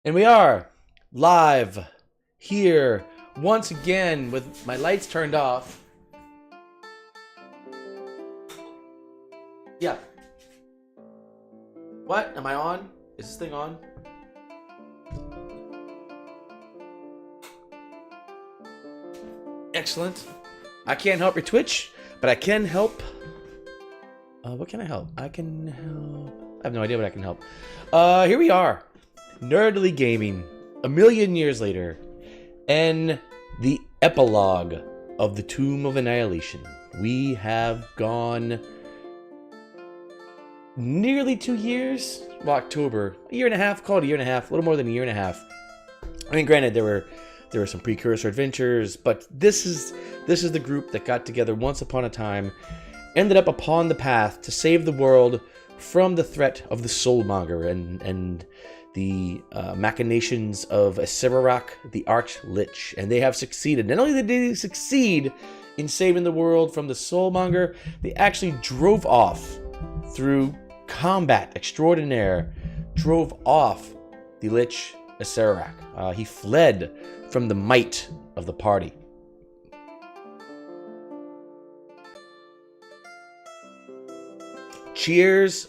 And we are live here once again with my lights turned off. Yeah. What? Am I on? Is this thing on? Excellent. I can't help your Twitch, but I can help. What can I help? I can help. I have no idea what I can help. Here we are. NerdLeagueGaming, a million years later, and the epilogue of the Tomb of Annihilation. We have gone nearly 2 years. Well, October, a year and a half. Call it a year and a half. A little more than a year and a half. I mean, granted, there were some precursor adventures, but this is the group that got together once upon a time, ended up upon the path to save the world from the threat of the Soulmonger and the machinations of Mesirow, the Arch Lich, and they have succeeded. Not only did they succeed in saving the world from the Soulmonger, they actually drove off through combat extraordinaire, drove off the Lich Mesirow. He fled from the might of the party. Cheers.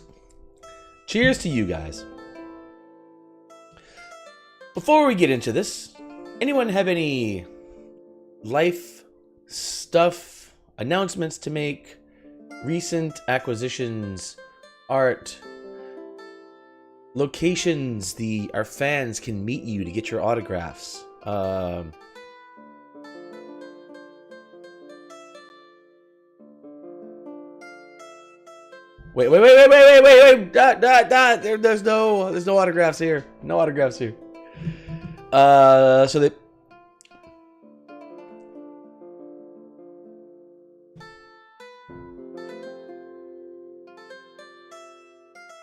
Cheers to you guys. Before we get into this, Anyone have any life stuff, announcements to make, recent acquisitions, art, locations our fans can meet you to get your autographs? Wait! There's no autographs here. No autographs here. So they.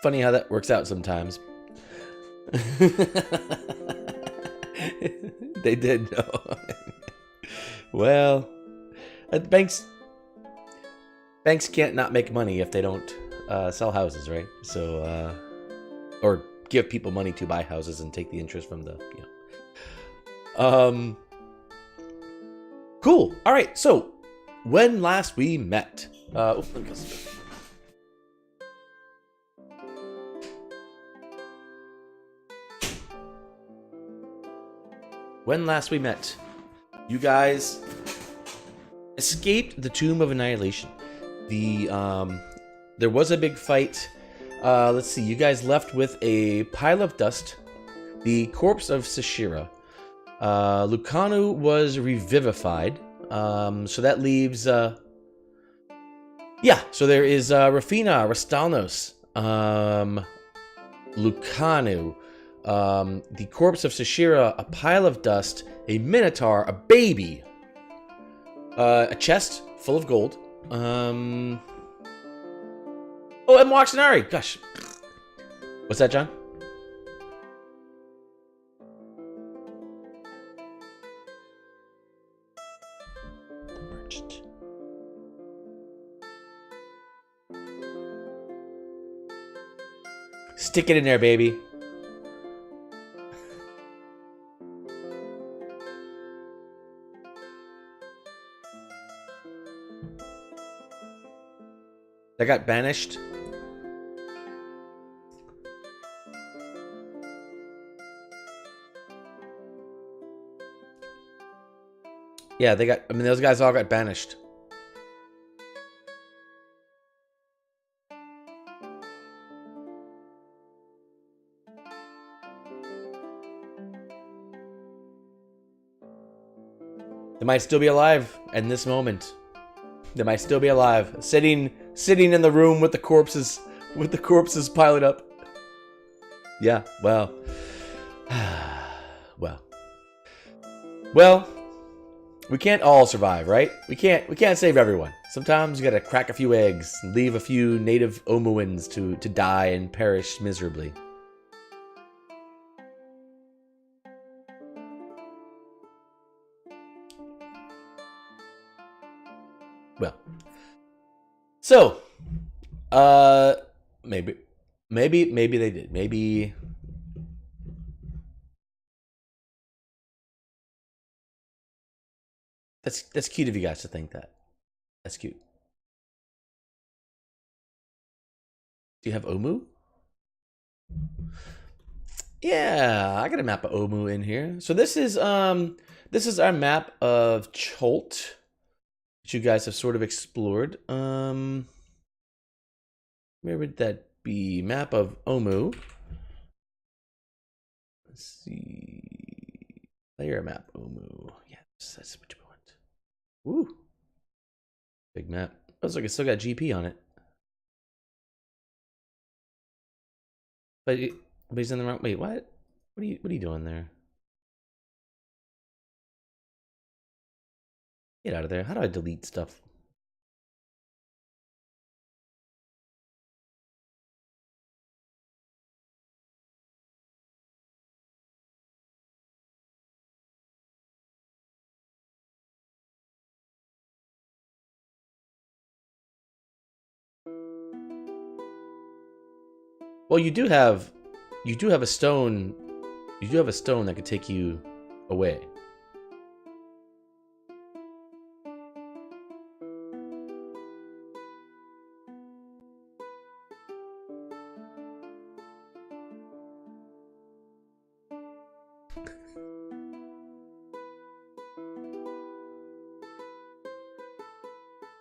Funny how that works out sometimes. They did know. Well, banks can't not make money if they don't sell houses, right? So, or give people money to buy houses and take the interest from the, Cool. All right. So, when last we met, when last we met, you guys escaped the Tomb of Annihilation. There was a big fight. Let's see. You guys left with a pile of dust, the corpse of Sashira. Lucanu was revivified. So that leaves. So there is Rafina, Rastalnos, Lucanu, the corpse of Sashira, a pile of dust, a minotaur, a baby, a chest full of gold. Oh, and Moxinari. Gosh. What's that, John? Merchant. Stick it in there, baby. That got banished. Yeah, those guys all got banished. They might still be alive in this moment. They might still be alive, sitting in the room with the corpses piled up. Yeah, well, well, we can't all survive, right? We can't save everyone. Sometimes you gotta crack a few eggs and leave a few native Omuans to die and perish miserably. Well, so, maybe they did. Maybe that's cute of you guys to think that. That's cute. Do you have Omu? Yeah, I got a map of Omu in here. So this is our map of Cholt, which you guys have sort of explored. Where would that be? Map of Omu. Let's see. Player map Omu. Yes, that's what you want. Woo. Big map. Looks like it's still got GP on it. But he's in the wrong. Wait, what? What are you doing there? Get out of there. How do I delete stuff? Well, you do have a stone. You do have a stone that could take you away.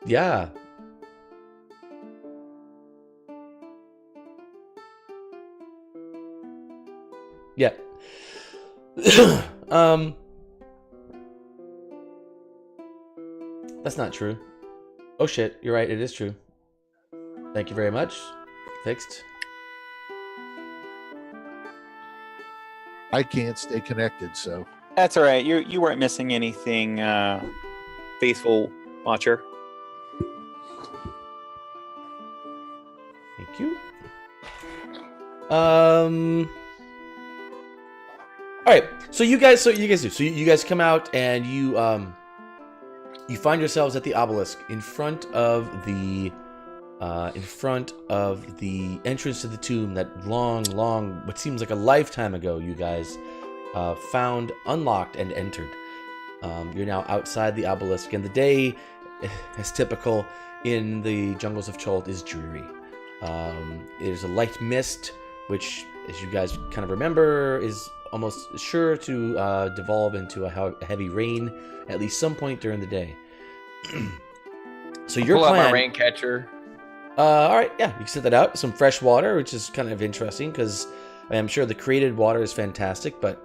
Yeah. Yeah. That's not true. Oh shit, you're right, it is true. Thank you very much. Fixed. I can't stay connected, so. That's all right. You weren't missing anything, faithful watcher. Thank you. All right. So you guys come out and you find yourselves at the obelisk in front of the entrance to the tomb that long, what seems like a lifetime ago you guys found unlocked and entered. You're now outside the obelisk, and the day, as typical in the jungles of Cholt, is dreary. There's a light mist, which, as you guys kind of remember, is almost sure to devolve into a heavy rain at least some point during the day. So your pull plan... out my rain catcher. All right, yeah, you can set that out. Some fresh water, which is kind of interesting because I'm sure the created water is fantastic, but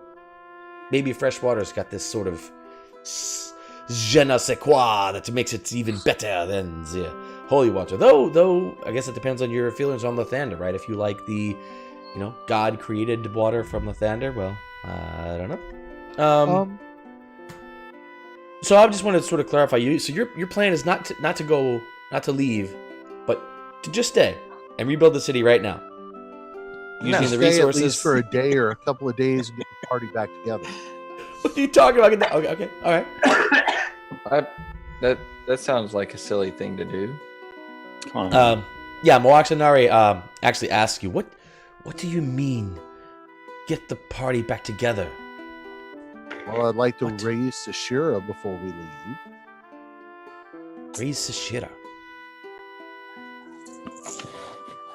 maybe fresh water's got this sort of je ne sais quoi that makes it even better than the holy water. Though I guess it depends on your feelings on Lathander, right? If you like the, God created water from Lathander, well, I don't know. So I just wanted to sort of clarify you. So your plan is not to leave, but to just stay and rebuild the city right now. Using the resources at least for a day or a couple of days and get the party back together. What are you talking about? Okay, all right. That sounds like a silly thing to do. Come on. Yeah, Moaxanari actually asks you, what do you mean, get the party back together? Well, I'd like to raise Sashira before we leave. Raise Sashira.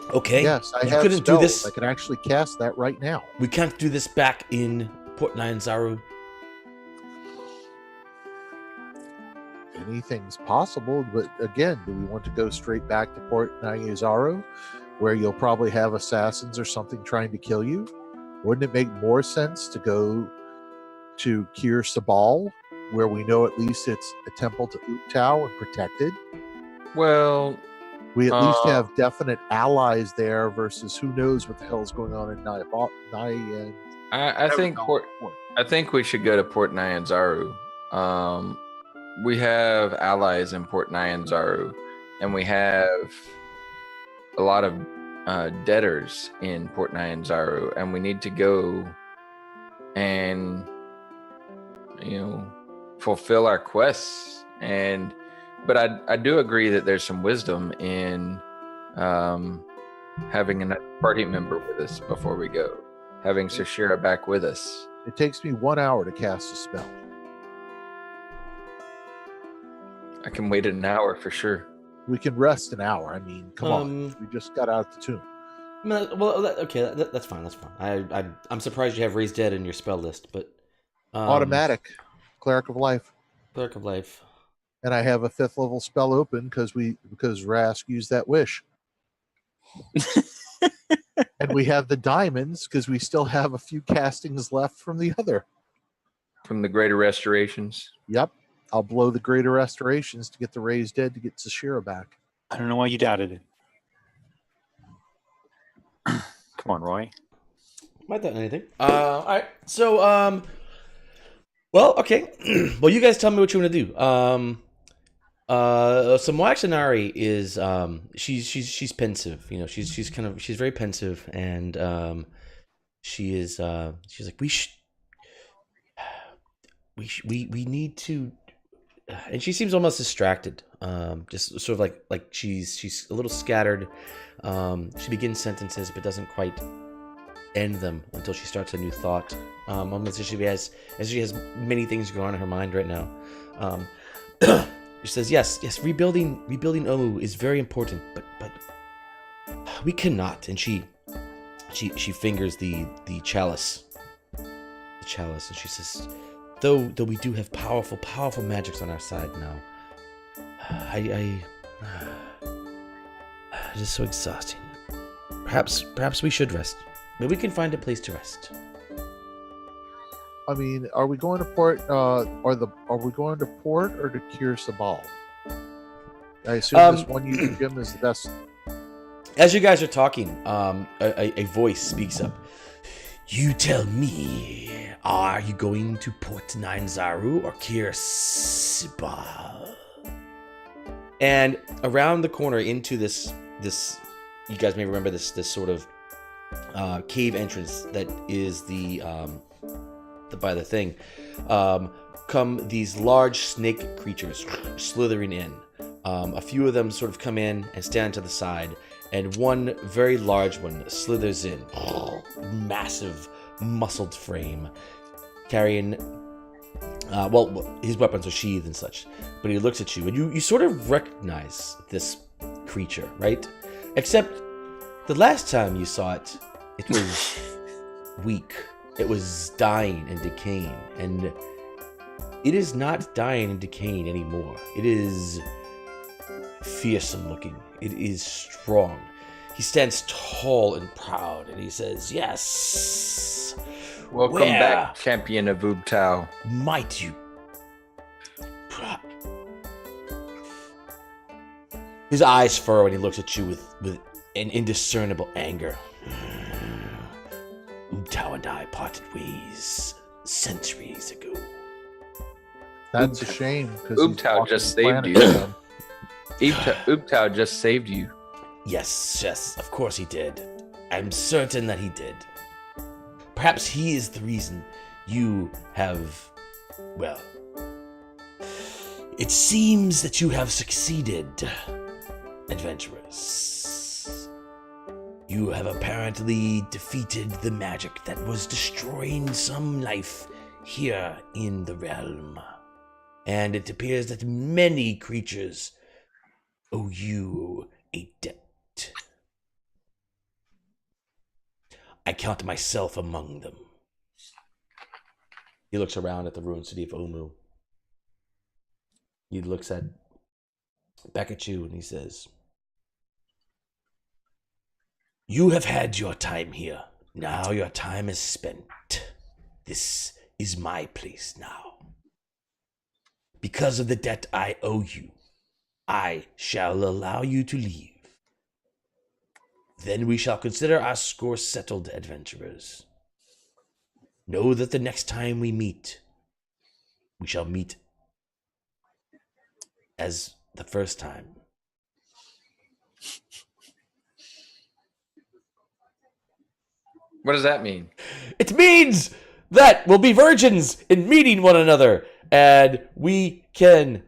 Okay. Yes, I you have couldn't spells. do this. I can actually cast that right now. We can't do this back in Port Nyanzaru. Anything's possible, but again, do we want to go straight back to Port Nyanzaru, where you'll probably have assassins or something trying to kill you? Wouldn't it make more sense to go to Kir Sabal, where we know at least it's a temple to Uktau and protected? Well, we at least have definite allies there versus who knows what the hell is going on in Nyan. I think we should go to Port Nyanzaru. We have allies in Port Nyanzaru, and we have a lot of debtors in Port Nyanzaru, and we need to go and fulfill our quests. But I do agree that there's some wisdom in having another party member with us before we go, having Sashira back with us. It takes me 1 hour to cast a spell. I can wait an hour for sure. We can rest an hour. I mean, come on. We just got out of the tomb. Well, okay, that's fine. That's fine. I'm surprised you have Raise Dead in your spell list, but automatic Cleric of Life. Cleric of Life. And I have a 5th level spell open because Rask used that wish. And we have the diamonds because we still have a few castings left from the other. From the Greater Restorations. Yep. I'll blow the Greater Restorations to get the Raised Dead to get Sashira back. I don't know why you doubted it. Come on, Roy. Might doubt anything. All right. So, well, okay. Well, you guys tell me what you want to do. So Moaxanari is she's pensive. She's very pensive, and she's like we need to. And she seems almost distracted, just sort of like she's a little scattered. She begins sentences but doesn't quite end them until she starts a new thought. Almost as she has many things going on in her mind right now. She says, "Yes, rebuilding Omu is very important, but we cannot." And she fingers the chalice, and she says, Though we do have powerful magics on our side now, It is so exhausting. Perhaps we should rest. Maybe we can find a place to rest. I mean, are we going to port? Are we going to port or to Kir Sabal? I assume this one you Jim is the best. As you guys are talking, a voice speaks up. You tell me, are you going to Port Nine Zaru or Kir Sabal? And around the corner into this, you guys may remember this sort of cave entrance that is by the thing, come these large snake creatures slithering in. A few of them sort of come in and stand to the side, and one very large one slithers in, massive, muscled frame, carrying, his weapons are sheathed and such, but he looks at you, and you sort of recognize this creature, right? Except the last time you saw it, it was weak. It was dying and decaying, and it is not dying and decaying anymore. It is fearsome looking. It is strong. He stands tall and proud, and he says, "Yes. Welcome back, champion of Ubtao. Might you?" His eyes furrow, and he looks at you with an indiscernible anger. Ubtao and I parted ways centuries ago. That's a shame because Ubtao just saved you. Ubtao just saved you. Yes, of course he did. I'm certain that he did. Perhaps he is the reason you have, well, it seems that you have succeeded, adventurers. You have apparently defeated the magic that was destroying some life here in the realm. And it appears that many creatures owe you a debt. I count myself among them. He looks around at the ruined city of Omu. He looks back at you and he says, "You have had your time here. Now your time is spent. This is my place now. Because of the debt I owe you, I shall allow you to leave. Then we shall consider our score settled, adventurers. Know that the next time we meet, we shall meet as the first time." What does that mean? It means that we'll be virgins in meeting one another, and we can...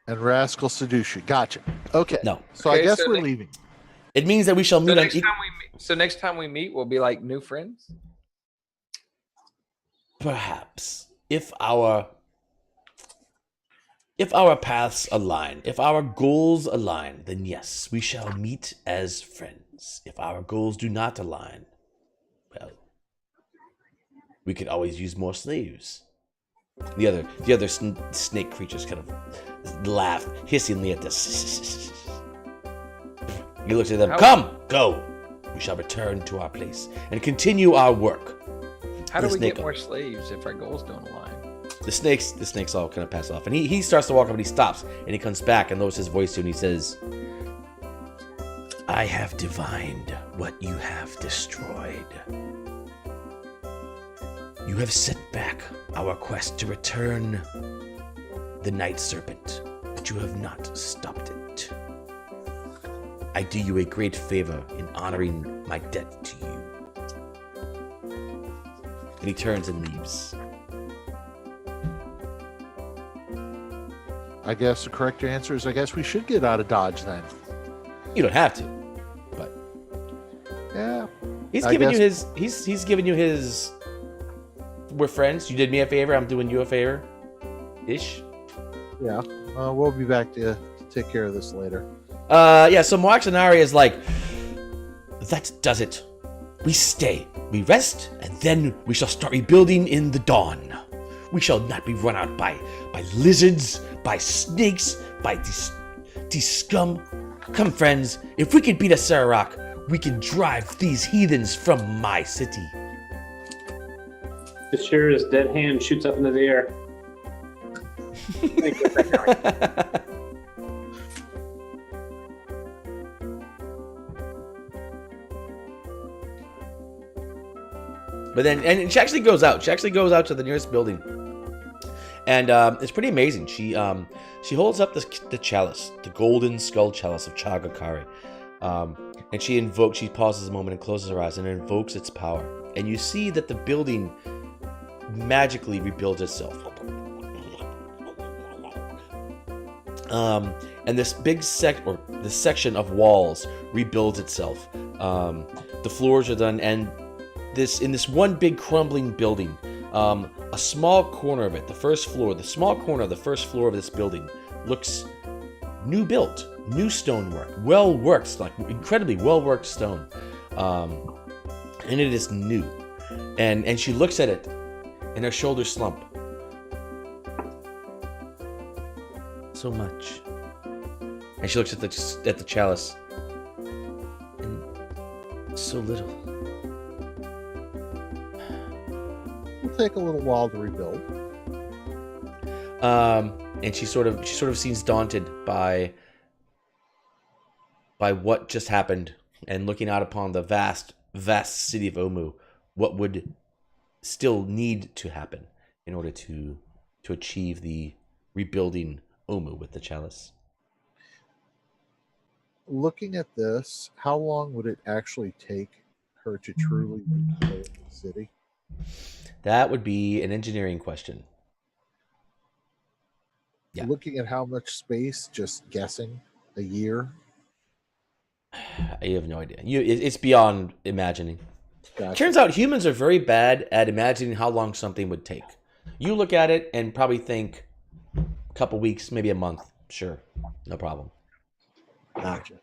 And Rascal seduce you. Gotcha. Okay. No. So I Okay, guess so we're they- leaving. It means that we shall meet So next time we meet, we'll be like new friends. Perhaps. If our paths align, if our goals align, then yes, we shall meet as friends. If our goals do not align, well, we could always use more slaves. The other snake creatures kind of laugh hissingly at this. He looks at them. Come, go. We shall return to our place and continue our work. How do The we get snake- more slaves if our goals don't align? The snakes all kind of pass off, and he starts to walk up, and he stops, and he comes back and lowers his voice to you, and he says, "I have divined what you have destroyed. You have set back our quest to return the Night Serpent, but you have not stopped it. I do you a great favor in honoring my debt to you." And he turns and leaves. I guess the correct answer is I guess we should get out of Dodge then. You don't have to, but Yeah. he's I giving you guess- his. He's giving you his. We're friends. You did me a favor. I'm doing you a favor. Ish. Yeah. We'll be back to take care of this later. Yeah. So Moaxanari is like, that does it. We stay. We rest, and then we shall start rebuilding in the dawn. We shall not be run out by lizards, by snakes, by these city scum. Come, friends, if we can beat a Sararok, we can drive these heathens from my city. Bashir's dead hand shoots up into the air. Thank you. But then, and she actually goes out. She actually goes out to the nearest building, and it's pretty amazing. She holds up the chalice, the golden skull chalice of Chagakari, and she pauses a moment and closes her eyes and invokes its power. And you see that the building magically rebuilds itself. And this big this section of walls rebuilds itself. The floors are done, and in this one big crumbling building, a small corner of it, the small corner of the first floor of this building looks new built, new stonework, well worked, like incredibly well worked stone, and it is new. And she looks at it, and her shoulders slump. So much. And she looks at the chalice, and so little. It'll take a little while to rebuild. And she sort of seems daunted by what just happened, and looking out upon the vast city of Omu, what would still need to happen in order to achieve the rebuilding Omu with the chalice. Looking at this, how long would it actually take her to truly rebuild the city? That would be an engineering question. Yeah. Looking at how much space, just guessing, a year? I have no idea. It's beyond imagining. Gotcha. Turns out humans are very bad at imagining how long something would take. You look at it and probably think a couple weeks, maybe a month. Sure, no problem. Gotcha.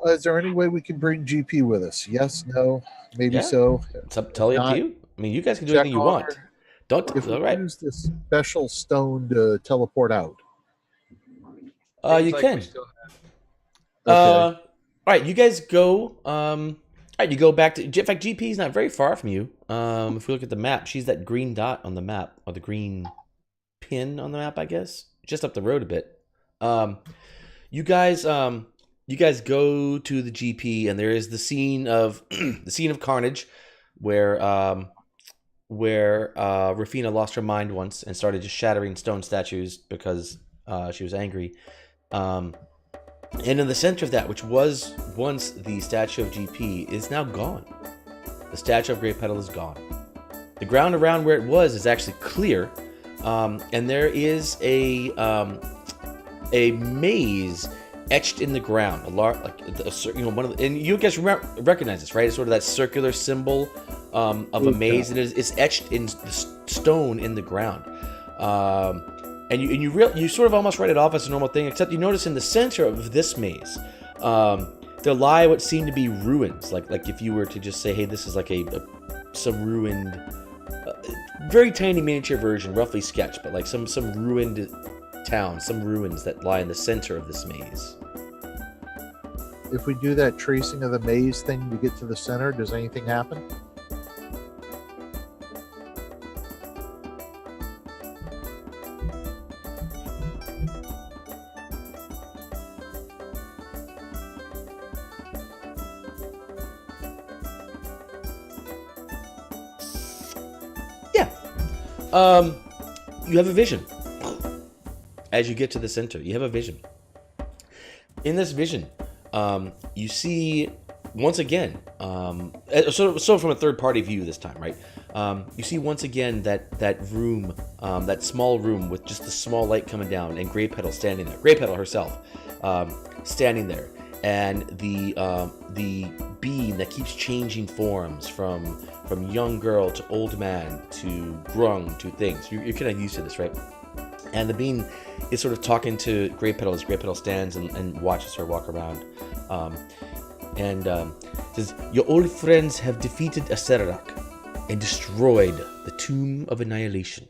Is there any way we can bring GP with us? Yes, no, maybe Yeah. so. It's totally up to you. I mean, you guys can do anything you want. Don't. If we All right. use this special stone to teleport out. You can. Okay. All right, you guys go. All right, you go back to. In fact, GP is not very far from you. If we look at the map, she's that green dot on the map, or the green pin on the map, I guess, just up the road a bit. You guys go to the GP, and there is the scene of carnage, where Rafina lost her mind once and started just shattering stone statues because she was angry. And in the center of that, which was once the statue of GP, is now gone. The statue of Great Petal is gone. The ground around where it was is actually clear, and there is a maze etched in the ground. And you guys recognize this, right? It's sort of that circular symbol of a maze, and it's etched in the stone in the ground. And you sort of almost write it off as a normal thing, except you notice in the center of this maze, there lie what seem to be ruins. Like if you were to just say, hey, this is like some ruined, very tiny miniature version, roughly sketched, but like some ruined town, some ruins that lie in the center of this maze. If we do that tracing of the maze thing to get to the center, does anything happen? You have a vision. As you get to the center, you have a vision. In this vision, you see once again, so from a third-party view this time, right? You see once again that room, that small room with just a small light coming down, and Grey Petal standing there. Grey Petal herself, standing there, and the being that keeps changing forms from young girl to old man to grung to things. You're kind of used to this, right? And the being is sort of talking to Grey Petal as Grey Petal stands and watches her walk around. Says, your old friends have defeated Aserak and destroyed the Tomb of Annihilation.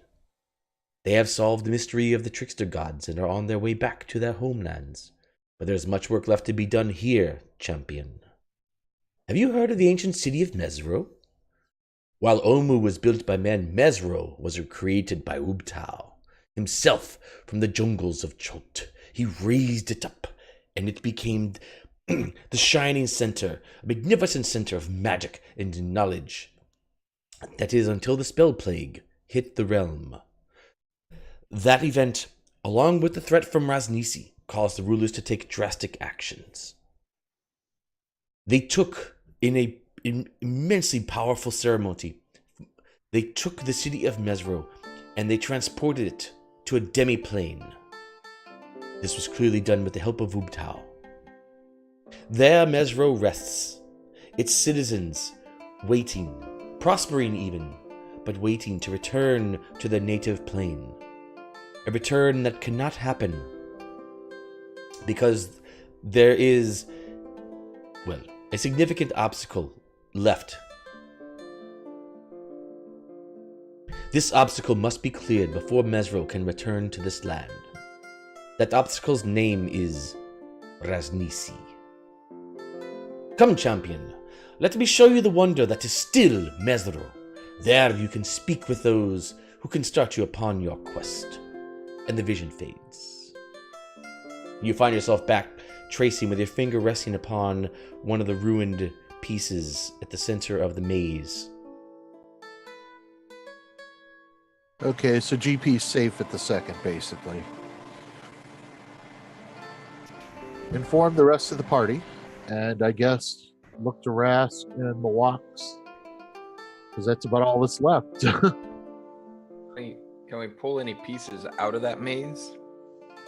They have solved the mystery of the trickster gods and are on their way back to their homelands. But there's much work left to be done here, champion. Have you heard of the ancient city of Mesirow? While Omu was built by men, Mesirow was created by Ubtao himself from the jungles of Chult. He raised it up, and it became the shining center, a magnificent center of magic and knowledge. That is, until the spell plague hit the realm. That event, along with the threat from Raznisi, caused the rulers to take drastic actions. They took, in an immensely powerful ceremony, they took the city of Mesirow and they transported it to a demi-plane. This was clearly done with the help of Ubtao. There Mesirow rests, its citizens waiting, prospering even, but waiting to return to their native plane. A return that cannot happen because there is, well, a significant obstacle left. This obstacle must be cleared before Mesirow can return to this land. That obstacle's name is Raznisi. Come, champion, let me show you the wonder that is still Mesirow. There you can speak with those who can start you upon your quest. And the vision fades. You find yourself back tracing with your finger resting upon one of the ruined pieces at the center of the maze. Okay, so GP's safe at the second, basically. Inform the rest of the party, and I guess look to Rask and Mawaks, because that's about all that's left. Can we pull any pieces out of that maze?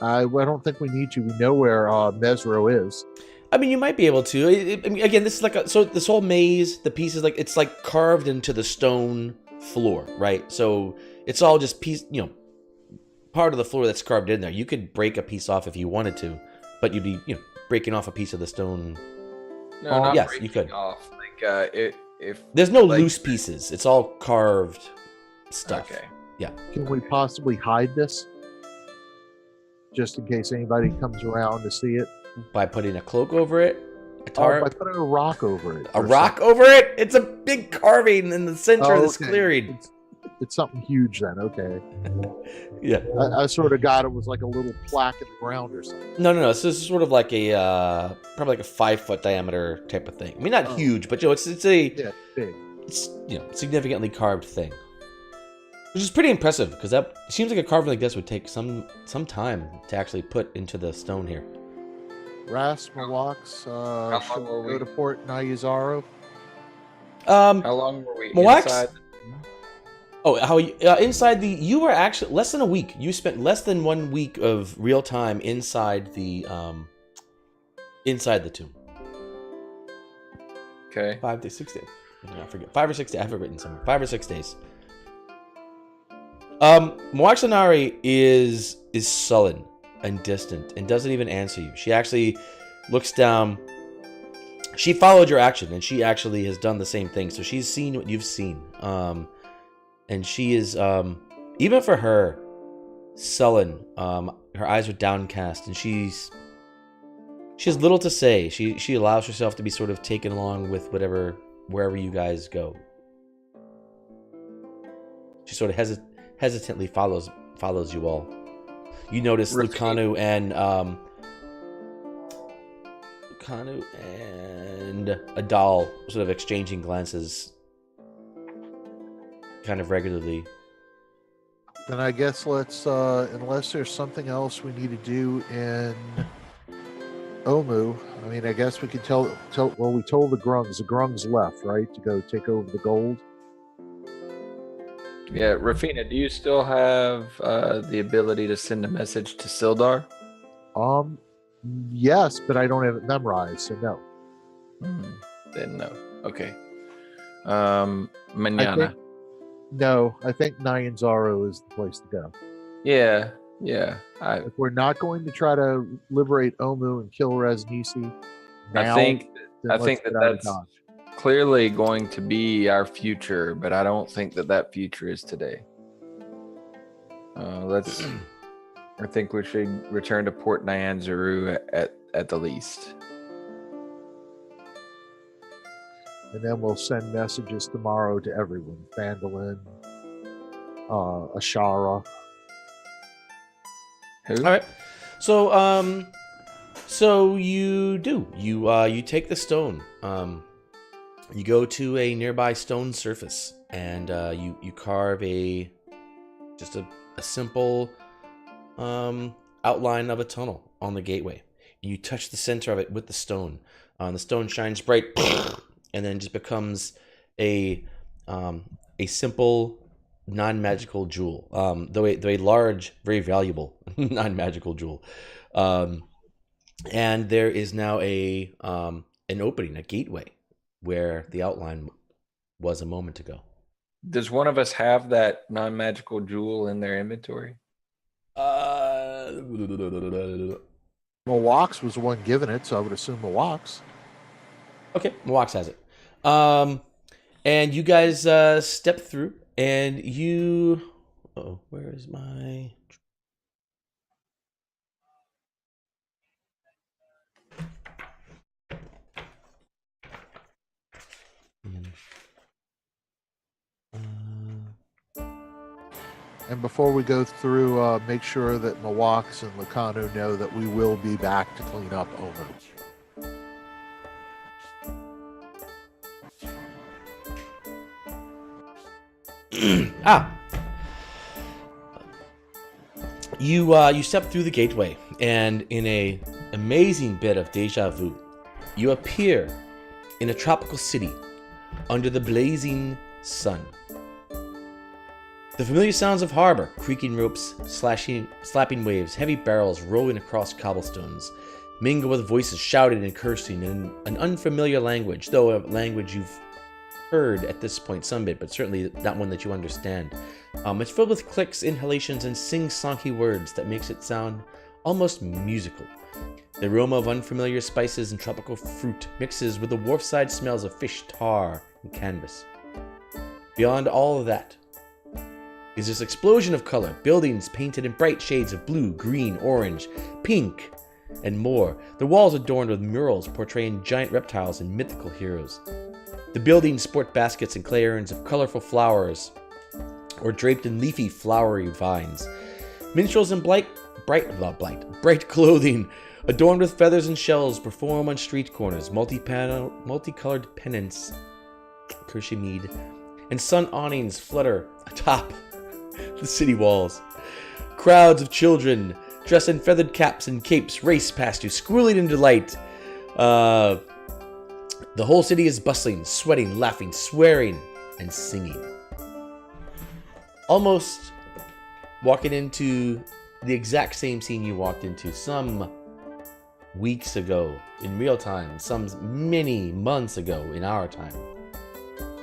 I don't think we need to. We know where Mesirow is. I mean, you might be able to. I mean, again, this is like so this whole maze, the pieces, like it's like carved into the stone floor, right? So it's all just part of the floor that's carved in there. You could break a piece off if you wanted to, but you'd be, breaking off a piece of the stone. No, not yes, breaking you could. off. Like if there's no like, loose pieces. It's all carved stuff. Okay. Yeah. Can we possibly hide this? Just in case anybody comes around to see it? By putting a cloak over it? A tarp? By putting a rock over it. A rock over it? It's a big carving in the center of this clearing. It's something huge then, okay. Yeah. I sort of got it was like a little plaque in the ground or something. No. So this is sort of like a, probably like a 5-foot diameter type of thing. I mean, not huge, but it's a... Yeah, big. It's, significantly carved thing. Which is pretty impressive, because that seems like a carving like this would take some time to actually put into the stone here. Rask, Mawaks, How long were we? go to Port Nayazaro. How long were we Mawaks? inside? Inside the... You were actually... Less than a week. You spent less than 1 week of real time inside the tomb. Okay. 5 days, 6 days. I forget. 5 or 6 days. I have it written somewhere. 5 or 6 days. Mawaksanari is sullen and distant and doesn't even answer you. She actually looks down. She followed your action, and she actually has done the same thing. So she's seen what you've seen. And she is, even for her, sullen. Her eyes are downcast, and she has little to say. She allows herself to be sort of taken along with wherever you guys go. She sort of hesitantly follows you all. You notice Lucanu and Adal sort of exchanging glances kind of regularly. Then I guess let's, unless there's something else we need to do in Omu, I mean, I guess we could we told the Grungs left, right, to go take over the gold. Yeah, Rafina, do you still have the ability to send a message to Sildar? Yes, but I don't have it memorized, so no. Then no. Okay. Manana. I think Nyanzaro is the place to go. Yeah. If we're not going to try to liberate Omu and kill Raznisi, I think that's clearly going to be our future, but I don't think that future is today. Let's. I think we should return to Port Nyanzaru at the least. And then we'll send messages tomorrow to everyone. Phandalin, Ashara. Who? All right. So so you do. You take the stone. You go to a nearby stone surface and you carve just a simple outline of a tunnel on the gateway. You touch the center of it with the stone. The stone shines bright and then just becomes a simple non-magical jewel, though a large, very valuable non-magical jewel. And there is now an opening, a gateway, where the outline was a moment ago. Does one of us have that non-magical jewel in their inventory? Mawaks was the one giving it, so I would assume Mawaks. Okay, Mawaks has it. And you guys step through, and you... Oh, where is my... And before we go through, make sure that Mawaks and Lakanu know that we will be back to clean up Omu. You step through the gateway, and in a amazing bit of deja vu, you appear in a tropical city under the blazing sun. The familiar sounds of harbor, creaking ropes, slapping waves, heavy barrels rolling across cobblestones, mingle with voices shouting and cursing in an unfamiliar language, though a language you've heard at this point some bit, but certainly not one that you understand. It's filled with clicks, inhalations, and sing-songy words that makes it sound almost musical. The aroma of unfamiliar spices and tropical fruit mixes with the wharfside smells of fish, tar, and canvas. Beyond all of that is this explosion of color, buildings painted in bright shades of blue, green, orange, pink, and more. The walls adorned with murals portraying giant reptiles and mythical heroes. The buildings sport baskets and clay urns of colorful flowers, or draped in leafy, flowery vines. Minstrels in bright clothing, adorned with feathers and shells, perform on street corners. Multicolored pennants, Kershimid, and sun awnings flutter atop the city walls. Crowds of children, dressed in feathered caps and capes, race past you, squealing in delight. The whole city is bustling, sweating, laughing, swearing, and singing. Almost walking into the exact same scene you walked into some weeks ago in real time, some many months ago in our time.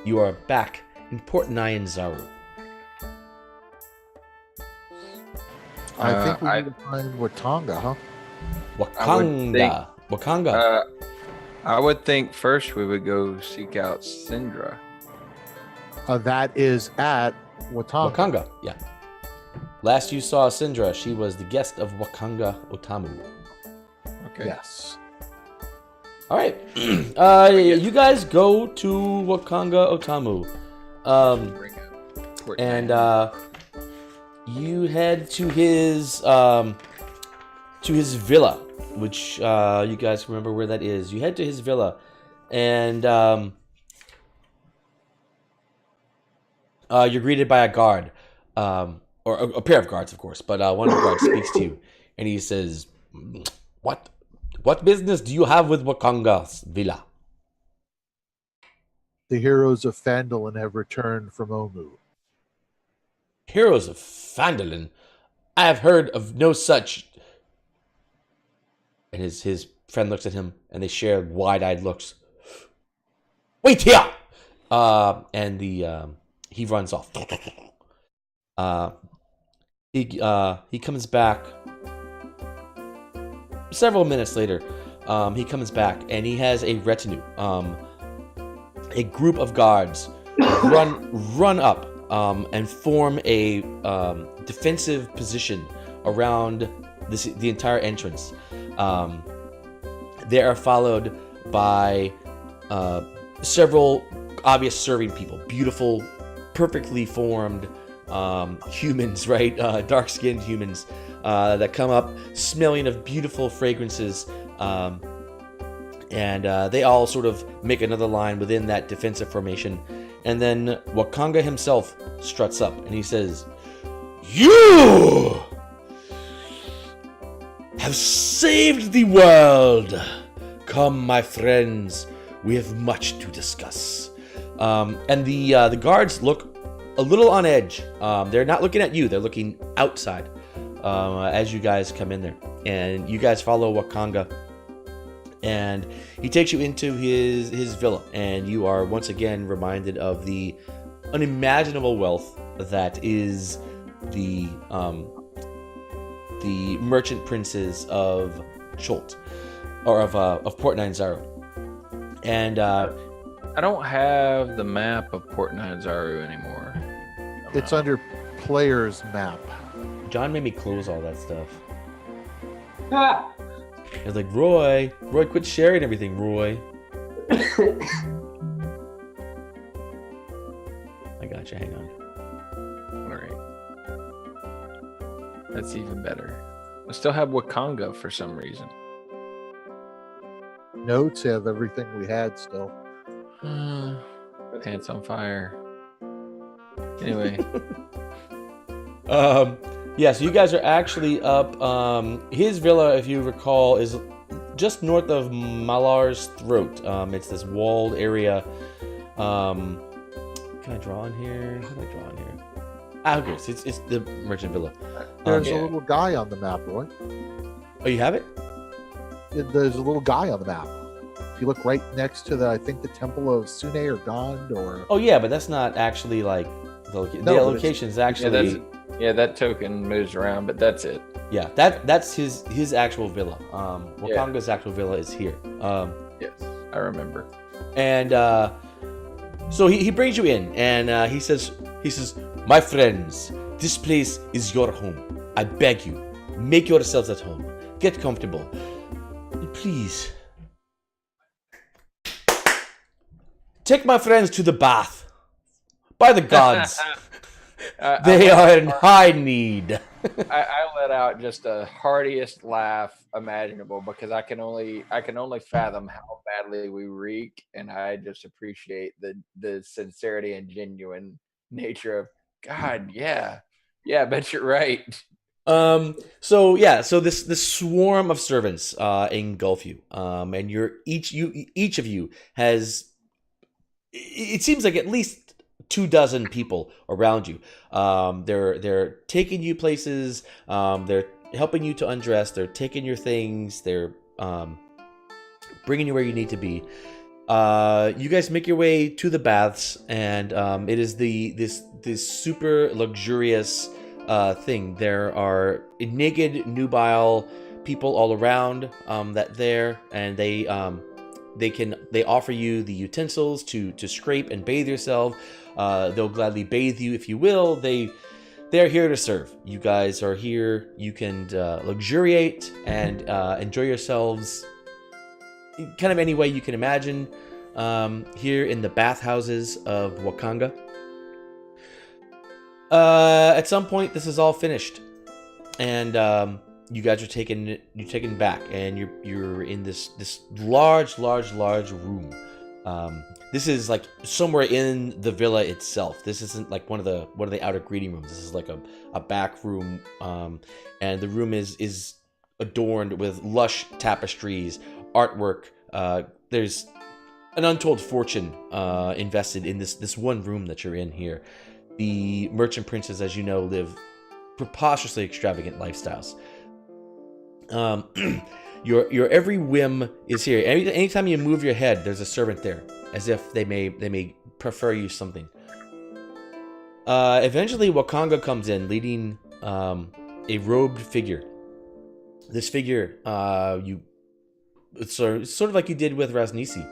You are back in Port Nyanzaru. I think we need to find Watanga, huh? Wakanga. I would think first we would go seek out Syndra. That is at Watanga. Wakanga, yeah. Last you saw Syndra, she was the guest of Wakanga Otamu. Okay. Yes. All right. You guys go to Wakanga Otamu. And you head to his villa, which you guys remember where that is. You head to his villa, and you're greeted by a guard, or a pair of guards, of course. But one of the guards speaks to you, and he says, "What business do you have with Wakanga's villa?" The heroes of Phandalin have returned from Omu. Heroes of Phandalin? I have heard of no such. And his friend looks at him, and they share wide-eyed looks. Wait here! And he runs off. He comes back. Several minutes later, he comes back, and he has a retinue. A group of guards run up and form a defensive position around the entire entrance. They are followed by several obvious serving people, beautiful, perfectly formed humans, right? Dark-skinned humans that come up smelling of beautiful fragrances. And they all sort of make another line within that defensive formation. And then Wakanga himself struts up and he says, "You have saved the world. Come, my friends, we have much to discuss." And the guards look a little on edge. They're not looking at you. They're looking outside as you guys come in there. And you guys follow Wakanga. And he takes you into his villa. And you are once again reminded of the unimaginable wealth that is the merchant princes of Cholt. Or of Port Nyanzaru. And I don't have the map of Port Nyanzaru anymore. It's under player's map. John made me close all that stuff. Ah! I was like, Roy, quit sharing everything, Roy. I got you, hang on. All right. That's even better. I still have Wakanga for some reason. Notes have everything we had still. Pants on fire. Anyway. Yeah, so you guys are actually up. His villa, if you recall, is just north of Malar's throat. It's this walled area. Can I draw in here? How do I draw in here? Okay, so it's the merchant villa. There's Yeah. a little guy on the map, Roy. Oh, you have it? There's a little guy on the map. If you look right next to the Temple of Sune or Gond or... Oh, yeah, but that's not actually like the location is actually... that token moves around, but that's it. Yeah, that's his actual villa. Wakanga's actual villa is here. Yes, I remember. And so he brings you in, and he says, "My friends, this place is your home. I beg you, make yourselves at home. Get comfortable, and please take my friends to the bath. By the gods." They are in high need. I let out just the heartiest laugh imaginable because I can only fathom how badly we reek, and I just appreciate the sincerity and genuine nature of God. Yeah, I bet you're right. So this swarm of servants engulf you, and each of you has. It seems like at least 24 people around you. They're taking you places. They're helping you to undress. They're taking your things. They're bringing you where you need to be. You guys make your way to the baths, and it is this super luxurious thing. There are naked, nubile people all around and they offer you the utensils to scrape and bathe yourself. They'll gladly bathe you if you will. They're here to serve. You guys are here. You can luxuriate and enjoy yourselves kind of any way you can imagine here in the bathhouses of Wakanga. At some point, this is all finished, and you guys are taken back, and you're in this large room. This is like somewhere in the villa itself. This isn't like one of the outer greeting rooms. This is like a back room, and the room is adorned with lush tapestries, artwork. There's an untold fortune invested in this one room that you're in here. The merchant princes, as you know, live preposterously extravagant lifestyles. Your every whim is here. Anytime you move your head, there's a servant there, as if they may prefer you something. Eventually, Wakanga comes in, leading a robed figure. This figure, it's sort of like you did with Rasnisi.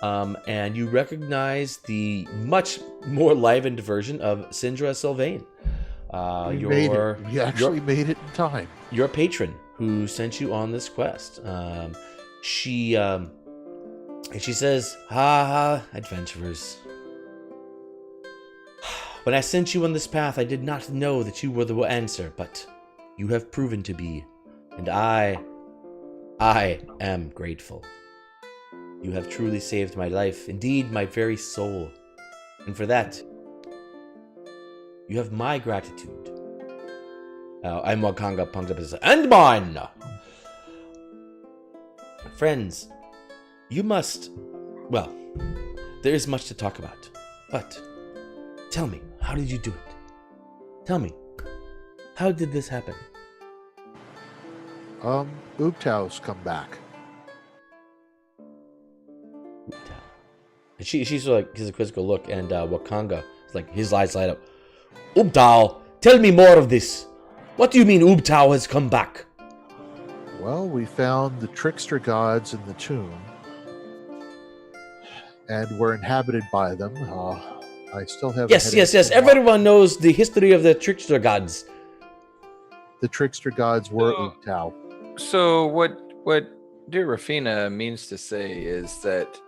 and you recognize the much more livened version of Syndra Sylvain. We made it. We actually made it in time. Your patron who sent you on this quest. She says, "Ha, adventurers. When I sent you on this path, I did not know that you were the answer, but you have proven to be, and I am grateful. You have truly saved my life, indeed my very soul, and for that, you have my gratitude." I'm Wakanga punked up and says, "And mine! Friends, you must... Well, there is much to talk about, but tell me, how did you do it? Tell me, how did this happen?" Ubtau's come back. And she sort of like gives a quizzical look, and Wakanga is like, his eyes light up. "Ubtao, tell me more of this. What do you mean Ubtao has come back?" Well, we found the trickster gods in the tomb, and we're inhabited by them. I still have. Yes. Everyone knows the history of the trickster gods. The trickster gods were Ubtao. So what dear Rafina means to say is that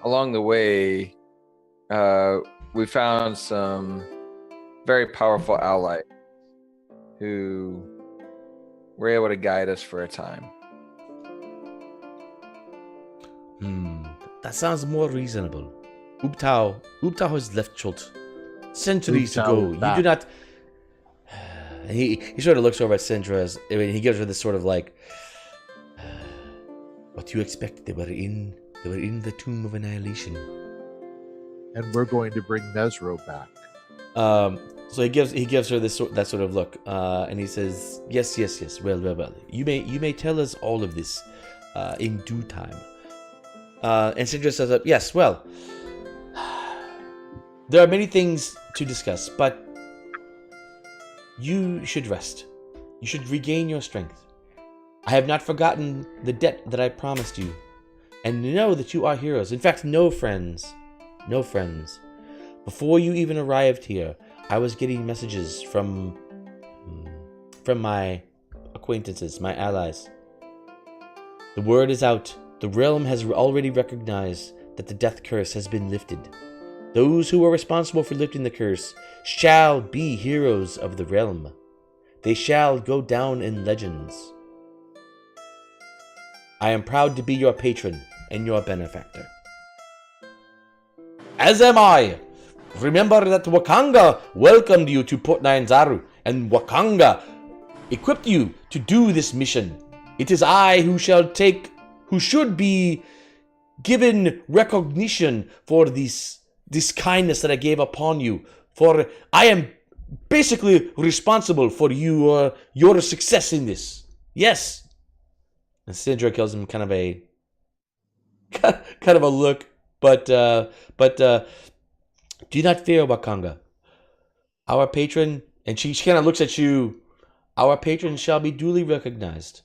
along the way, we found some very powerful allies who were able to guide us for a time. That sounds more reasonable. Ubtao has left Chult centuries ago. You do not... And he sort of looks over at Syndra. He gives her this sort of like... What do you expect? They were in the Tomb of Annihilation. And we're going to bring Mesirow back. So he gives her that sort of look, and he says, "Yes. Well. You may tell us all of this in due time." And Syndra says, "Yes. Well, there are many things to discuss, but you should rest. You should regain your strength. I have not forgotten the debt that I promised you, and know that you are heroes. In fact, no friends. Before you even arrived here, I was getting messages from my acquaintances, my allies. The word is out. The realm has already recognized that the death curse has been lifted. Those who are responsible for lifting the curse shall be heroes of the realm. They shall go down in legends. I am proud to be your patron and your benefactor. As am I. Remember that Wakanga welcomed you to Port Nyanzaru, and Wakanga equipped you to do this mission. It is I who should be given recognition for this kindness that I gave upon you. For I am basically responsible for your success in this. Yes." And Syndra gives him kind of a look, but do not fear, Wakanga. Our patron, and she kind of looks at you, our patron shall be duly recognized.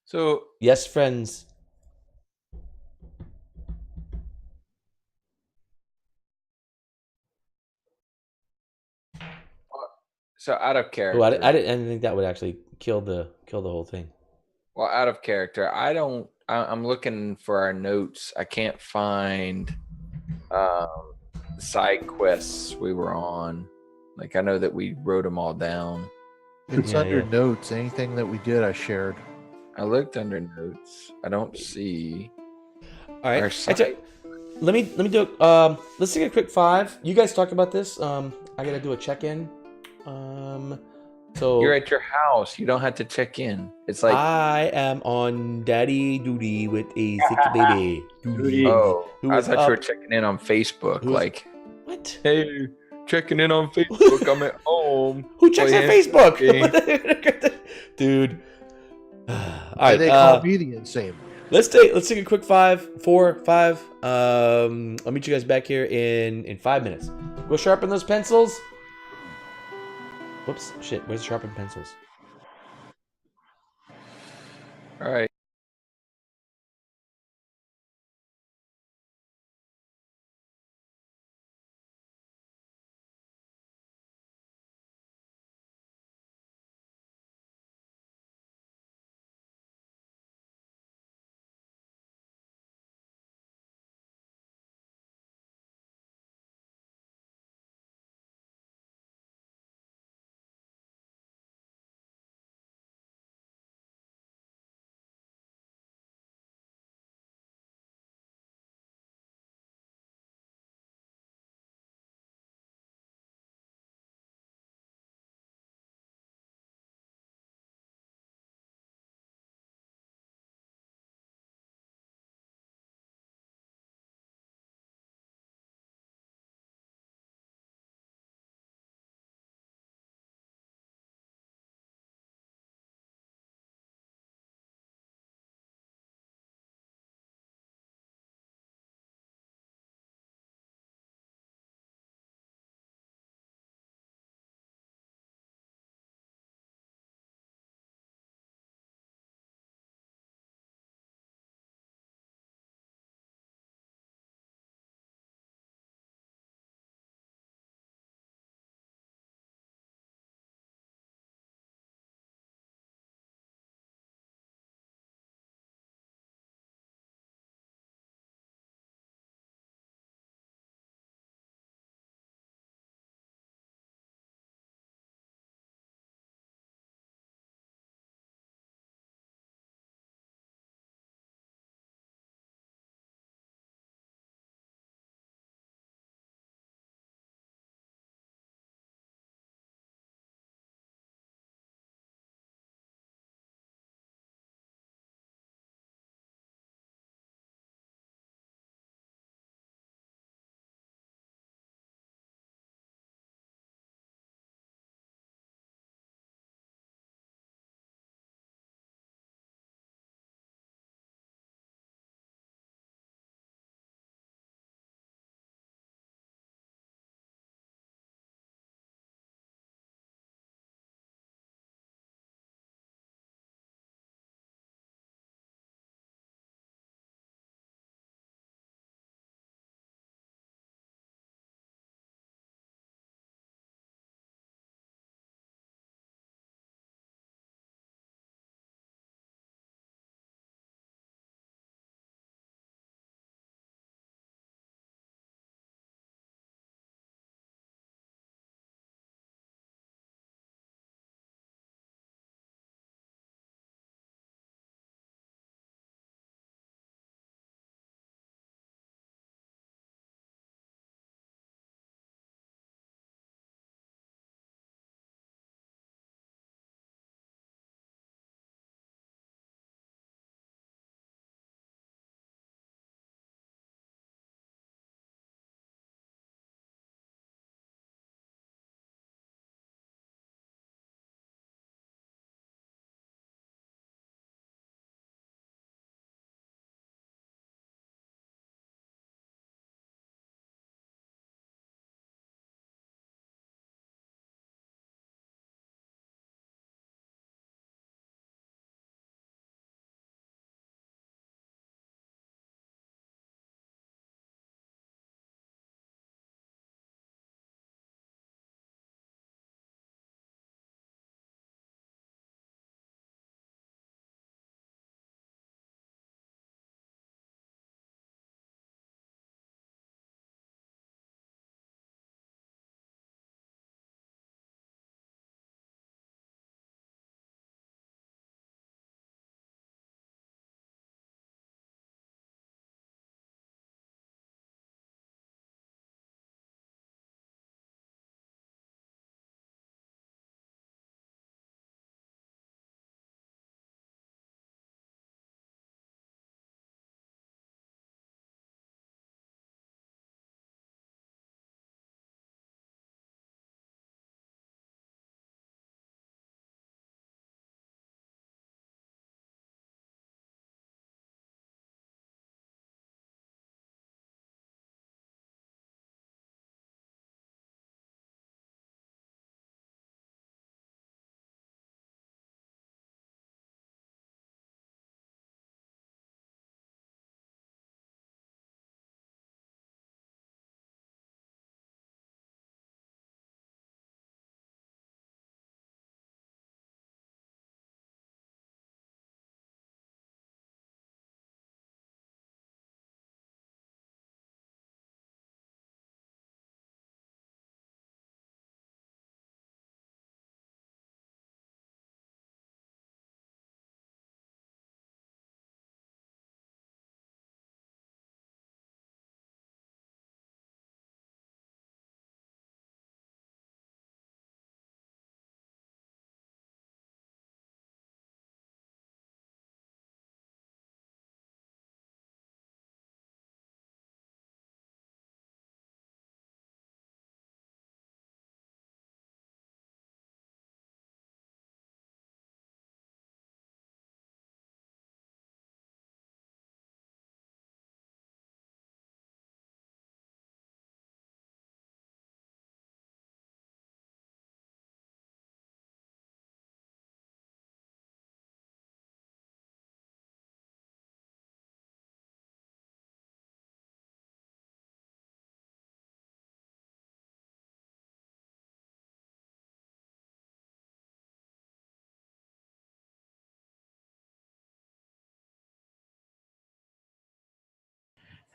So, yes, friends. So out of character. Oh, I didn't think that would actually kill the whole thing. Well, out of character. I'm looking for our notes. I can't find side quests we were on. Like, I know that we wrote them all down. It's under notes. Anything that we did, I shared. I looked under notes. I don't see. All right. Let me do it. Let's take a quick 5. You guys talk about this. I gotta do a check-in. So you're at your house. You don't have to check in. It's like I am on daddy duty with a sick baby. Oh, I thought you were checking in on Facebook. Like, what? Hey, checking in on Facebook. I'm at home. Who checks on Facebook? Dude. All right. They call me the insane. Let's take a quick 4, 5. I'll meet you guys back here in 5 minutes. Go sharpen those pencils. Whoops, shit, where's the sharpened pencils? All right.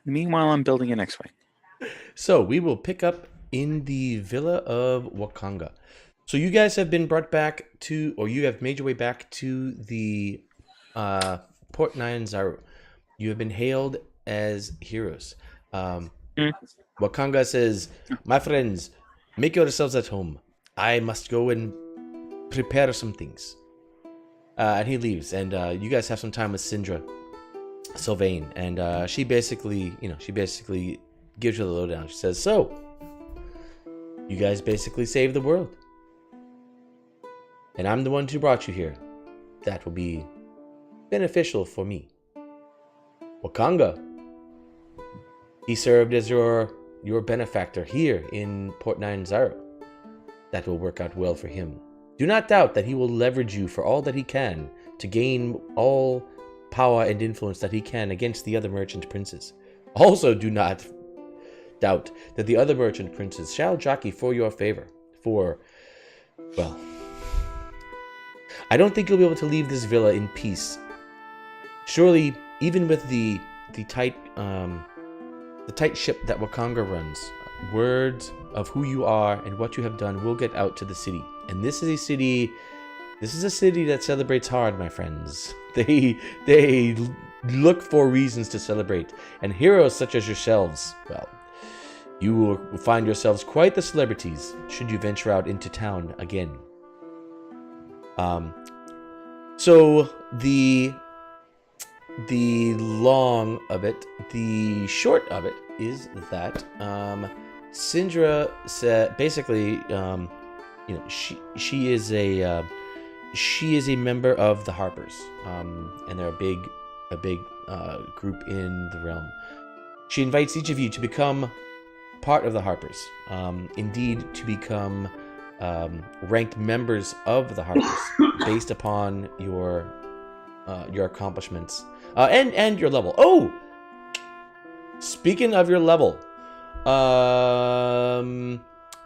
Meanwhile, I'm building an X-Wing. So we will pick up in the Villa of Wakanga. So you guys have been brought back to, or you have made your way back to the Port Nyanzaru. You have been hailed as heroes. Wakanga says, "My friends, make yourselves at home. I must go and prepare some things." And he leaves, and you guys have some time with Syndra Sylvain, and she basically gives you the lowdown. She says, "So, you guys basically saved the world, and I'm the one who brought you here. That will be beneficial for me. Wakanga, he served as your benefactor here in Port Nyanzaru. That will work out well for him. Do not doubt that he will leverage you for all that he can to gain all power and influence that he can against the other merchant princes. Also do not doubt that the other merchant princes shall jockey for your favor. For, well, I don't think you'll be able to leave this villa in peace. Surely, even with the tight ship that Wakanga runs, words of who you are and what you have done will get out to the city. And this is a city that celebrates hard, my friends. They look for reasons to celebrate. And heroes such as yourselves, well, you will find yourselves quite the celebrities should you venture out into town again." So the long of it, the short of it is that Syndra said basically, she is a member of the Harpers, and they're a big group in the realm. She invites each of you to become part of the Harpers, indeed to become ranked members of the Harpers based upon your accomplishments and your level. Oh, speaking of your level,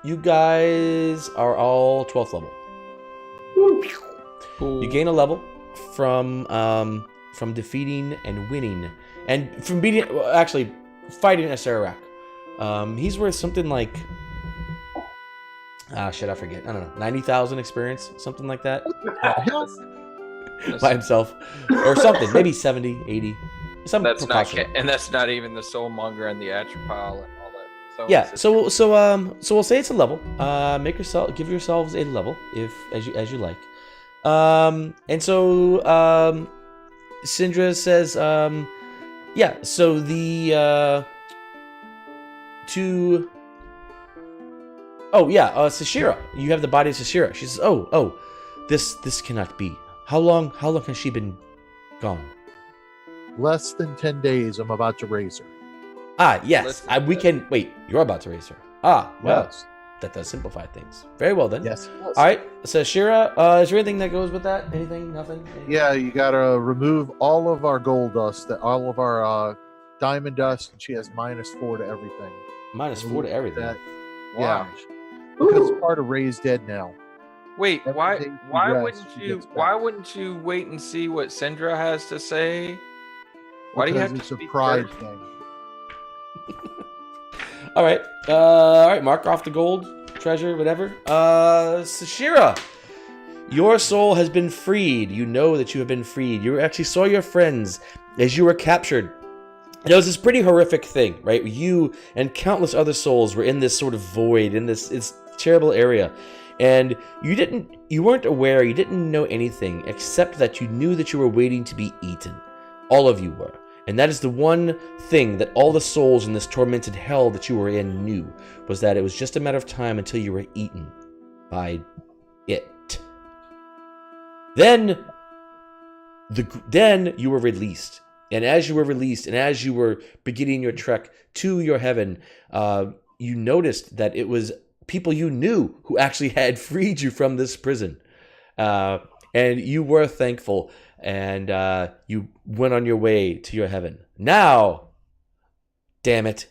you guys are all 12th level. You gain a level from defeating and winning, and from fighting Asarak. He's worth something like I forget. I don't know, 90,000 experience, something like that. By himself, or something, maybe 70, 80. That's not even the soulmonger and the atropile and all that. So we'll say it's a level. Give yourselves a level as you like. And so Syndra says, so Sashira, you have the body of Sashira. She says, this cannot be. How long has she been gone? Less than 10 days. I'm about to raise her. Yes. We can wait. You're about to raise her. Well, Yes. that does simplify things. Very well then. Yes. All right. So Shira, is there anything that goes with that? Anything? Nothing? Yeah, you gotta remove all of our gold dust, all of our diamond dust, and she has -4 to everything. -4 to everything. That, Wow. yeah, because it's part of Raised Dead now. Wait, Every why day she why rests, wouldn't she you gets why back. wouldn't you wait and see what Syndra has to say? Why do you have Because to it's a speak pride first? thing. All right. Mark off the gold treasure, whatever. Sashira, your soul has been freed. You know that you have been freed. You actually saw your friends as you were captured. It was this pretty horrific thing, right? You and countless other souls were in this sort of void, in this terrible area. And you weren't aware, you didn't know anything, except that you knew that you were waiting to be eaten. All of you were. And that is the one thing that all the souls in this tormented hell that you were in knew, was that it was just a matter of time until you were eaten by it. Then you were released. And as you were released, and as you were beginning your trek to your heaven, you noticed that it was people you knew who actually had freed you from this prison. And you were thankful, and you went on your way to your heaven. Now, damn it,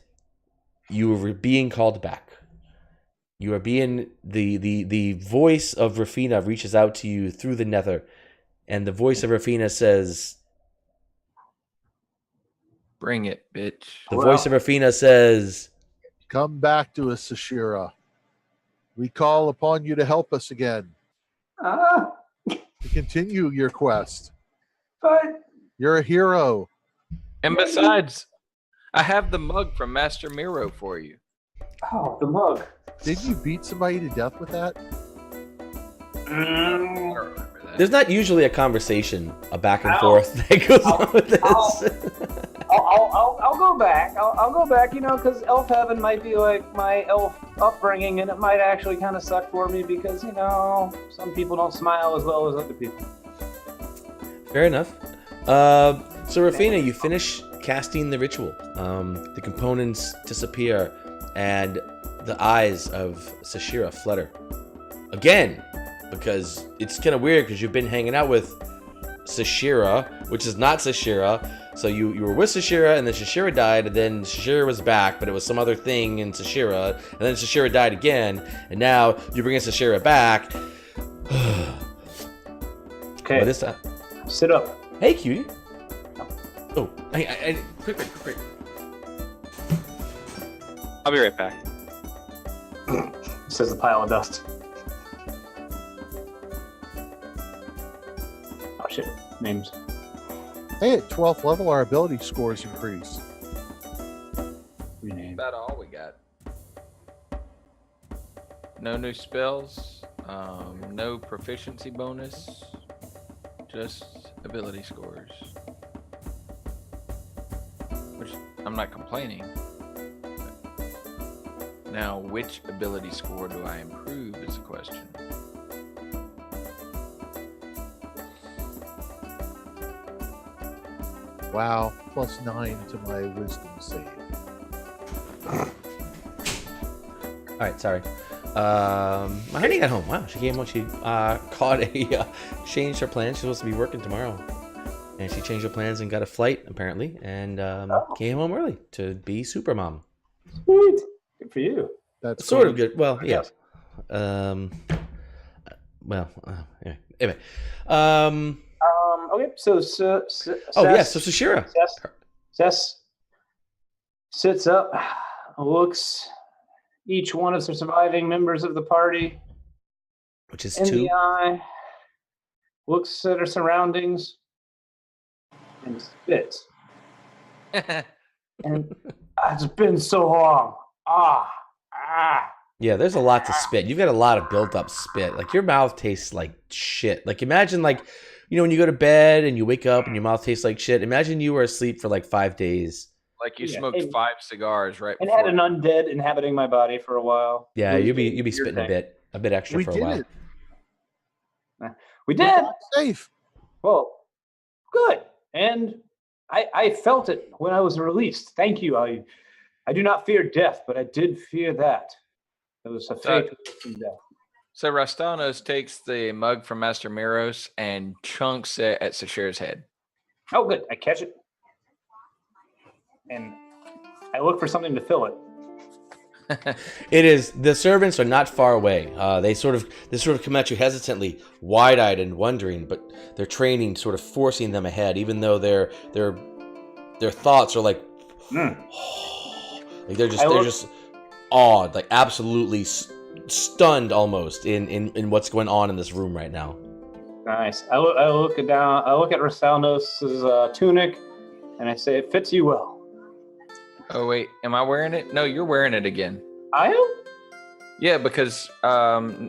you are being called back. You are being, the voice of Rafina reaches out to you through the nether, and the voice of Rafina says, Bring it, bitch. The voice of Rafina says, Come back to us, Sashira. We call upon you to help us again. Ah, To continue your quest. but You're a hero. And besides, I have the mug from Master Mesirow for you. oh, the mug. Didn't you beat somebody to death with that? I don't remember that. there's not usually a conversation, a back and Ow. forth that goes Ow. on with this. I'll go back. I'll go back, because elf heaven might be like my elf upbringing, and it might actually kind of suck for me because, some people don't smile as well as other people. Fair enough. So Rafina, you finish casting the ritual. The components disappear, and the eyes of Sashira flutter. Again, because it's kind of weird because you've been hanging out with Sashira, which is not Sashira. So you were with Sashira, and then Sashira died, and then Sashira was back, but it was some other thing in Sashira, and then Sashira died again, and now you bring Sashira back. Okay, But this time, sit up. hey, cutie. Oh, quick. I'll be right back. Says the pile of dust. Oh shit, names. Hey, at 12th level, our ability scores increase. Rename. About all we got. No new spells, no proficiency bonus, just ability scores. Which I'm not complaining. Now, which ability score do I improve is the question. Wow, +9 to my wisdom save. All right, sorry. My honey got home. Wow, she came home. She caught a changed her plans. She's supposed to be working tomorrow, and she changed her plans and got a flight apparently, and came home early to be super mom. Sweet. Good for you. That's Sort cool. of good. Well, yeah. Yes. Yeah. Anyway. Okay, so Oh yes, so Sashira. Sess sits up, looks each one of the surviving members of the party Which is in 2. the eye, looks at her surroundings, and spits. And it's been so long. Yeah, there's a lot to spit. You've got a lot of built up spit. Like your mouth tastes like shit. Like imagine when you go to bed and you wake up and your mouth tastes like shit. Imagine you were asleep for like 5 days. Like you Yeah, smoked and- 5 cigars right And before. had an undead inhabiting my body for a while. Yeah, It was you'd be weird spitting thing. a bit extra We for a did while. it. We We did. got safe. Well, good. And I felt it when I was released. Thank you. I do not fear death, but I did fear that. It was a fate in death. So Rastanos takes the mug from Master Mesirow and chunks it at Sashira's head. Oh, good. I catch it. And I look for something to fill it. It is. The servants are not far away. They sort of come at you hesitantly, wide-eyed and wondering, but their training sort of forcing them ahead, even though their thoughts are like, like they're just awed, like absolutely stunned almost in what's going on in this room right now. Nice. I look at Rasalnos' tunic, and I say, it fits you well. Oh wait, am I wearing it? No, you're wearing it again. I am? Yeah, because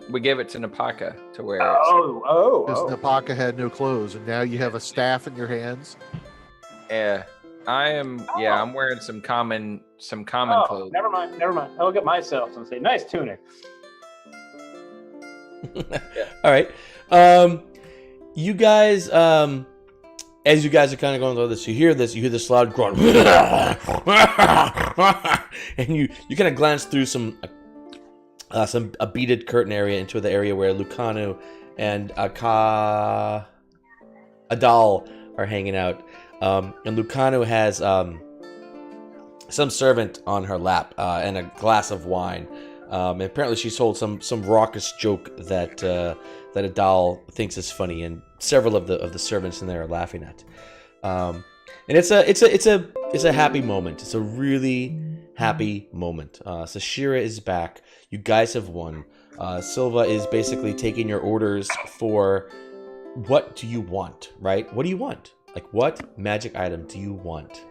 we gave it to Napaka to wear it. Because Napaka had no clothes, and now you have a staff in your hands. Yeah, I am. Yeah, I'm wearing some common clothes. Never mind. I look at myself and say, nice tunic. All right. You guys, as you guys are kind of going through this, you hear this loud groan, and you kind of glance through a beaded curtain area into the area where Lucano and Adal are hanging out, and Lucano has some servant on her lap and a glass of wine. And apparently she's told some raucous joke that Adal thinks is funny, and several of the servants in there are laughing at. And it's it's a happy moment. It's a really happy moment. Sashira is back. You guys have won. Silva is basically taking your orders for what do you want, right? What do you want? Like, what magic item do you want?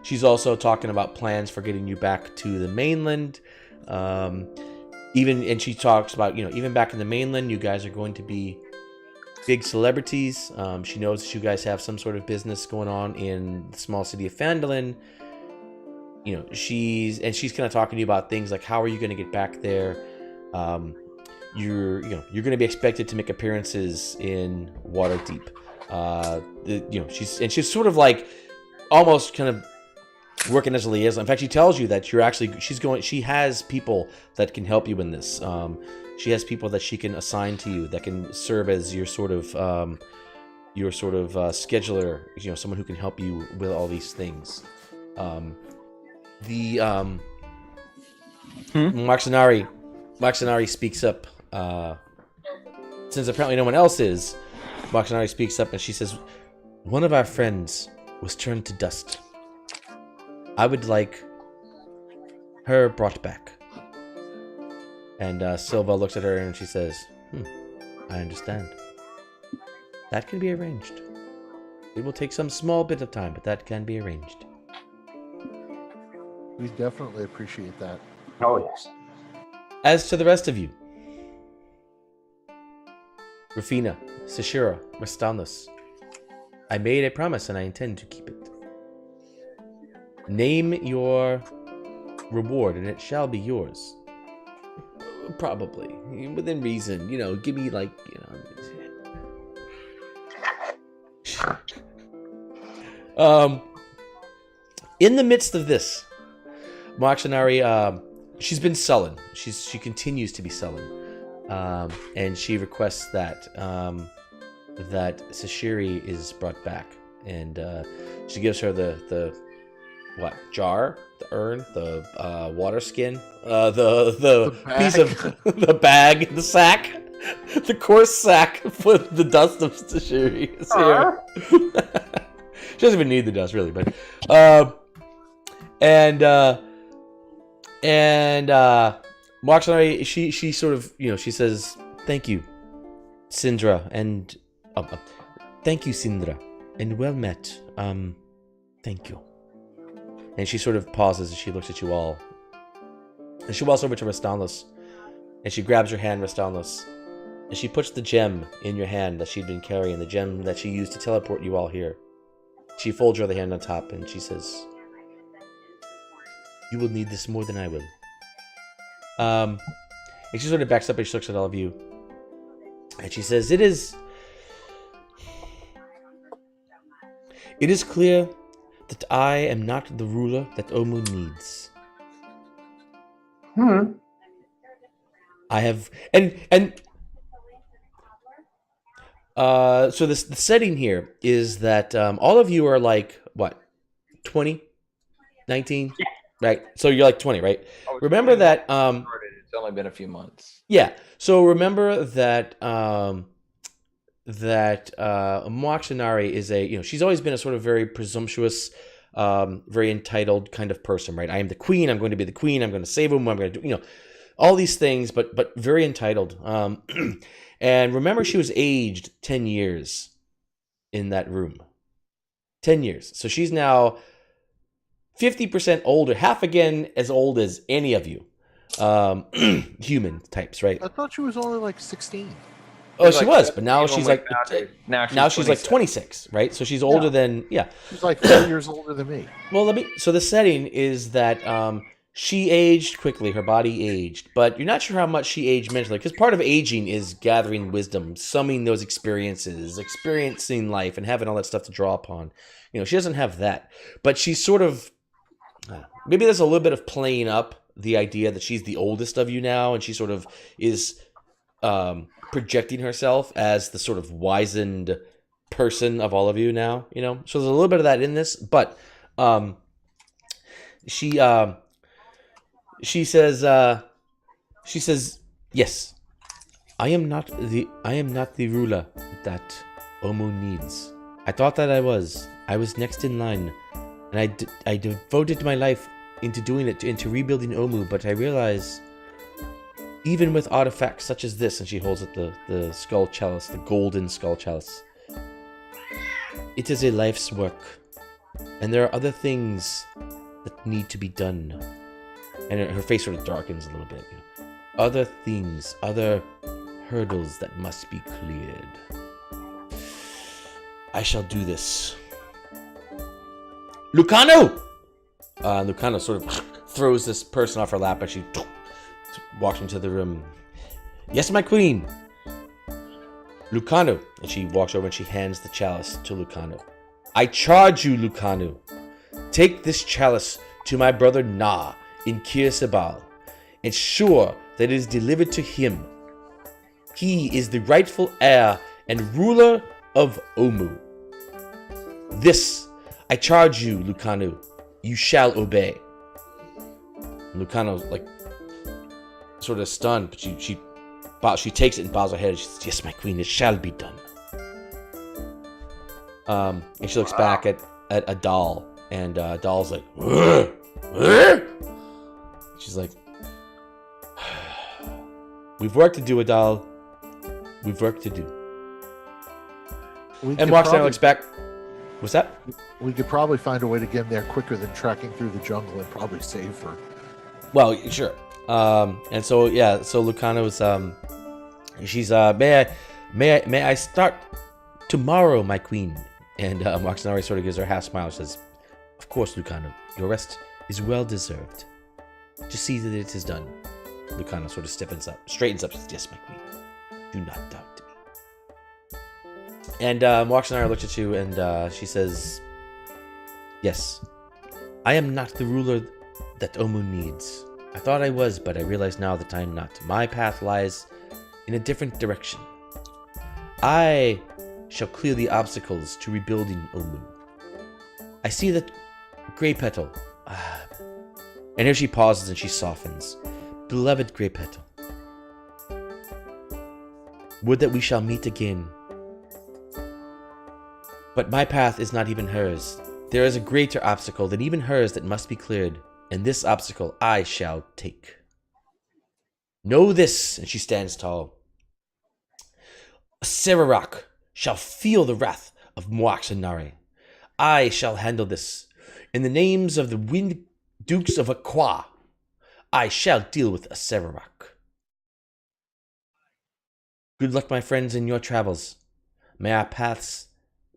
She's also talking about plans for getting you back to the mainland. And she talks about, even back in the mainland, you guys are going to be big celebrities. She knows that you guys have some sort of business going on in the small city of Phandalin. She's kind of talking to you about things like, how are you going to get back there? You're going to be expected to make appearances in Waterdeep. She's sort of like almost kind of working as a liaison. In fact, she tells you that she has people that can help you in this. She has people that she can assign to you that can serve as your sort of scheduler, someone who can help you with all these things. Maxinari speaks up. Since apparently no one else is, Maxinari speaks up and she says, one of our friends was turned to dust. I would like her brought back. And Silva looks at her and she says, I understand. That can be arranged. It will take some small bit of time, but that can be arranged. We definitely appreciate that. Oh, yes. As to the rest of you, Rufina, Sashira, Rastanos, I made a promise and I intend to keep it. Name your reward and it shall be yours. Probably. Within reason. Give me like, in the midst of this, Maxinari, she's been sullen. She continues to be sullen. And she requests that Sashiri is brought back. And she gives her the jar, the urn, the water skin, the piece of the bag, the sack, the coarse sack with the dust of Sashiri. She doesn't even need the dust really, but Maxinari, she sort of, she says, thank you, Sindra, and thank you, Sindra, and well met. Thank you. And she sort of pauses and she looks at you all. And she walks over to Rastanos. And she grabs your hand, Rastanos. And she puts the gem in your hand that she'd been carrying, the gem that she used to teleport you all here. She folds your other hand on top and she says, you will need this more than I will. And she sort of backs up and she looks at all of you. And she says, It is clear that I am not the ruler that Omu needs. I have so the setting here is that all of you are like what, 20, 19, right? So you're like 20, right? Remember that it's only been a few months. Yeah. So remember that Maxinari is she's always been a sort of very presumptuous, very entitled kind of person, right? I am the queen. I'm going to be the queen. I'm going to save him. I'm going to do, all these things, but very entitled. And remember, she was aged 10 years in that room. 10 years. So she's now 50% older, half again as old as any of you. Human types, right? I thought she was only like 16. Oh, she was, but now she's like now she's like 26, right? So she's older than She's like 4 years older than me. Well, so the setting is that she aged quickly, her body aged, but you're not sure how much she aged mentally, because part of aging is gathering wisdom, summing those experiences, experiencing life, and having all that stuff to draw upon. She doesn't have that, but she's sort of maybe there's a little bit of playing up the idea that she's the oldest of you now, and she sort of is projecting herself as the sort of wizened person of all of you now, So there's a little bit of that in this, but she says, yes, I am not the ruler that Omu needs. I thought that I was. I was next in line. And I devoted my life into doing it, into rebuilding Omu, but I realize, even with artifacts such as this, and she holds up the skull chalice, the golden skull chalice, it is a life's work. And there are other things that need to be done. And her face sort of darkens a little bit. You know. Other things, other hurdles that must be cleared. I shall do this. Lucano! Lucano sort of throws this person off her lap and she walks into the room. Yes, my queen. Lucano. And she walks over and she hands the chalice to Lucano. I charge you, Lucano. Take this chalice to my brother Na in Kir Sabal. Ensure that it is delivered to him. He is the rightful heir and ruler of Omu. This I charge you, Lucano. You shall obey. Lucano's like sort of stunned, but she takes it and bows her head. She says, "Yes, my queen, it shall be done." And she looks back at Adal, and Adal's like, she's like, "We've work to do, Adal. We've work to do." And walks down and looks back. What's that? We could probably find a way to get in there quicker than trekking through the jungle and probably save her. Well, sure. And so yeah, so Lucano's she's may I start tomorrow, my queen? And Moxinari sort of gives her a half smile. She says, "Of course, Lucano. Your rest is well deserved. Just see that it is done." Lucano sort of straightens up. Says, "Yes, my queen. Do not doubt me." And Moxinari looks at you and she says, "Yes, I am not the ruler that Omu needs. I thought I was, but I realize now that I am not. My path lies in a different direction. I shall clear the obstacles to rebuilding Omu. I see that Grey Petal." And here she pauses and she softens. "Beloved Grey Petal, would that we shall meet again. But my path is not even hers. There is a greater obstacle than even hers that must be cleared, and this obstacle I shall take. Know this," and she stands tall. "Serarak shall feel the wrath of Moaxanare. I shall handle this. In the names of the Wind Dukes of Aqua, I shall deal with a Serarak. Good luck, my friends, in your travels. May our paths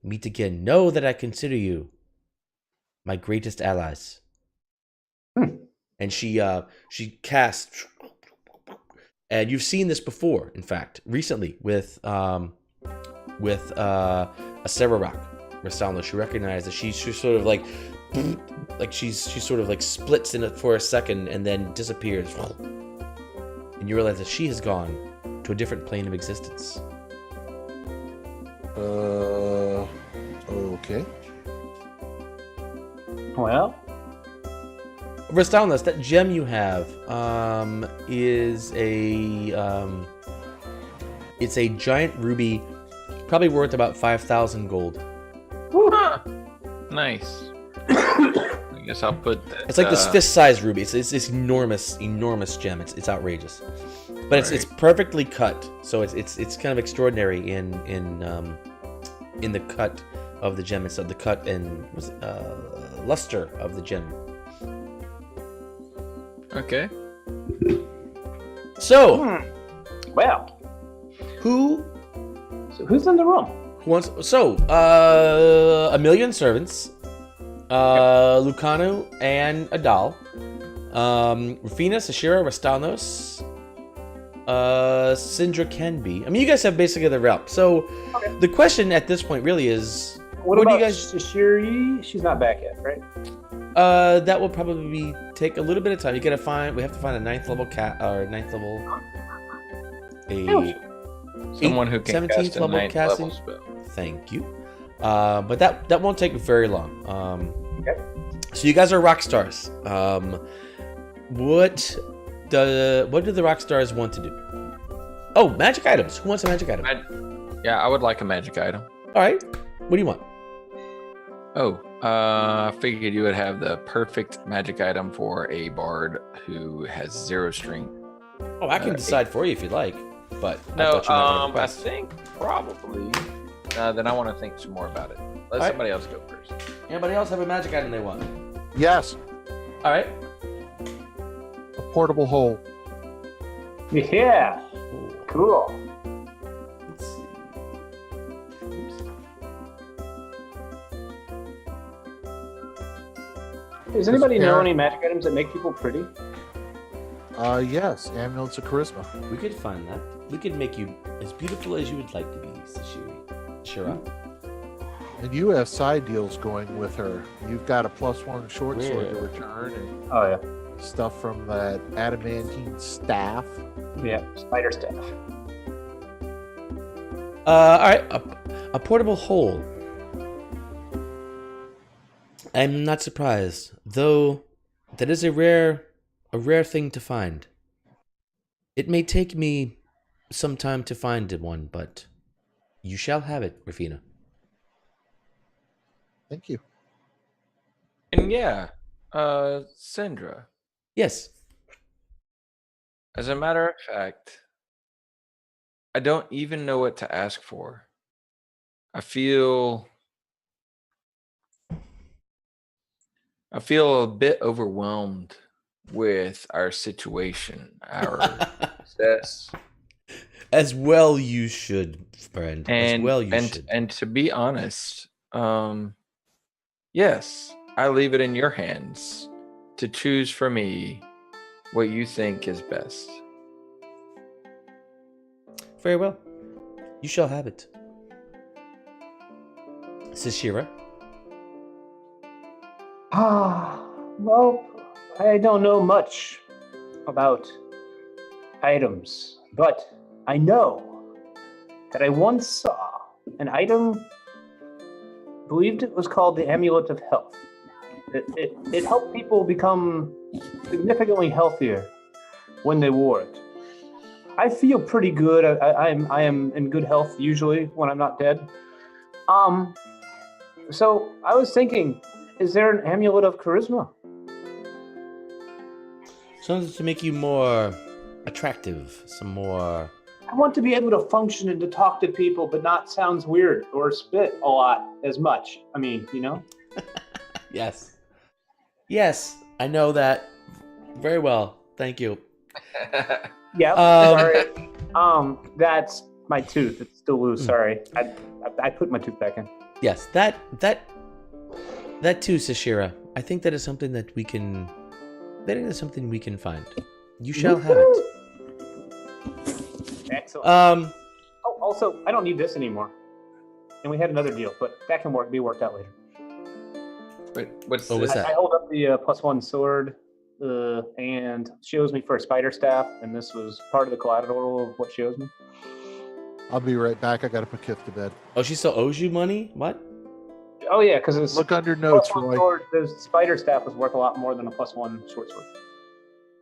meet again. Know that I consider you my greatest allies." And she casts, and you've seen this before, in fact, recently with a Serarak, Rastalnos. You recognize that she's sort of like she sort of like splits in it for a second and then disappears, and you realize that she has gone to a different plane of existence. Okay. Well, Rastalnos, that gem you have is it's a giant ruby, probably worth about 5,000 gold. Nice. I guess I'll put that. It's like this fist-sized ruby. It's this enormous gem. It's outrageous, but it's perfectly cut. So it's kind of extraordinary in the cut of the gem. It's the cut and luster of the gem. Okay. So, well, who's in the room? A million servants, Lucano and Adal, Rufina, Sashira, Rastalnos, Sindra can be. I mean, you guys have basically the realm. So the question at this point really is, what do about you guys? Shishiri? She's not back yet, right? That will probably take a little bit of time. We have to find a 9th level Someone who can 17th cast a level 9th casting. level spell. Thank you. But that won't take very long. Okay. So you guys are rock stars. What do the rock stars want to do? Oh, magic items. Who wants a magic item? Yeah, I would like a magic item. All right. What do you want? I figured you would have the perfect magic item for a bard who has 0 strength. Oh, I can decide for you if you'd like, but No, I thought you might want to I request. think probably. Then I want to think some more about it. Let Alright. somebody else go first. Anybody else have a magic item they want? Yes, All right. a portable hole. Yeah. Cool. Let's see. Oops. Does anybody know Sarah? any magic items that make people pretty? Yes, Amulets of Charisma. We could find that. We could make you as beautiful as you would like to be, Shira. And you have side deals going with her. You've got a +1 short sword to Where? return and Oh yeah. stuff from that adamantine staff. Yeah. Spider staff. All right. A portable hole. I'm not surprised, though. That is a rare thing to find. It may take me some time to find one, but you shall have it, Rafina. Thank you. And yeah, Sindra, Yes. as a matter of fact, I don't even know what to ask for. I feel a bit overwhelmed with our situation, our success. As well you should, friend. As And well you should. and to be honest, yes, I leave it in your hands to choose for me what you think is best. Very well. You shall have it. Sashira. Well, I don't know much about items, but I know that I once saw an item, believed it was called the Amulet of Health. It helped people become significantly healthier when they wore it. I feel pretty good. I am in good health usually when I'm not dead. So I was thinking, is there an Amulet of Charisma? Something to make you more attractive. Some more. I want to be able to function and to talk to people, but not sounds weird or spit a lot as much. I mean, you know? Yes. Yes, I know that very well. Thank you. Yeah. Sorry. That's my tooth. It's still loose. Sorry. I put my tooth back in. Yes, that too, Sashira. I think that is something that we can. That is something we can find. You shall have it. Excellent. Um. Oh, also, I don't need this anymore. And we had another deal, but that can be worked out later. Wait, what's Oh, what's this? that? I hold up the +1 sword and shows me for a spider staff, and this was part of the collateral of what shows me. I'll be right back. I got to put Kith to bed. Oh, she still owes you money? What? Oh yeah, because it's Look under notes, +1 Roy. sword. The spider staff was worth a lot more than a +1 short sword.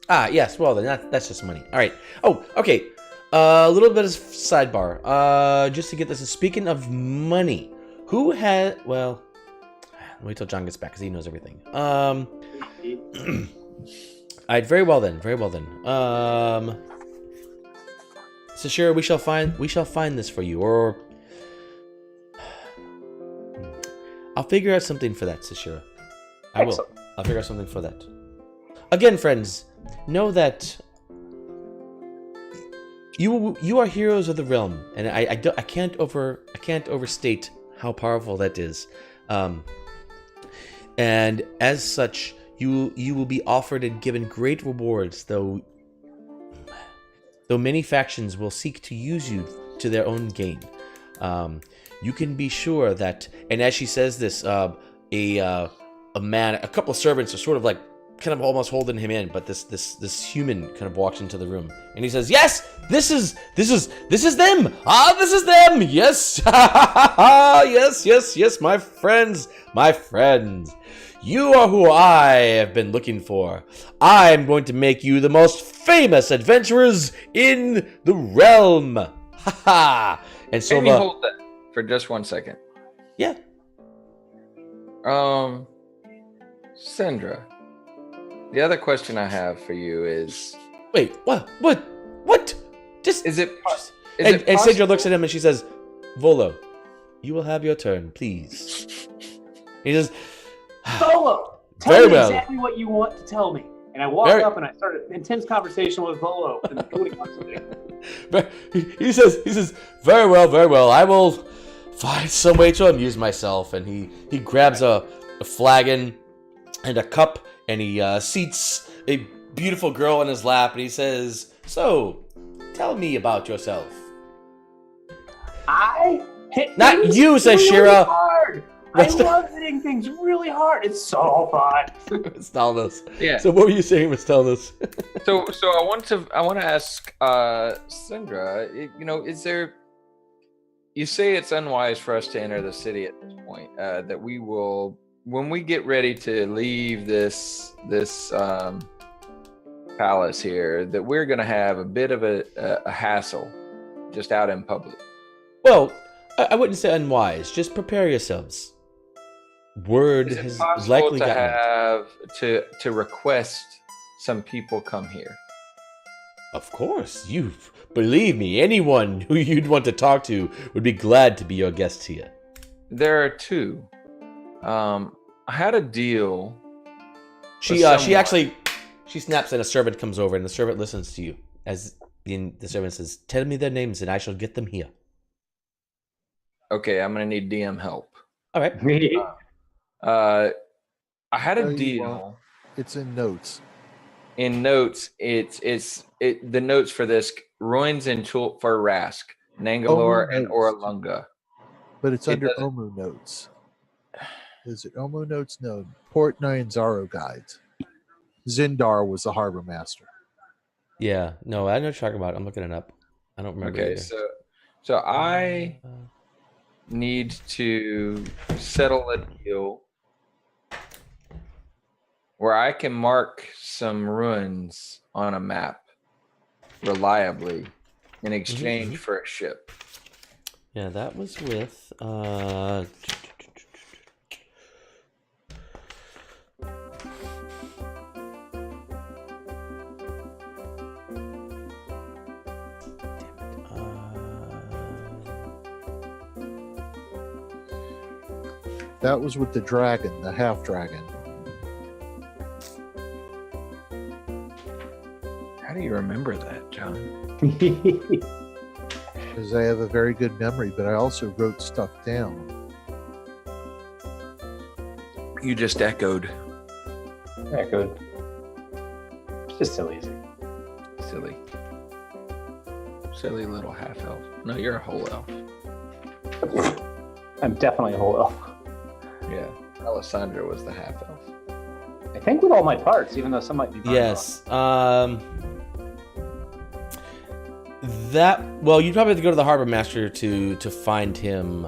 Ah, yes. Well, then that's just money. All right. Oh, okay. A little bit of sidebar. Just to get this. Speaking of money, who had? Well, wait till John gets back because he knows everything. All right. Very well then. Very well then. So sure, we shall find this for you, or I'll figure out something for that, Sashira. I will. Excellent. I'll figure out something for that. Again, friends, know that you are heroes of the realm, and I can't overstate how powerful that is. And as such, you will be offered and given great rewards, though many factions will seek to use you to their own gain. You can be sure that, and as she says this, a couple of servants are sort of like kind of almost holding him in, but this human kind of walks into the room and he says, "Yes, this is them. Ah, this is them. Yes, yes, my friends. You are who I have been looking for. I am going to make you the most famous adventurers in the realm." Ha ha! And Let me Silva, hold that for just 1 second. yeah. Sandra, the other question I have for you is... Wait, what? Just Is it and Sandra possible- looks at him and she says, "Volo, you will have your turn, please." He says, Volo, tell Very me well. exactly what you want to tell me. And I walk up and I start an intense conversation with Volo and what he wants to do. he says, very well. I will find some way to amuse myself. And he grabs a flagon and a cup and he seats a beautiful girl in his lap and he says, "So, tell me about yourself." I hit Not things you, says really Shira. hard. I love hitting things really hard. It's so fun. Stalnos. Yeah. So what were you saying with Stalnos? So I want to ask Sandra, is there... You say it's unwise for us to enter the city at this point. That we will, when we get ready to leave this palace here, that we're going to have a bit of a hassle just out in public. Well, I wouldn't say unwise. Just prepare yourselves. Word Is it has possible likely to gotten out. to request some people come here? Of course, believe me, anyone who you'd want to talk to would be glad to be your guest here. There are two. I had a deal. She someone. actually snaps and a servant comes over and the servant listens to you as the servant says, "Tell me their names and I shall get them here." Okay, I'm gonna need DM help. All right. I had No, a you deal. won't. It's in notes. In notes, the notes for this: ruins in for Rask, Nangalore, and notes. Oralunga. But it's It under doesn't- Omu notes. Is it Omu notes? No. Port Nyanzaru guides. Zindar was the harbor master. Yeah. No, I know what you're talking about. I'm looking it up. I don't remember. Okay, either. so I need to settle a deal where I can mark some ruins on a map reliably in exchange for a ship. Yeah, that was with That was with the dragon, the half dragon. How do you remember that, John? Because I have a very good memory, but I also wrote stuff down. You just echoed. Yeah, good. It's just so easy. Silly. Silly little half elf. No, you're a whole elf. I'm definitely a whole elf. Yeah. Alessandra was the half elf. I think with all my parts, even though some might be burned yes. Well, you'd probably have to go to the harbor master to find him.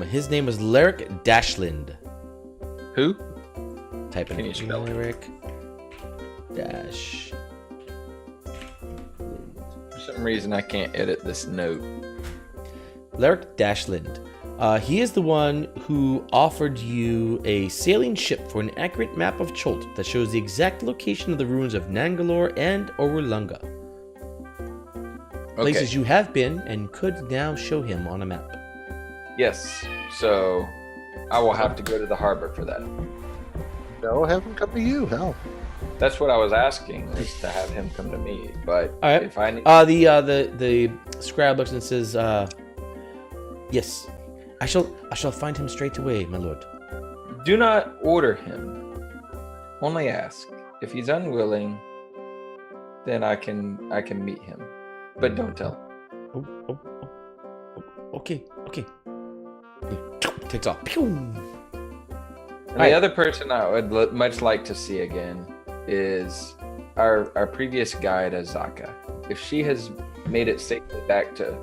His name was Lyric Dashlind. Who? Type in Can you spell it? Lyric Dash. For some reason, I can't edit this note. Lyric Dashlind. He is the one who offered you a sailing ship for an accurate map of Cholt that shows the exact location of the ruins of Nangalore and Orulunga. Okay. Places you have been and could now show him on a map. Yes. So I will have to go to the harbor for that. No, have him come to you. Hell. That's what I was asking, was to have him come to me. But All right. if I need... The scribe looks and says, "Yes, I shall find him straight away, my lord." Do not order him. Only ask. If he's unwilling, then I can meet him. But don't tell him. Okay. He takes off. Pew! And Right. the other person I would much like to see again is our previous guide, Azaka. If she has made it safely back to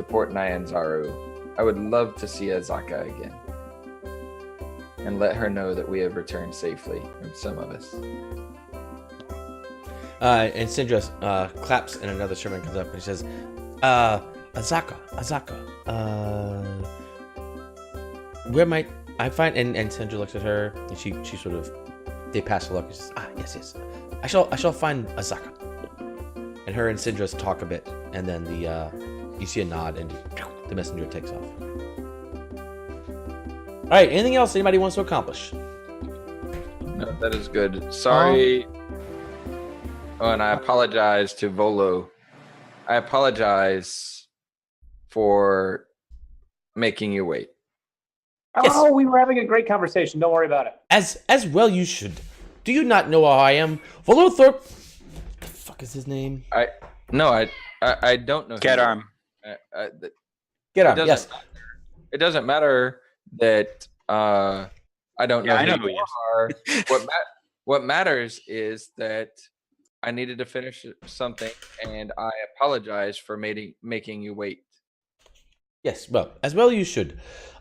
Port Nyanzaru, I would love to see Azaka again. And let her know that we have returned safely, and some of us. And Sindra claps, and another servant comes up and he says, Azaka, where might I find, and Sindra looks at her, and she sort of, they pass a look. And says, yes. I shall find Azaka. And her and Sindra talk a bit, and then you see a nod, and the messenger takes off. All right. Anything else anybody wants to accomplish? No, that is good. Sorry. And I apologize to Volo. I apologize for making you wait. Yes. Oh, we were having a great conversation. Don't worry about it. As well you should. Do you not know how I am? Volothorpe. The fuck is his name? I don't know. Get arm. Get on. Yes. It doesn't matter that I don't know. Yeah, I know who who you he are. What matters is that I needed to finish something, and I apologize for making you wait. Yes, well, as well you should.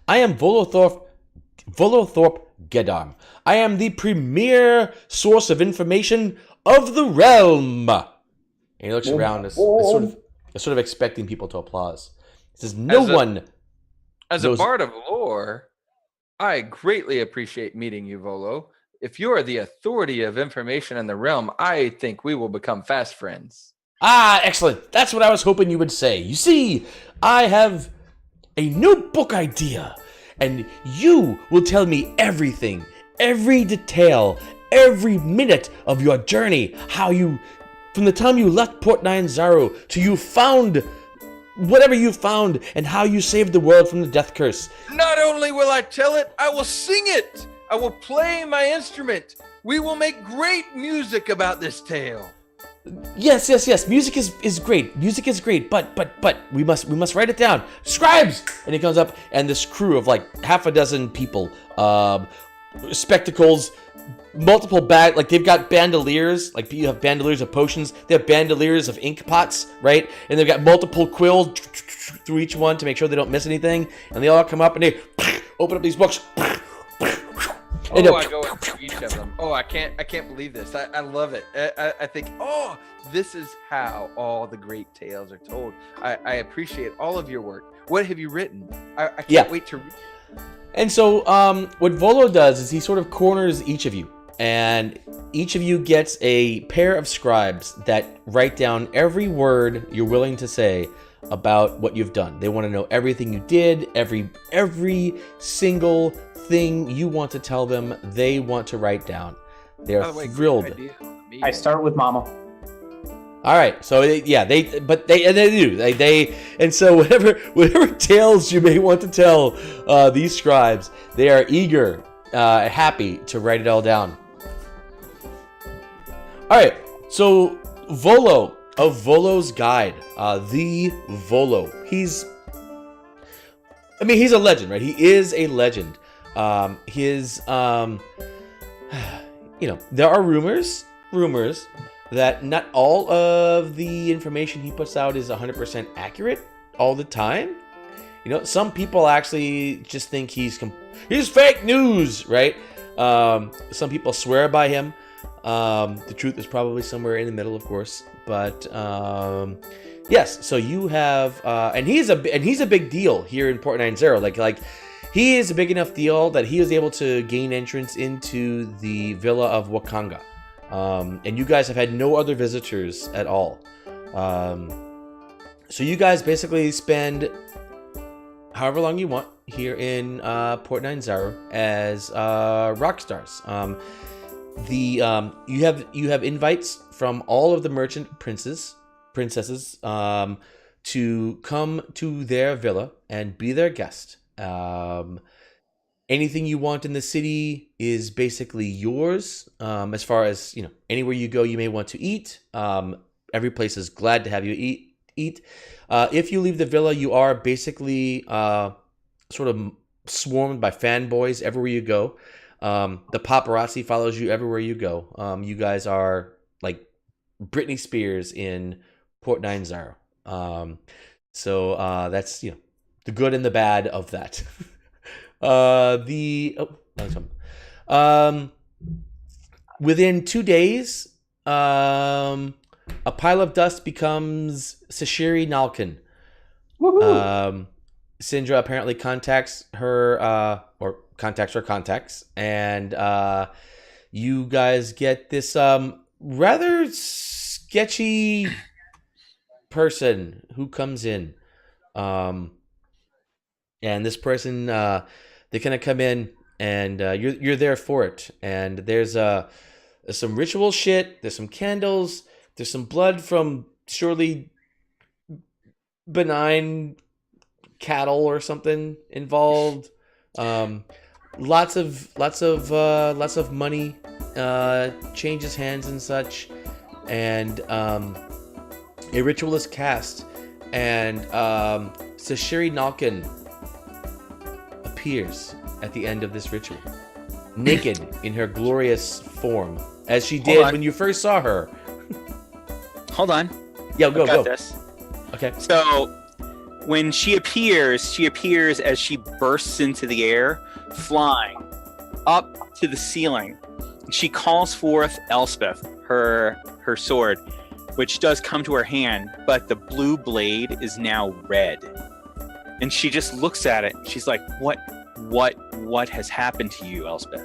I am Volothorpe Gedarm. I am the premier source of information of the realm. And he looks around as sort of expecting people to applause. He says, As a bard of lore, I greatly appreciate meeting you, Volo. If you are the authority of information in the realm, I think we will become fast friends. Ah, excellent. That's what I was hoping you would say. You see, I have a new book idea, and you will tell me everything, every detail, every minute of your journey, from the time you left Port Nyanzaru to you found whatever you found, and how you saved the world from the death curse. Not only will I tell it, I will sing it. I will play my instrument. We will make great music about this tale. Yes. Music is great. Music is great, but we must write it down. Scribes! And he comes up, and this crew of like half a dozen people, spectacles, multiple bag, like they've got bandoliers, like you have bandoliers of potions, they have bandoliers of ink pots, right? And they've got multiple quills through each one to make sure they don't miss anything. And they all come up and they open up these books. I go into each of them. Oh, I can't believe this. I love it. I think, this is how all the great tales are told. I appreciate all of your work. What have you written? I can't wait to read. And so what Volo does is he sort of corners each of you. And each of you gets a pair of scribes that write down every word you're willing to say about what you've done. They want to know everything you did, every single thing you want to tell them, they want to write down. They're thrilled. I start with Mama. All right, so they do. And so whatever tales you may want to tell these scribes, they are eager, happy to write it all down. All right, so Volo of Volo's Guide, the Volo. He's a legend, right? He is a legend. There are rumors that not all of the information he puts out is 100% accurate all the time. Some people actually just think he's fake news, right? Some people swear by him. The truth is probably somewhere in the middle, of course. But yes, so you have, and he's a big deal here in Port Nyanzaru. Like he is a big enough deal that he was able to gain entrance into the Villa of Wakanga. And you guys have had no other visitors at all. So you guys basically spend however long you want here in Port Nyanzaru as rock stars. You have invites from all of the merchant princesses to come to their villa and be their guest. Anything you want in the city is basically yours. As far as anywhere you go, you may want to eat. Every place is glad to have you eat. If you leave the villa, you are basically sort of swarmed by fanboys everywhere you go. The paparazzi follows you everywhere you go. You guys are like Britney Spears in Port Nyanzaru. So that's the good and the bad of that. Within 2 days, a pile of dust becomes Sashiri Nalkin. Syndra apparently contacts her contacts, and you guys get this rather sketchy person who comes in. And this person, they kind of come in, and you're there for it. And there's some ritual shit. There's some candles. There's some blood from surely benign cattle or something involved. Lots of money changes hands and such, and a ritual is cast, and Sashiri Nalkin appears at the end of this ritual, naked in her glorious form, as she did when you first saw her. Hold on. Yeah, go. This. Okay. So when she appears as she bursts into the air, flying up to the ceiling. She calls forth Elspeth, her sword, which does come to her hand, but the blue blade is now red. And she just looks at it. She's like, what has happened to you, Elspeth?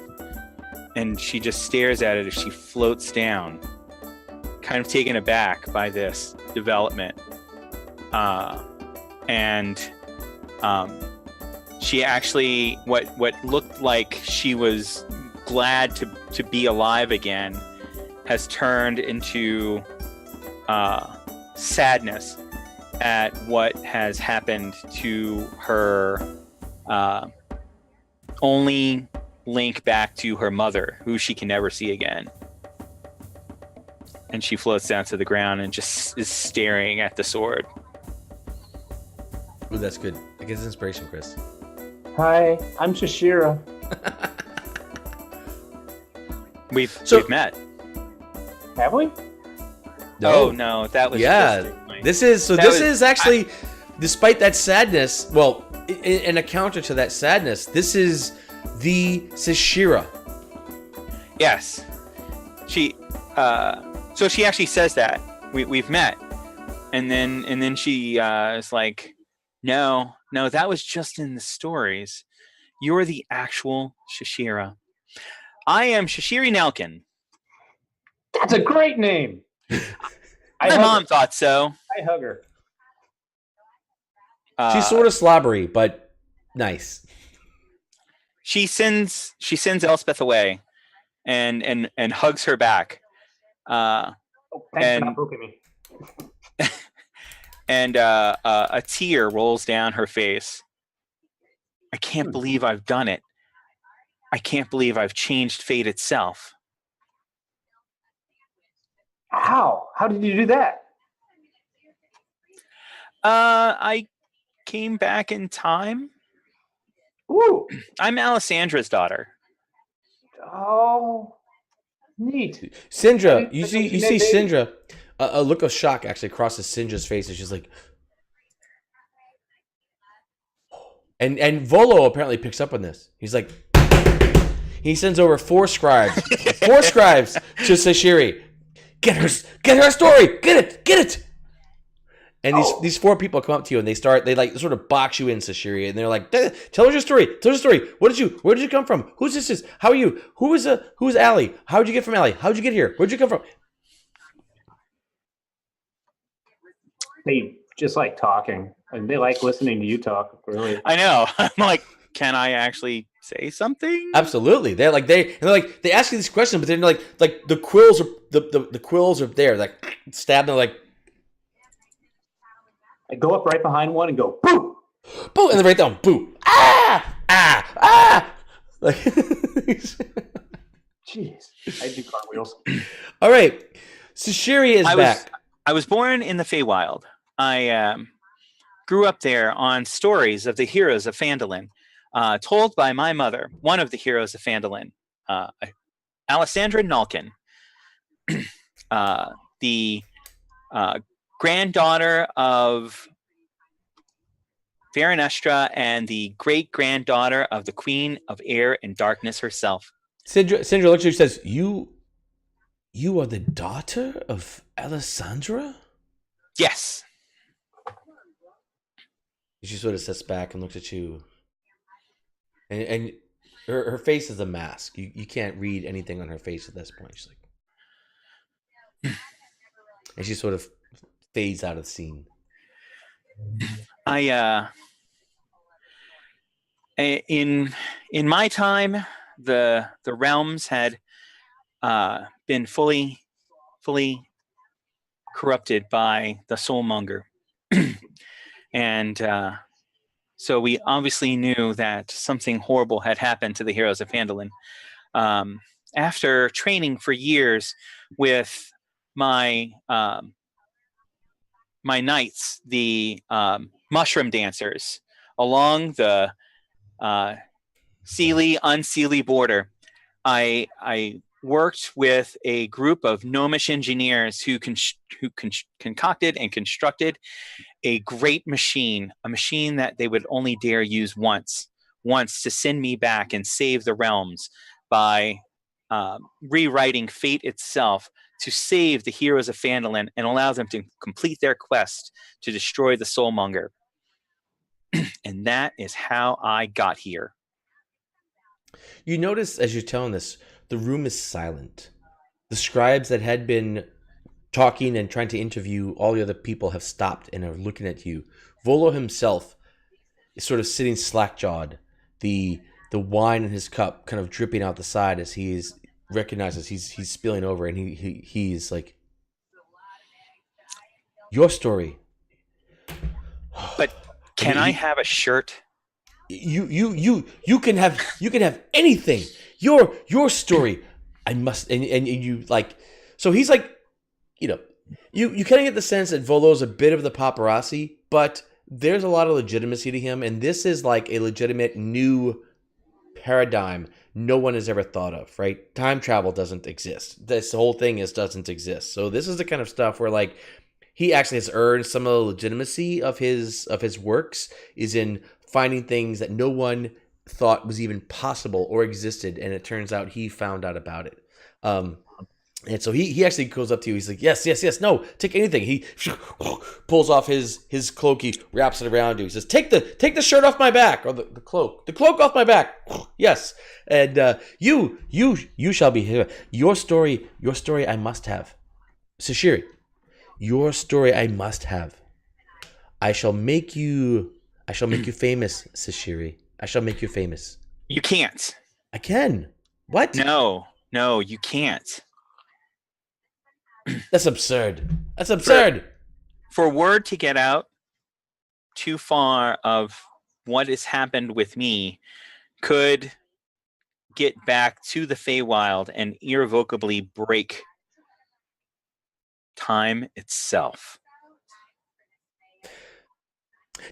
And she just stares at it as she floats down, kind of taken aback by this development. She actually, what looked like she was glad to be alive again, has turned into sadness at what has happened to her only link back to her mother, who she can never see again. And she floats down to the ground and just is staring at the sword. Ooh, that's good. It gives inspiration, Chris. Hi, I'm Shashira. We've met. Have we? No. Oh no, that was This is actually, despite that sadness, well, in a counter to that sadness, this is the Sashira. Yes, she. So she actually says that we've met, and then she is like, no, that was just in the stories. You're the actual Shashira. I am Shashiri Nelkin. That's a great name. My mom thought so. I hug her. She's sort of slobbery, but nice. She sends Elspeth away, and hugs her back. Thanks for not poking me. And a tear rolls down her face. I can't believe I've done it. I can't believe I've changed fate itself. How? How did you do that? I came back in time. Ooh. I'm Alessandra's daughter. Oh, neat. Syndra, you see Syndra. A look of shock actually crosses Syndra's face, and she's like, and Volo apparently picks up on this. He's like, he sends over 4 scribes to Sashiri. Get her story. Get it. And these 4 people come up to you, and they sort of box you in, Sashiri, and they're like, tell us your story. Where did you come from? Who's this? How are you? Who's Allie? How did you get from Allie? How did you get here? Where'd you come from? They just like talking, and they like listening to you talk. Really, I know. I'm like, can I actually say something? Absolutely. They're like they ask you these questions, but they're like the quills are the quills are there, like stabbed. They're like, I go up right behind one and go boo, boo, and then right down, boo, ah. Like, jeez, I do cartwheels. All right, Sashiri is back. I was born in the Feywild. I grew up there on stories of the heroes of Phandalin, told by my mother, one of the heroes of Phandalin, Alessandra Nalkin, the granddaughter of Varanestra and the great-granddaughter of the Queen of Air and Darkness herself. Syndra looks at you and says, You are the daughter of Alessandra? Yes. She sort of sits back and looks at you. And her face is a mask. You can't read anything on her face at this point. She's like, and she sort of fades out of the scene. In my time, the realms had been fully corrupted by the soulmonger, and so we obviously knew that something horrible had happened to the heroes of Phandalin. After training for years with my knights, the mushroom dancers, along the Sealy-Unsealy border, I worked with a group of gnomish engineers who concocted and constructed a great machine, a machine that they would only dare use once to send me back and save the realms by rewriting fate itself to save the heroes of Phandalin and allow them to complete their quest to destroy the soulmonger. And that is how I got here. You notice as you're telling this, the room is silent. The scribes that had been talking and trying to interview all the other people have stopped and are looking at you. Volo himself is sort of sitting slack-jawed, the wine in his cup kind of dripping out the side as he recognizes he's spilling over, and he's like, your story. But can I have a shirt? You can have anything. Your story. I must, and you like. So he's like, you kind of get the sense that Volo's a bit of the paparazzi, but there's a lot of legitimacy to him, and this is like a legitimate new paradigm no one has ever thought of, right? Time travel doesn't exist. This whole thing doesn't exist. So this is the kind of stuff where like he actually has earned some of the legitimacy of his works is in finding things that no one thought was even possible or existed, and it turns out he found out about it. And so he actually goes up to you. He's like, yes, no, take anything. He pulls off his cloak. He wraps it around you. He says, take the shirt off my back, or the cloak off my back. Yes, and you shall be here. Your story I must have, Sashiri. Your story I must have. I shall make you famous, Sashiri. I shall make you famous. You can't. I can. What? No, you can't. That's absurd. That's absurd. For word to get out too far of what has happened with me could get back to the Feywild and irrevocably break time itself.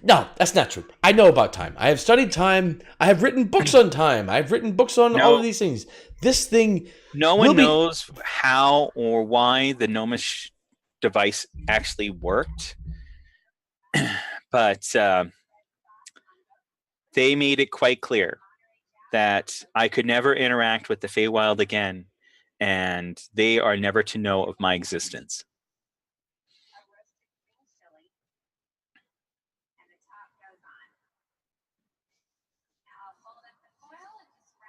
No, that's not true. I know about time. I have studied time. I have written books on time. I've written books on all of these things. This thing... No one knows how or why the gnomish device actually worked. But they made it quite clear that I could never interact with the Feywild again, and they are never to know of my existence.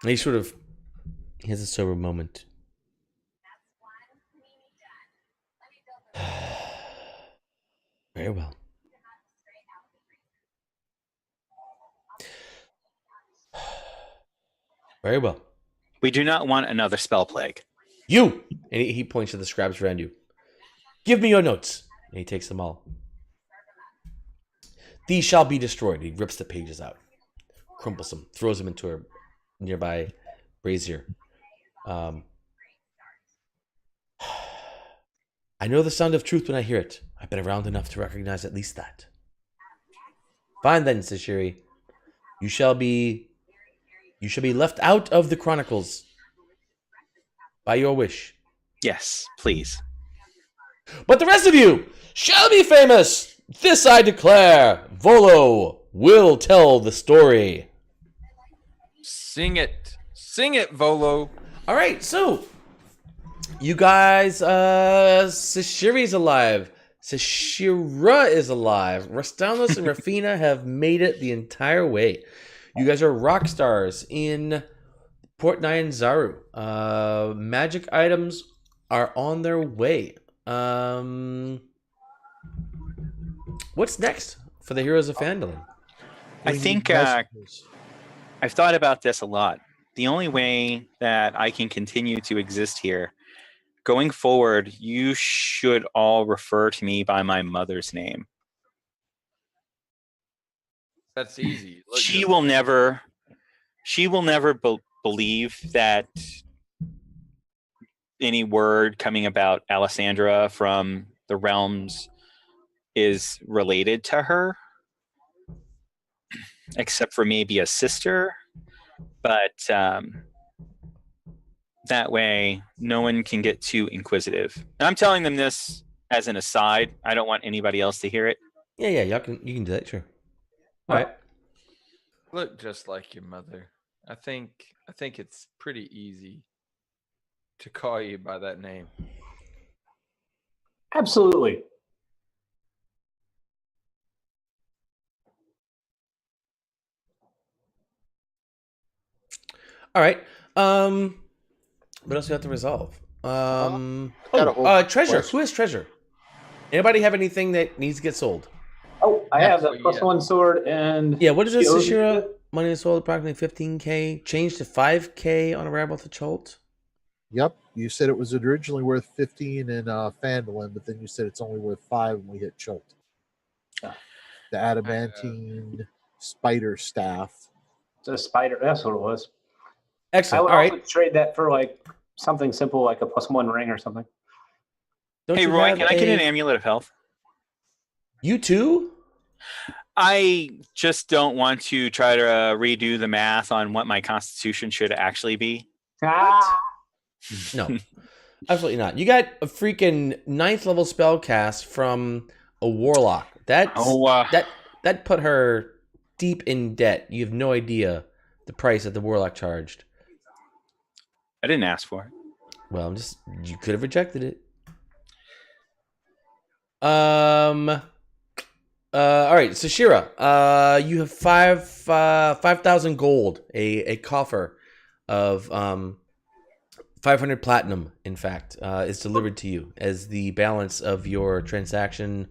And he sort of has a sober moment. Very well. Very well. We do not want another spell plague. You! And he points to the scribes around you. Give me your notes. And he takes them all. These shall be destroyed. He rips the pages out. Crumples them. Throws them into a nearby brazier. I know the sound of truth when I hear it. I've been around enough to recognize at least that. Fine then, Sashiri. You shall be left out of the chronicles. By your wish. Yes, please. But the rest of you shall be famous. This I declare. Volo will tell the story. Sing it, Volo. All right, so you guys, Sashiri's alive. Sashira is alive. Rastalos and Rafina have made it the entire way. You guys are rock stars in Port Nyanzaru. Magic items are on their way. What's next for the heroes of Phandalin? I think I've thought about this a lot. The only way that I can continue to exist here, going forward, you should all refer to me by my mother's name. That's easy. Look, She will never believe that any word coming about Alessandra from the realms is related to her, except for maybe a sister. But that way, no one can get too inquisitive. And I'm telling them this as an aside. I don't want anybody else to hear it. Yeah, you can do that, sure. All right. Look just like your mother. I think it's pretty easy to call you by that name. Absolutely. All right. What else do we have to resolve? Treasure. question. Who has treasure? Anybody have anything that needs to get sold? Oh, I have the Yeah. +1 sword and Yeah, what is this, Yogi. Sashira? Money is sold approximately 15K. Changed to 5K on Arrival to Cholt. Yep, you said it was originally worth 15 in Phandalin, but then you said it's only worth 5 when we hit Cholt. Ah. The adamantine spider staff. It's a spider. That's what it was. I Excellent. would All also right. trade that for like something simple, like a +1 ring or something. Don't Hey, you Roy, have can I get an Amulet of Health? You too? I just don't want to try to redo the math on what my constitution should actually be. Ah, No, absolutely not. You got a freaking 9th level spell cast from a warlock. That put her deep in debt. You have no idea the price that the warlock charged. I didn't ask for it. Well, you could have rejected it. All right, Sashira. You have 5,000 gold, a coffer of 500 platinum. In fact, is delivered to you as the balance of your transaction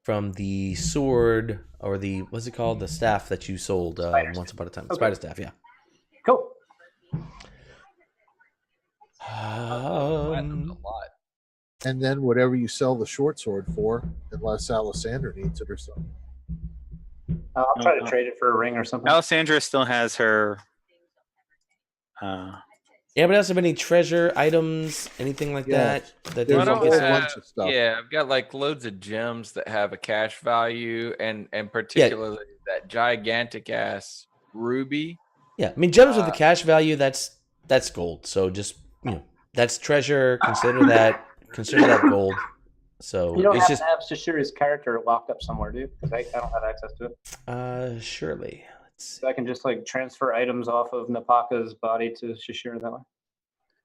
from the sword or what's it called, the staff that you sold once upon a time. Okay. Spider staff, yeah. cool. Platinum's a lot. And then whatever you sell the short sword for, unless Alessander needs it or something. I'll try to trade it for a ring or something. Alessandra still has her. Anybody else have any treasure items, anything like Yeah. that? That There's Why a don't whole we bunch of stuff. Yeah, I've got like loads of gems that have a cash value, and particularly that gigantic ass ruby. Yeah, I mean gems with the cash value. That's gold. So just that's treasure. Consider that gold. So You don't it's have just to have Shashira's character locked up somewhere, do you? Because I don't have access to it. surely. Let's see. So I can just like transfer items off of Napaka's body to Shashira that way.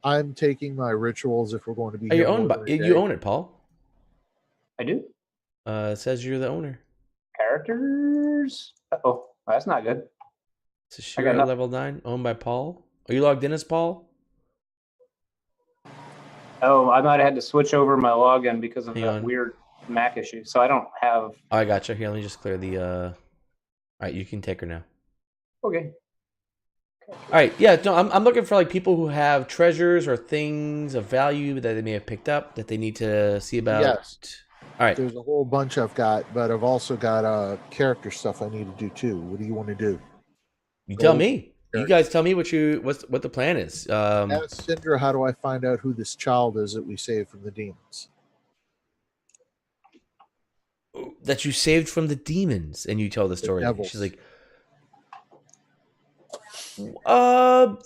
I'm taking my rituals if we're going to be. Oh, you here own more than a you day. own it, Paul. I do. It says you're the owner. Characters. Oh, that's not good. Sashira nothing. level 9, owned by Paul. Are you logged in as Paul? Oh, I might have had to switch over my login because of Hang that on. weird Mac issue. So I don't have. Oh, I gotcha. Here, let me just clear the. All right, you can take her now. Okay. All right, yeah. No, I'm looking for like people who have treasures or things of value that they may have picked up that they need to see about. Yes. All right. There's a whole bunch I've got, but I've also got character stuff I need to do too. What do you want to do? You tell Gold me. You guys tell me what the plan is. Ask Syndra, how do I find out who this child is that we saved from the demons? That you saved from the demons, and you tell the story. devils. She's like, Because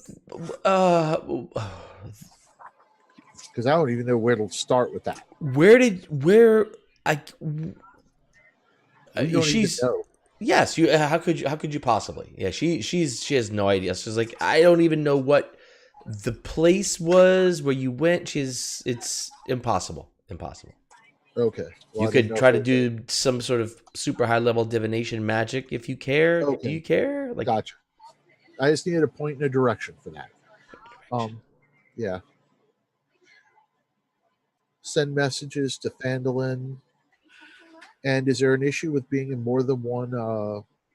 I don't even know where to start with that. where I. You don't She's even know. yes. You how could you possibly? Yeah, she has no idea. She's like, I don't even know what the place was where you went. It's impossible. Okay. Well, You I didn't could know try if to it- do some sort of super high level divination magic if you care. Do Okay. you care? Like, Gotcha. I just needed a point and a direction for that. Yeah. Send messages to Phandalin. And is there an issue with being in more than one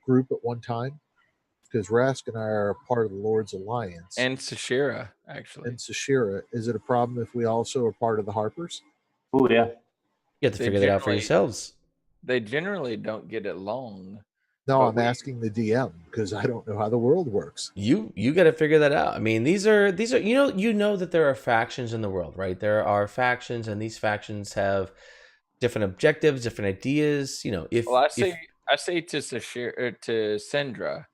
group at one time? Because Rask and I are part of the Lord's Alliance. And Sashira, actually. And Sashira, is it a problem if we also are part of the Harpers? Oh yeah. you have to They figure that out for generally- yourselves. They generally don't get along. No, But I'm asking the DM because I don't know how the world works. You got to figure that out. I mean, these are you know that there are factions in the world, right? There are factions, and these factions have different objectives, different ideas. You know, if Well, I say to Sashira, to Sendra,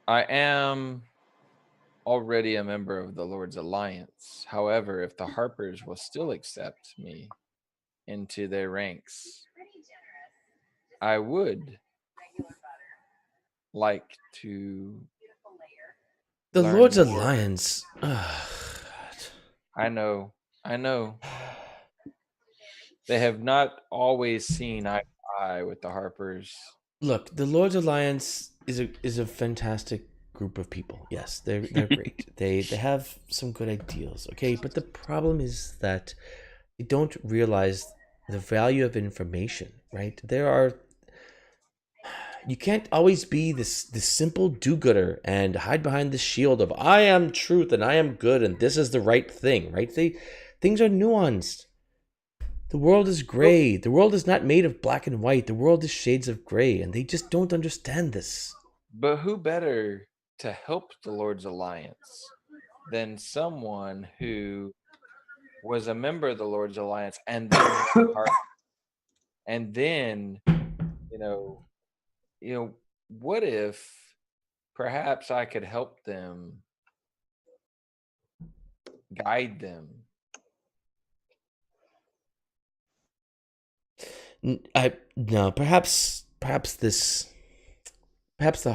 I am already a member of the Lord's Alliance. However, if the Harpers will still accept me into their ranks, I would like to. the learn Lord's more. Alliance, I know. They have not always seen eye to eye with the Harpers. look, the Lord's Alliance is a fantastic group of people. Yes, they're great. They have some good ideals. Okay, but the problem is that they don't realize the value of information. Right? You can't always be this simple do-gooder and hide behind the shield of I am truth and I am good and this is the right thing, right? Things are nuanced. The world is gray. The world is not made of black and white. The world is shades of gray, and they just don't understand this. But who better to help the Lord's Alliance than someone who was a member of the Lord's Alliance and then what if perhaps I could help them, guide them? No, perhaps the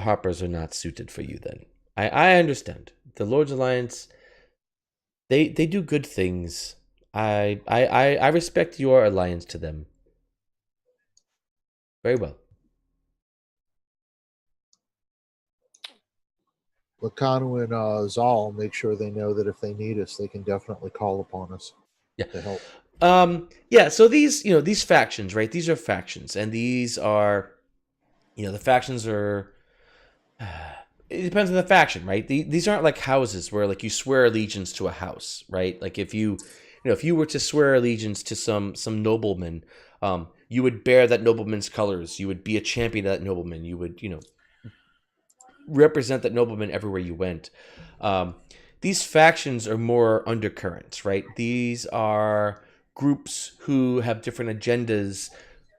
Harpers are not suited for you then. I understand. The Lord's Alliance, they do good things. I respect your alliance to them. Very well. Lakanu and Zal make sure they know that if they need us, they can definitely call upon us Yeah. to help. Yeah, so these factions, right? These are factions, and these are, the factions are. It depends on the faction, right? These aren't like houses where like you swear allegiance to a house, right? Like if you were to swear allegiance to some nobleman, you would bear that nobleman's colors. You would be a champion of that nobleman. You would, represent that nobleman everywhere you went. These factions are more undercurrents, right? These are groups who have different agendas,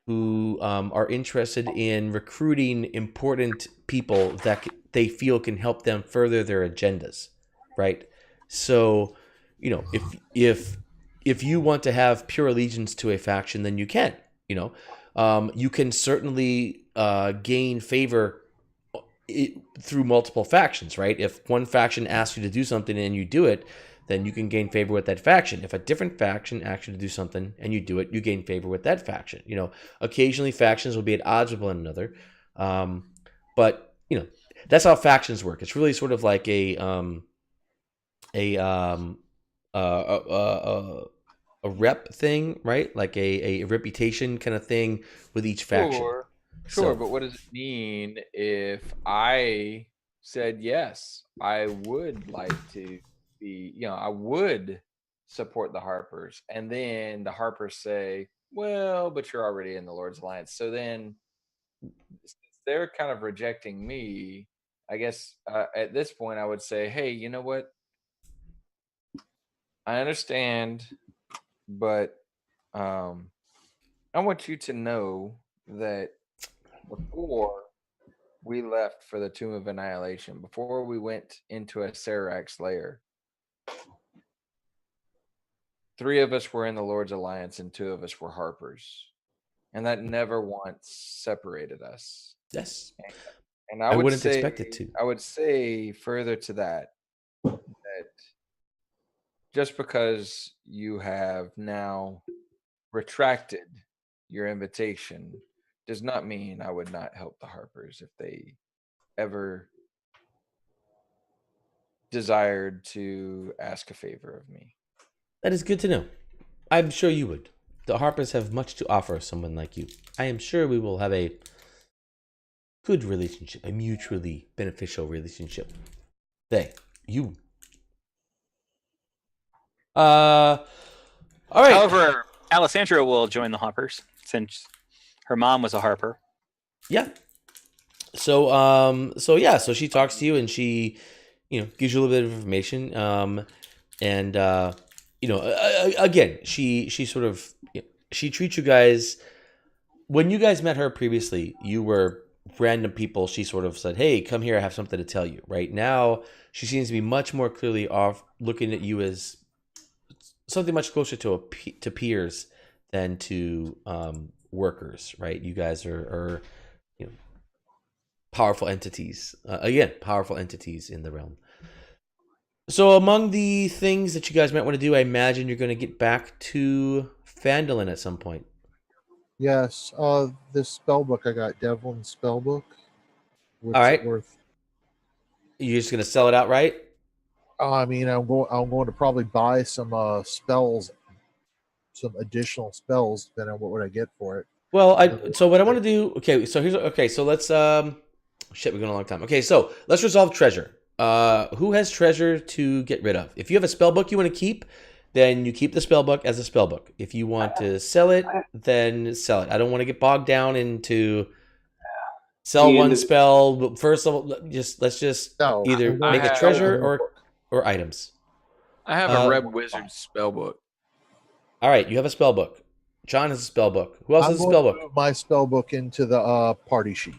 who are interested in recruiting important people that they feel can help them further their agendas, right? So, if you want to have pure allegiance to a faction, then you can. You can certainly gain favor through multiple factions, right? If one faction asks you to do something and you do it, then you can gain favor with that faction. If a different faction asks you to do something and you do it, you gain favor with that faction. Occasionally factions will be at odds with one another, but that's how factions work. It's really sort of like a rep thing, right? Like a reputation kind of thing with each faction. Sure, but what does it mean if I said yes? I would like to be, I would support the Harpers, and then the Harpers say, "Well, but you're already in the Lord's Alliance." So then, since they're kind of rejecting me, I guess at this point I would say, "Hey, you know what? I understand, but I want you to know that." Before we left for the Tomb of Annihilation, before we went into a Serax lair, 3 of us were in the Lord's Alliance and 2 of us were Harpers. And that never once separated us. Yes. And I wouldn't expect it to. I would say further to that just because you have now retracted your invitation does not mean I would not help the Harpers if they ever desired to ask a favor of me. That is good to know. I'm sure you would. The Harpers have much to offer someone like you. I am sure we will have a good relationship, a mutually beneficial relationship. You. All right. However, Alessandra will join the Harpers since her mom was a Harper. Yeah. So she talks to you and she, gives you a little bit of information. Again, she sort of, she treats you guys. When you guys met her previously, you were random people. She sort of said, "Hey, come here. I have something to tell you." Right now, she seems to be much more clearly off looking at you as something much closer to peers than to workers. Right? You guys are powerful entities. Powerful entities in the realm. So among the things that you guys might want to do, I imagine you're going to get back to Phandalin at some point. Yes. This spell book I got, Devlin's spell book. What's All right. it worth? You're just going to sell it outright? I mean, I'm going to probably buy some spells, some additional spells. Then what would I get for it? Well, so what I want to do. So let's. Shit, we're going a long time. Okay, so let's resolve treasure. Who has treasure to get rid of? If you have a spell book you want to keep, then you keep the spell book as a spell book. If you want to sell it, then sell it. I don't want to get bogged down into sell one spell. But first of all, let's just either make a treasure or items. I have a Red Wizard spell book. All right, you have a spell book. John has a spell book. Who else has a spell book? Move my spell book into the party sheet.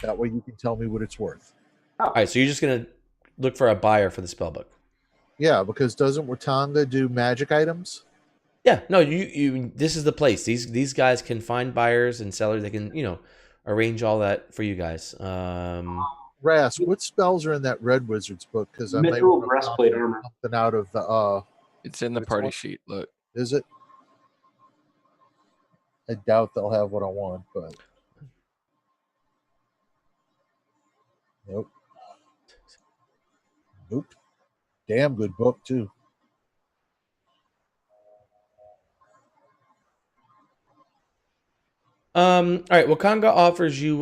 That way you can tell me what it's worth. All right, so you're just gonna look for a buyer for the spell book. Yeah, because doesn't Watanga do magic items? Yeah, no, you. This is the place. These guys can find buyers and sellers. They can arrange all that for you guys. Ras, what spells are in that Red Wizard's book? Because I might Mithril breastplate armor. Something out of the. It's in the party sheet. Look, is it? I doubt they'll have what I want, but nope. Damn good book too. All right. Wakanga offers you.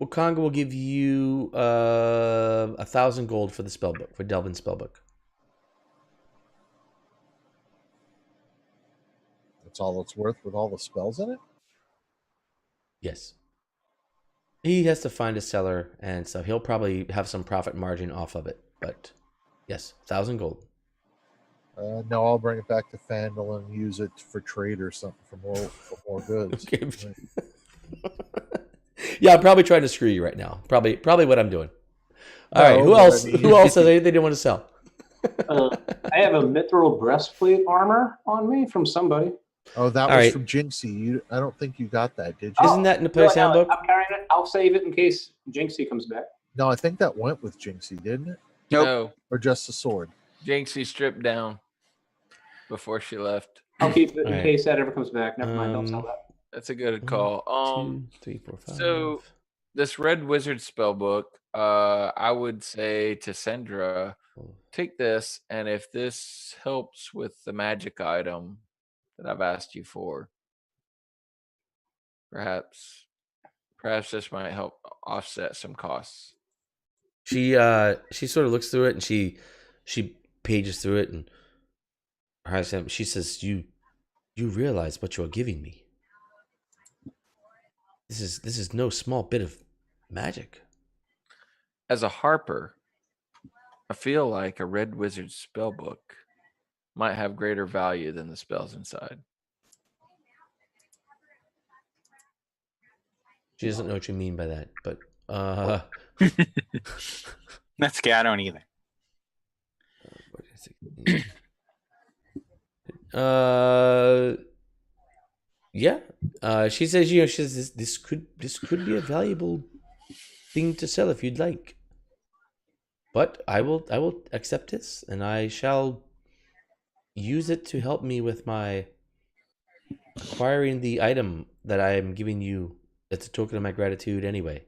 Wakanga will give you 1,000 gold for the spell book, for Delvin's spell book. That's all it's worth with all the spells in it? Yes. He has to find a seller and stuff. He'll probably have some profit margin off of it, but yes, 1,000 gold. No, I'll bring it back to Phandalin and use it for trade or something for more goods. Okay. Yeah, I'm probably trying to screw you right now. Probably what I'm doing. All right. Who else? Who else says they didn't want to sell? I have a mithril breastplate armor on me from somebody. Oh, that was from Jinxie. I don't think you got that, did you? Isn't that in the player's handbook? I'm carrying it. I'll save it in case Jinxie comes back. No, I think that went with Jinxie, didn't it? Nope. No, or just the sword. Jinxie stripped down before she left. I'll keep it in case that ever comes back. Never mind. Don't sell that. That's a good call. 2, 3, 4, 5. So this Red Wizard spellbook, I would say to Sandra, take this, and if this helps with the magic item that I've asked you for, perhaps this might help offset some costs. She sort of looks through it and she pages through it and she says, "You realize what you are giving me. This is no small bit of magic." As a harper, I feel like a Red Wizard spellbook might have greater value than the spells inside. She doesn't know what you mean by that, but that's okay. I don't either. Yeah. She says, this could be a valuable thing to sell if you'd like. But I will accept this, and I shall use it to help me with my acquiring the item that I am giving you. It's a token of my gratitude anyway.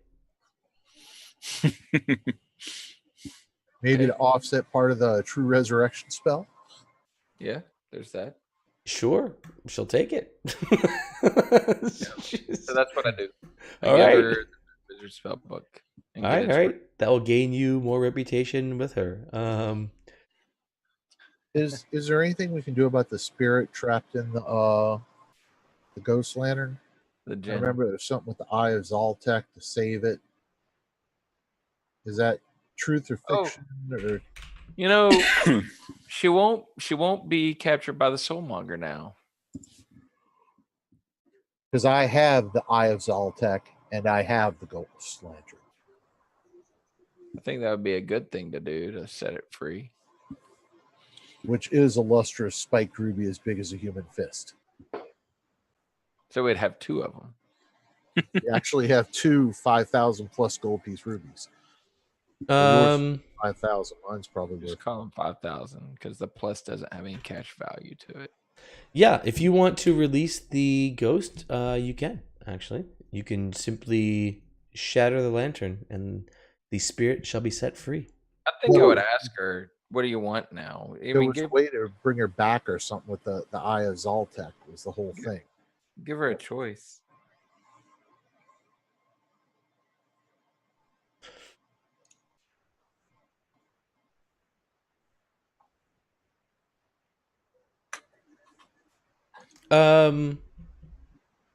Maybe to offset part of the true resurrection spell. Yeah, there's that. Sure, she'll take it. So that's what I do. I All give right. her the wizard spell book. And All get right, its all worth. right. That will gain you more reputation with her. Is there anything we can do about the spirit trapped in the ghost lantern? The I gem. remember there's something with the Eye of Zoltek to save it. Is that truth or fiction? Or You know, she won't be captured by the soulmonger now. because I have the Eye of Zoltek and I have the ghost lantern. I think that would be a good thing to do to set it free. Which is a lustrous spiked ruby as big as a human fist. So we'd have two of them. You actually have two 5,000 plus gold piece rubies. Yours 5,000. Mine's probably Just worth. call them 5,000 because the plus doesn't have any cash value to it. yeah, if you want to release the ghost, you can actually. You can simply shatter the lantern, and the spirit shall be set free. I think I Well- would ask her, "What do you want now?" I There mean, was a way to bring her back or something with the Eye of Zoltek was the whole thing. give her a choice.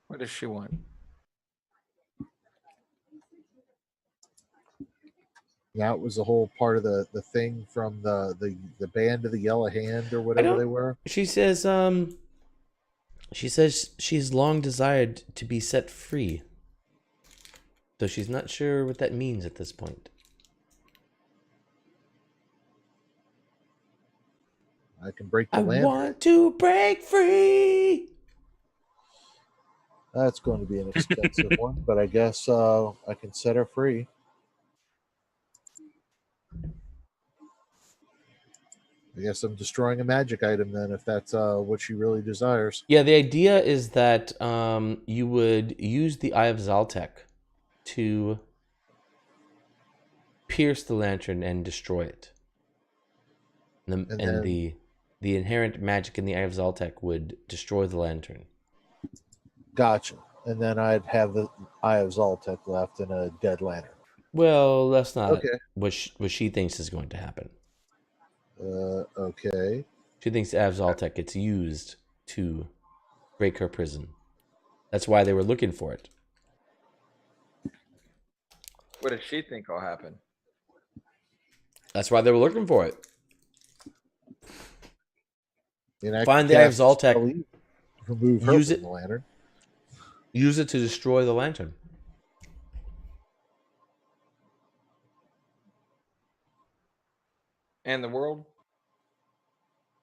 What does she want? That was the whole part of the thing from the band of the Yellow Hand or whatever don't- they were. She says she's long desired to be set free. So she's not sure what that means at this point. I can break the I lantern. want to break free. That's going to be an expensive one, but I guess I can set her free. I guess I'm destroying a magic item then, if that's what she really desires. Yeah, the idea is that you would use the Eye of Zoltek to pierce the lantern and destroy it. And then- the inherent magic in the Eye of Zoltek would destroy the lantern. Gotcha. And then I'd have the Eye of Zoltek left in a dead lantern. Well, that's not Okay. what she thinks is going to happen. Okay. She thinks the Eye of Zoltek gets used to break her prison. That's why they were looking for it. What does she think will happen? That's why they were looking for it. And I Find can the Eye of cast Zoltek, spell E, remove her use from it. the lantern. Use it to destroy the lantern. And the world?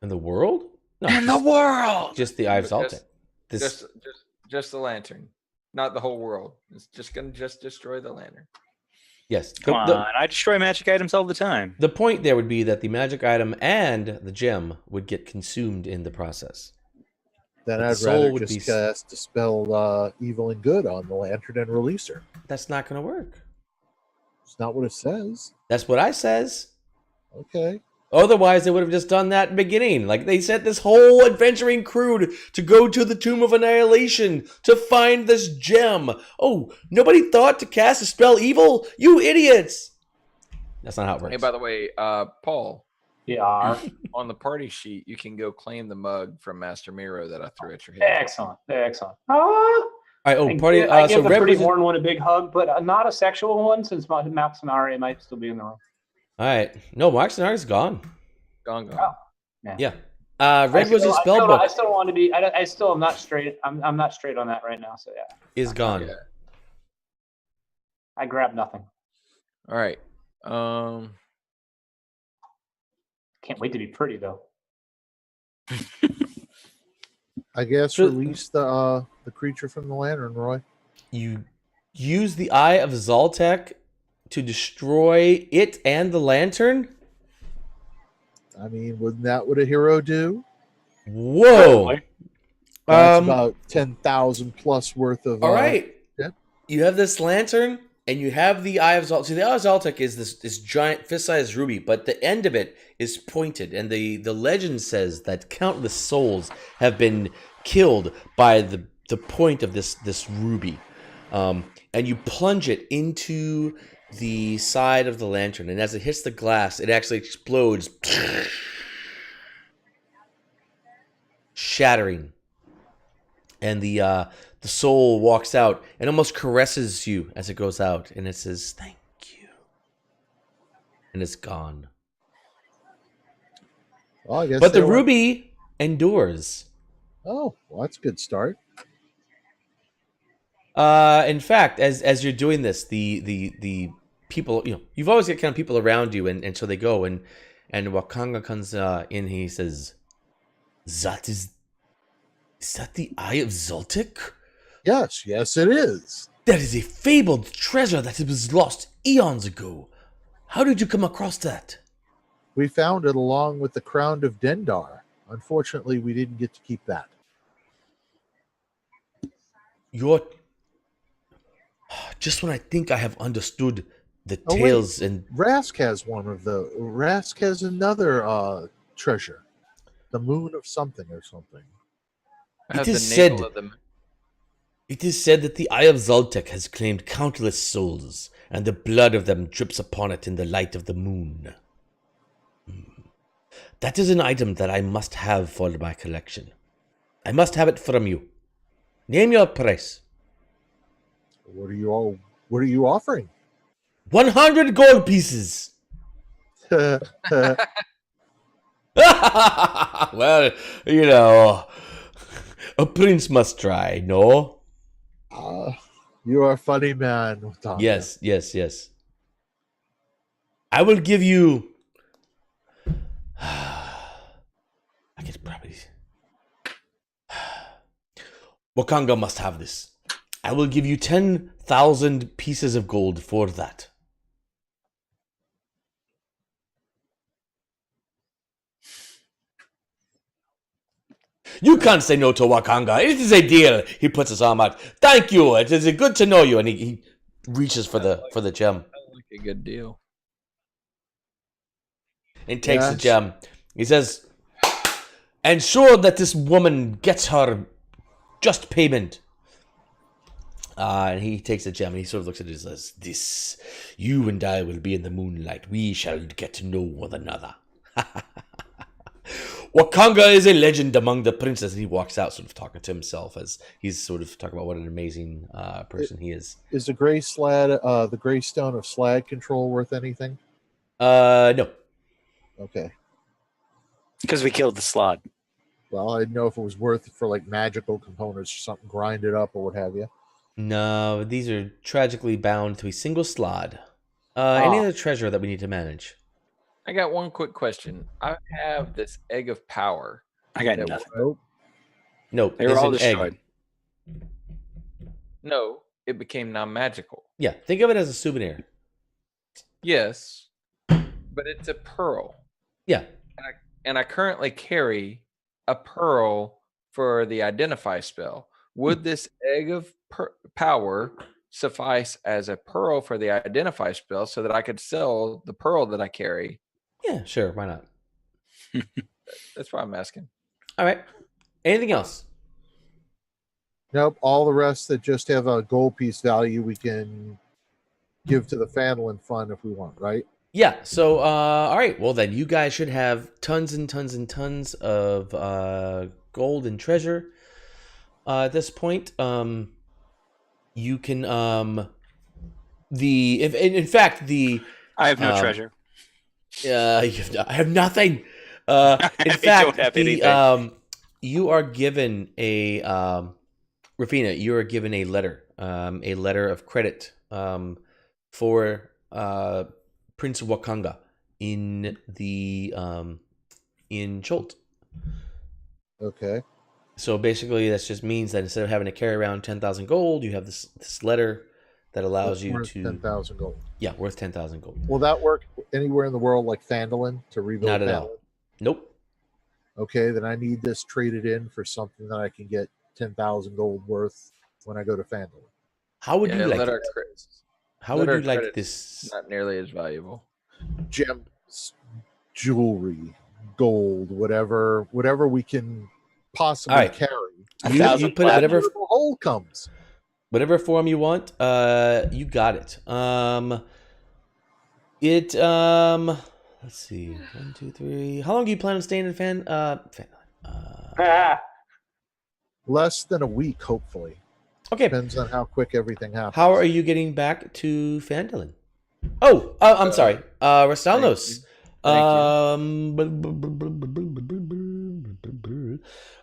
In the world? No, In the world. just the Eye of Just- Zoltek. This Just the lantern, not the whole world. It's just gonna destroy the lantern. yes. Come on, I destroy magic items all the time. The point there would be that the magic item and the gem would get consumed in the process. Then But the I'd soul rather would just be- cast Dispel Evil and Good on the lantern and release her. That's not going to work. It's not what it says. That's what I says. Okay. Otherwise, they would have just done that in the beginning. Like, they sent this whole adventuring crew to go to the Tomb of Annihilation to find this gem. Oh, nobody thought to cast a spell evil? You idiots! That's not how it works. Hey, by the way, Paul, Yeah. on the party sheet, you can go claim the mug from Master Mesirow that I threw at your head. Excellent. Excellent. All right, oh, party. I So give the pretty represent. worn one a big hug, but not a sexual one since Maximari might still be in the room. All right. No, Maxinari's gone. Gone. Oh. Yeah. Red was his spell book I still want to be. I still am not straight. I'm not straight on that right now. So yeah, is gone. Yeah. I grabbed nothing. All right. Can't wait to be pretty though. I guess So- release the creature from the lantern, Roy. You use the Eye of Zoltek to destroy it and the lantern? I mean, wouldn't that what a hero do? Whoa. That's Um, about 10,000 plus worth of. all right. yeah. You have this lantern, and you have the Eye of Zoltek. See, the Eye of Zoltek is this giant fist-sized ruby, but the end of it is pointed, and the legend says that countless souls have been killed by the point of this ruby. And you plunge it into the side of the lantern, and as it hits the glass, it actually explodes, shattering. And the soul walks out and almost caresses you as it goes out, and it says, "Thank you," and it's gone. Well, I guess But the they were- ruby endures. Oh, well, that's a good start. In fact, as you're doing this, the people, you've always got kind of people around you, and so they go, and Wakanga comes in. He says, Is that the Eye of Zoltek? Yes, it is. That is a fabled treasure that was lost eons ago. How did you come across that? We found it along with the crown of Dendar. Unfortunately, we didn't get to keep that. Just when I think I have understood the Oh, wait. tales and Rask has one of the. Rask has another treasure, the moon of something or something. I have It the is navel said- of the it is said that the Eye of Zoltek has claimed countless souls, and the blood of them drips upon it in the light of the moon. That is an item that I must have for my collection. I must have it from you. Name your price. What are you offering? 100 gold pieces. Well, a prince must try, no? You are a funny man, Utanga. Yes. I will give you. I could probably. Wakanga must have this. I will give you 10,000 pieces of gold for that. You can't say no to Wakanga. It is a deal. He puts his arm out. Thank you. It is good to know you. And he reaches for the gem Sounds like a good deal. and takes the Yes. gem. He says, "Ensure that this woman gets her just payment." And he takes the gem and he sort of looks at it and says, "This, you and I will be in the moonlight. We shall get to know one another." Wakanga is a legend among the princes. And he walks out sort of talking to himself as he's sort of talking about what an amazing person he is. Is the gray the gray stone of slag control worth anything? No. Okay. Because we killed the slot. Well, I didn't know if it was worth it for like magical components or something, grind it up or what have you. No, these are tragically bound to a single slot. Any Ah. other treasure that we need to manage? I got one quick question. I have this egg of power. I got that nothing. Nope. No, They were it's all an destroyed. egg. No, it became non-magical. Yeah, think of it as a souvenir. Yes, but it's a pearl. Yeah. And I currently carry a pearl for the identify spell. Would this egg of power suffice as a pearl for the identify spell so that I could sell the pearl that I carry? Yeah, sure. Why not? That's why I'm asking. All right. Anything else? Nope. All the rest that just have a gold piece value, we can give to the Fandolin Fund if we want, right? Yeah. So, all right. Well, then you guys should have tons and tons and tons of gold and treasure at this point. You can in fact the I have no treasure. I have nothing. In I fact, don't have anything. You are given a Rafina. You are given a letter of credit for Prince Wakanga in the in Cholt. Okay. So basically, that just means that instead of having to carry around 10,000 gold, you have this letter that allows That's you worth to 10,000 gold. yeah, worth 10,000 gold. Will that work anywhere in the world like Fandolin to rebuild Not at Fandolin? all. Nope. Okay, then I need this traded in for something that I can get 10,000 gold worth when I go to Fandom. How would you like let it? our How let would our you like credits this? not nearly as valuable. Gems, jewelry, gold, whatever we can possibly All right. carry. You put it whatever The hole comes. whatever form you want. You got it. Let's see. 1, 2, 3. How long do you plan on staying in fan? Less than a week, hopefully. Okay. Depends on how quick everything happens. How are you getting back to Phandalin? Oh, I'm sorry. Rastalnos.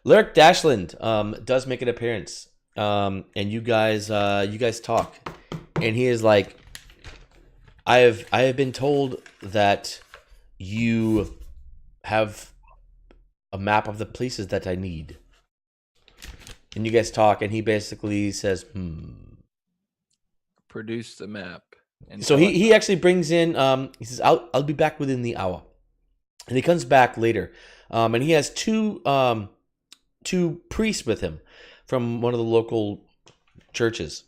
Lurk Dashland does make an appearance. And you guys talk. And he is like, I have been told that you have a map of the places that I need. And you guys talk, and he basically says, Produce the map. And so he actually brings in, he says, I'll be back within the hour. And he comes back later. And he has two priests with him from one of the local churches.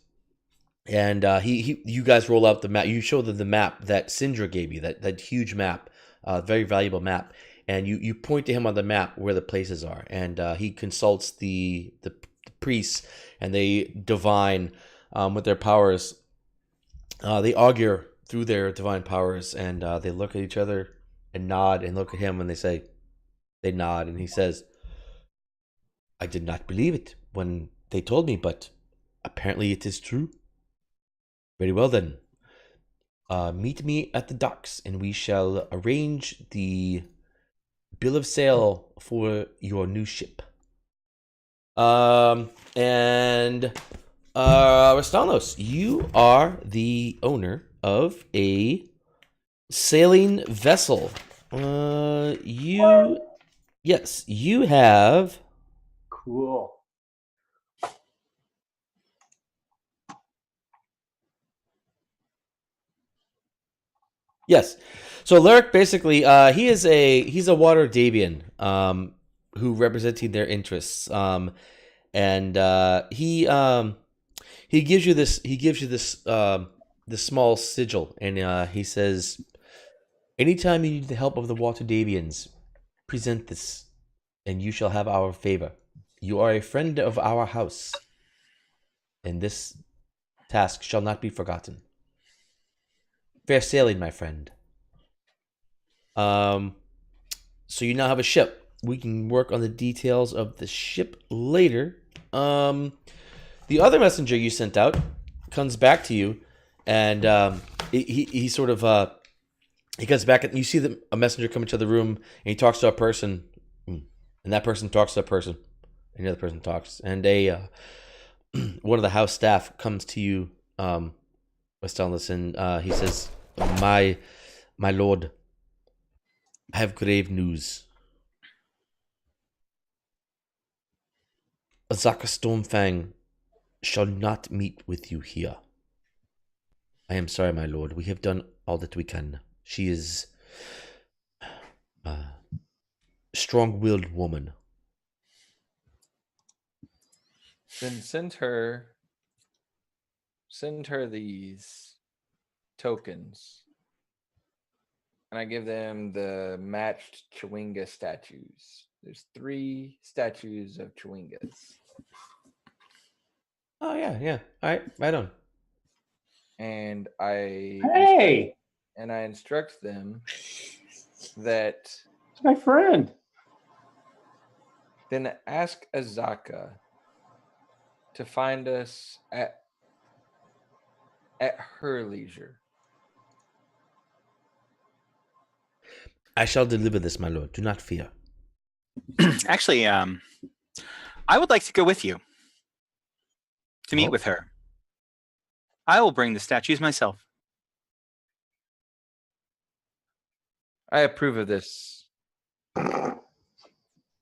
And you guys roll out the map. You show them the map that Syndra gave you, that huge map, very valuable map. And you point to him on the map where the places are. And he consults the priests, and they divine with their powers. They augur through their divine powers, and they look at each other and nod and look at him, and they nod, and he says, I did not believe it when they told me, but apparently it is true. Very well then. Meet me at the docks, and we shall arrange the bill of sale for your new ship. Rastalnos, you are the owner of a sailing vessel. You have. Cool. Yes. So Lyric basically, he's a water Davian, who representing their interests. And he gives you this this small sigil, and he says, anytime you need the help of the water Davians, present this, and you shall have our favor. You are a friend of our house, and this task shall not be forgotten. Fair sailing, my friend. So you now have a ship. We can work on the details of the ship later. The other messenger you sent out comes back to you, and he sort of he comes back, and you see a messenger come into the room, and he talks to a person, and that person talks to a person, and the other person talks, and one of the house staff comes to you, Westellus, and he says, my lord, I have grave news. Azaka Stormfang shall not meet with you here. I am sorry, my lord. We have done all that we can. She is a strong-willed woman. Then send her these tokens, and I give them the matched Chewinga statues. There's 3 statues of Chewingas. Oh yeah. All right, right on. And I instruct them that It's my friend. then ask Azaka to find us at her leisure. I shall deliver this, my lord. Do not fear. Actually, I would like to go with you to meet with her. I will bring the statues myself. I approve of this,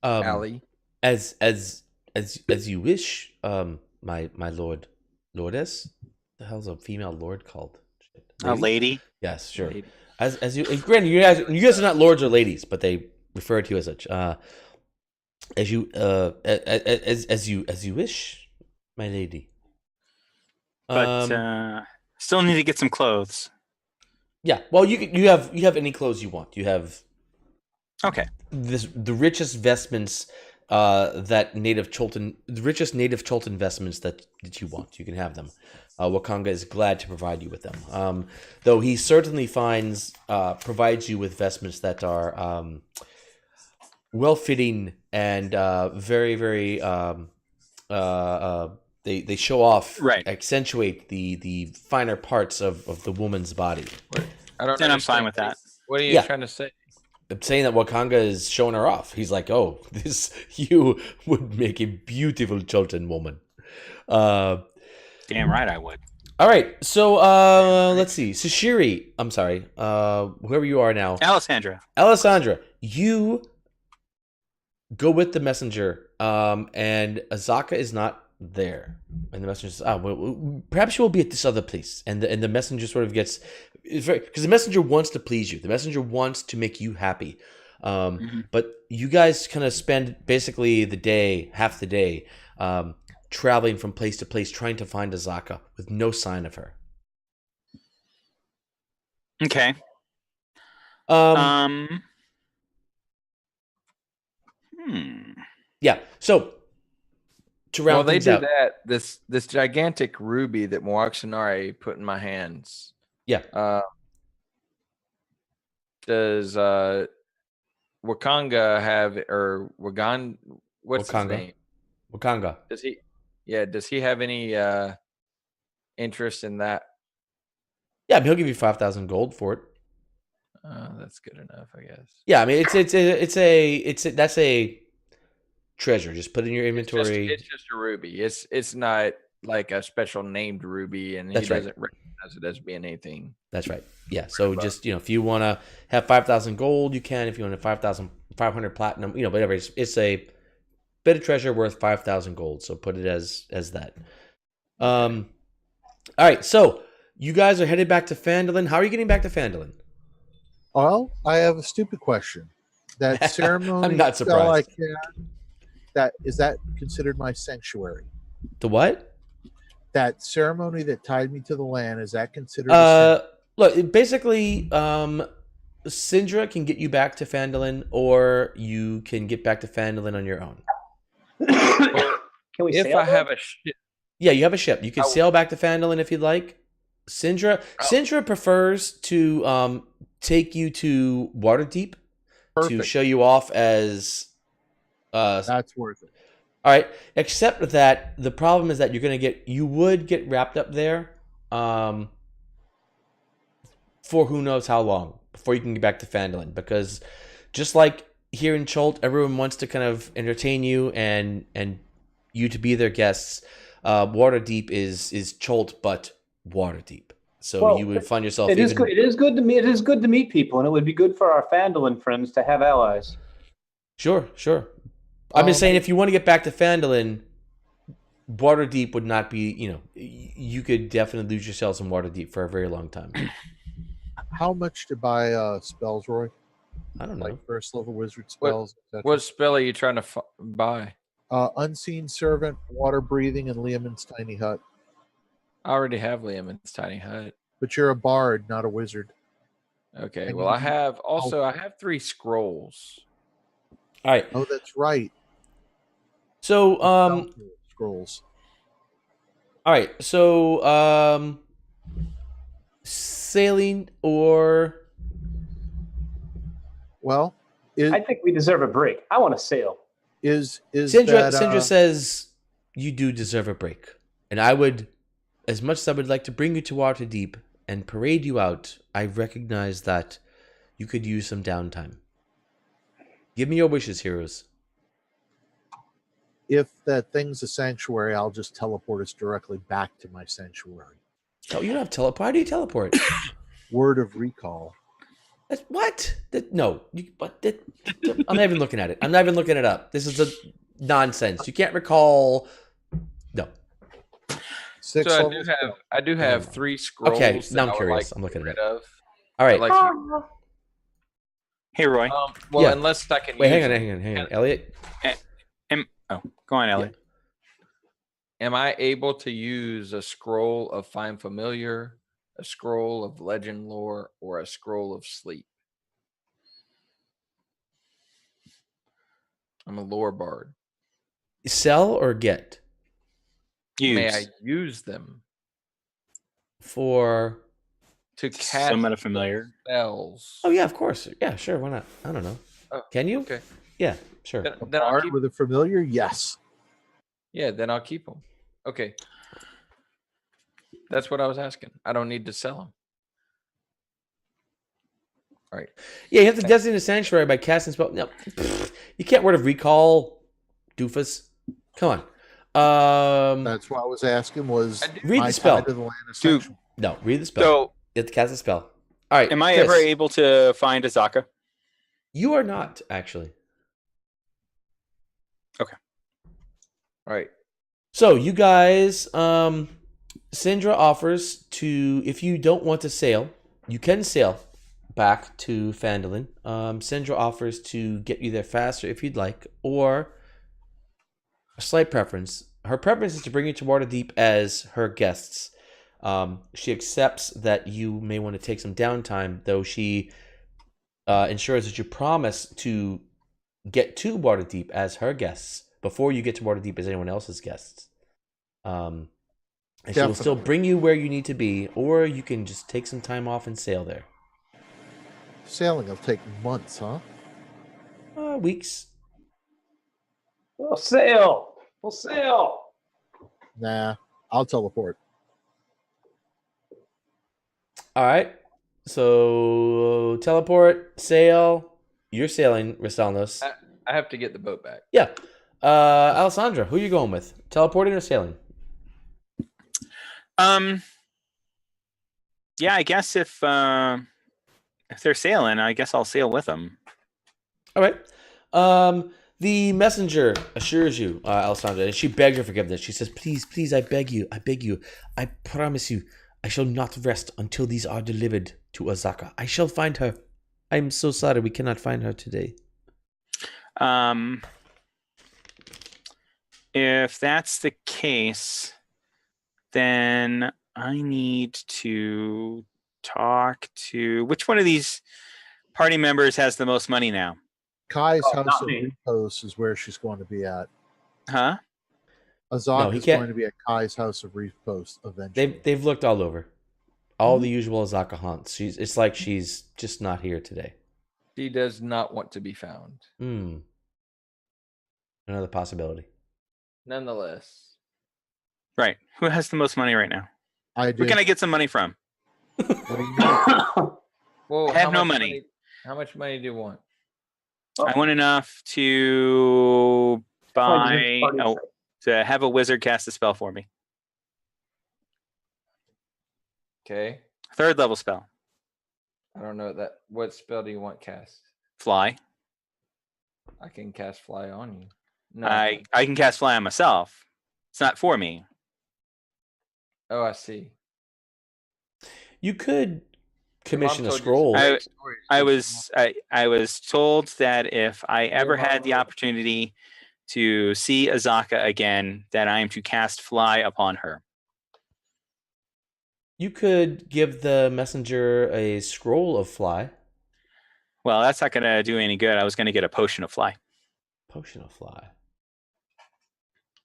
Allie. As you wish, my lordess. The hell's a female lord called? A lady? Yes, sure. Lady. As you, granted, you guys are not lords or ladies, but they refer to you as such. As you wish, my lady. But still need to get some clothes. Yeah. Well, you have any clothes you want. You have Okay. the richest vestments the richest native Cholton vestments that you want. You can have them. Wakanga is glad to provide you with them. Though he certainly provides you with vestments that are well-fitting and very, very they show off, Right. accentuate the finer parts of the woman's body. I don't. And I'm fine with that. What are you trying to say? I'm saying that Wakanga is showing her off. He's like, "Oh, you would make a beautiful Cholton woman." Damn right I would. All right, so let's see. Sashiri, I'm sorry, whoever you are now. Alessandra, you go with the messenger, and Azaka is not there. And the messenger says, well, perhaps you will be at this other place. And the messenger sort of gets, because the messenger wants to please you. The messenger wants to make you happy. But you guys kind of spend basically half the day, traveling from place to place, trying to find Azaka with no sign of her. Okay. Yeah. So to round things out, this gigantic ruby that Moaxinare put in my hands. Yeah. Does Wakanga have, or Wagan? What's his name? Wakanga. Does he? Yeah. Does he have any interest in that? Yeah, he'll give you 5,000 gold for it. That's good enough, I guess. Yeah, I mean that's a treasure. Just put it in your inventory. It's just a ruby. It's not like a special named ruby, and he doesn't recognize it as being anything. That's right. Yeah. So just if you want to have 5,000 gold, you can. If you want to 5,500 platinum, whatever. It's a bit of treasure worth 5,000 gold. So put it as that. All right. So you guys are headed back to Phandalin. How are you getting back to Phandalin? Well, I have a stupid question. That ceremony. I'm not surprised. Is that considered my sanctuary? The what? That ceremony that tied me to the land, is that considered? Look, basically, Syndra can get you back to Phandalin, or you can get back to Phandalin on your own. Can we? If I have a ship. Yeah, you have a ship. You can sail back to Phandalin if you'd like. Syndra prefers to take you to Waterdeep to show you off as. That's worth it. All right, except that the problem is that you would get wrapped up there for who knows how long before you can get back to Phandalin, because just like here in Cholt, everyone wants to kind of entertain you and you to be their guests. Waterdeep is Cholt, but Waterdeep. So you would find yourself. It is good to meet. It is good to meet people, and it would be good for our Phandalin friends to have allies. Sure. I'm just saying, if you want to get back to Phandalin, Waterdeep would not be. You could definitely lose yourselves in Waterdeep for a very long time. How much to buy spells, Roy? I don't know. Like first level wizard spells. What spell are you trying to buy? Unseen Servant, Water Breathing, and Liamon's Tiny Hut. I already have Liamon's Tiny Hut. But you're a bard, not a wizard. Okay. And well, I have 3 scrolls. All right. Oh, that's right. So scrolls. All right. So sailing or I think we deserve a break. I want to sail. Syndra says you do deserve a break, and I would, as much as I would like to bring you to Waterdeep and parade you out, I recognize that you could use some downtime. Give me your wishes, heroes. If that thing's a sanctuary, I'll just teleport us directly back to my sanctuary. Oh, you don't have teleport. How do you teleport? Word of recall. That's what? No. I'm not even looking at it. I'm not even looking it up. This is a nonsense. You can't recall. No. I do have 3 scrolls. Okay, now I'm curious. I'm looking at it. All right. Hey, Roy. Unless I can. Wait, hang on, Elliot. Oh, go on, Ellie. Am I able to use a scroll of Find Familiar, a scroll of Legend Lore, or a scroll of Sleep? I'm a lore bard. Sell or get May I Use. use them for? to cast Summon a familiar. spells? Oh yeah, of course. Yeah, sure. Why not? I don't know. Oh, Can you? Okay. Yeah, sure. Then, A then I'll bard keep, with a familiar? Yes. then I'll keep them. Okay. That's what I was asking. I don't need to sell them. All right. Yeah, you have to designate a sanctuary by casting spell. No, you can't word of recall, doofus. Come on. That's what I was asking was Read my the spell. tie to the land of Dude. sexual. No, read the spell. So, You have to cast a spell. All right. am I Chris, ever able to find Azaka? You are not actually. All right. So you guys, Sindra offers to, if you don't want to sail, you can sail back to Phandalin. Sindra offers to get you there faster if you'd like, or a slight preference. Her preference is to bring you to Waterdeep as her guests. She accepts that you may want to take some downtime, though she ensures that you promise to get to Waterdeep as her guests before you get to Waterdeep as anyone else's guests. And she will still Definitely. bring you where you need to be, or you can just take some time off and sail there. Sailing will take months, huh? Weeks. We'll sail. We'll sail. Nah, I'll teleport. All right. So teleport, sail. You're sailing, Ristalnos. I have to get the boat back. Yeah. Alessandra, who are you going with? Teleporting or sailing? Yeah, I guess if they're sailing, I guess I'll sail with them. All right. The messenger assures you, Alessandra, and she begs your forgiveness. She says, please, please, I beg you, I promise you, I shall not rest until these are delivered to Azaka. I shall find her. I'm so sorry we cannot find her today. If that's the case, then I need to talk to which one of these party members has the most money now? Kai's Oh, house not of me. repose is where she's going to be at. Huh? Azaka he is can't- going to be at Kai's house of repose eventually. They've looked all over. All the usual Azaka haunts. It's like she's just not here today. She does not want to be found. Another possibility. Nonetheless. Right. Who has the most money right now? I do. Where can I get some money from? What do you know? Well, I have how no much money. How much money do you want? I want enough to buy Party trick. to have a wizard cast a spell for me. Okay. 3rd level spell. I don't know that. What spell do you want cast? Fly. I can cast fly on you. No. I can cast fly on myself. It's not for me. Oh, I see. You could commission a Mom told you scroll. some I- great stories. I was told that if I ever had the opportunity to see Azaka again, that I am to cast fly upon her. You could give the messenger a scroll of fly. Well, that's not going to do any good. I was going to get a potion of fly. Potion of fly.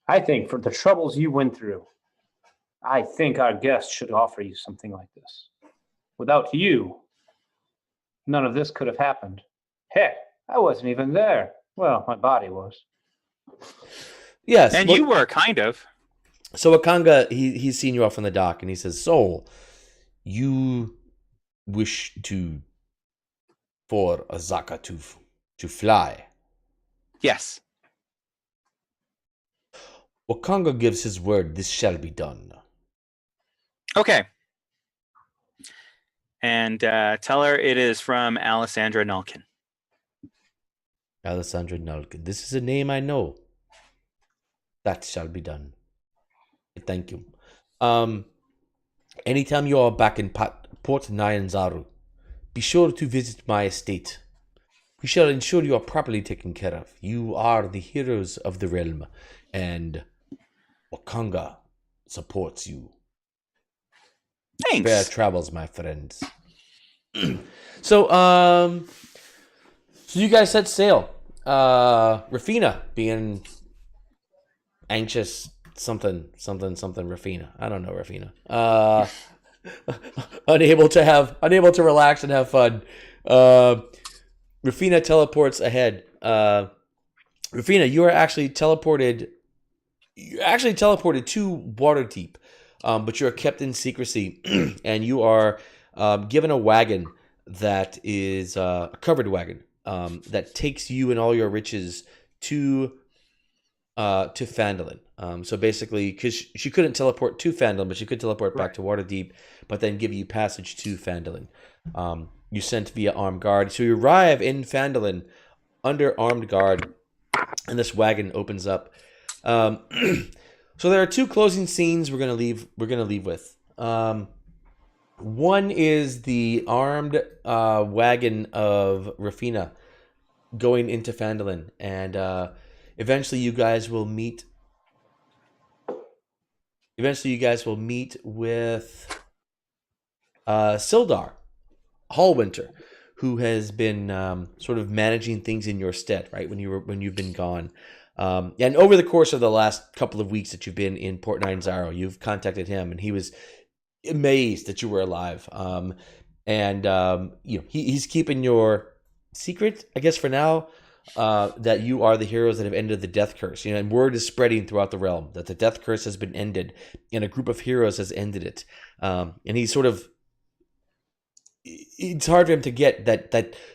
I think for the troubles you went through, I think our guest should offer you something like this. Without you, none of this could have happened. Heck, I wasn't even there. Well, my body was. Yes. And well, you were, kind of. So Wakanga, he's seen you off on the dock, and he says, "So, you wish for Azaka to fly?" Yes. Wakanga gives his word. This shall be done. Okay. And tell her it is from Alessandra Nulkin. Alessandra Nulkin. This is a name I know. That shall be done. Thank you. Anytime you are back in Port Nyanzaru, be sure to visit my estate. We shall ensure you are properly taken care of. You are the heroes of the realm, and Wakanga supports you. Thanks. Fair travels, my friends. So you guys set sail. Rafina being anxious, something, Rafina. I don't know, Rafina. Unable to relax and have fun. Rafina teleports ahead. Rafina, you are actually teleported. You're actually teleported to Waterdeep, but you're kept in secrecy, and you are given a wagon that is a covered wagon that takes you and all your riches to Phandalin. So basically, because she couldn't teleport to Phandalin, but she could teleport back to Waterdeep, but then give you passage to Phandalin. You sent via armed guard. So you arrive in Phandalin under armed guard, and this wagon opens up. So there are two closing scenes we're gonna leave with. One is the armed wagon of Rafina going into Phandalin, and eventually you guys will meet. Eventually, you guys will meet with Sildar Hallwinter, who has been sort of managing things in your stead, right? When you've been gone, and over the course of the last couple of weeks that you've been in Port Nine Zaro, you've contacted him, and he was amazed that you were alive. He's keeping your secret, I guess, for now. That you are the heroes that have ended the death curse, and word is spreading throughout the realm that the death curse has been ended, and a group of heroes has ended it. And he's sort of, it's hard for him to get that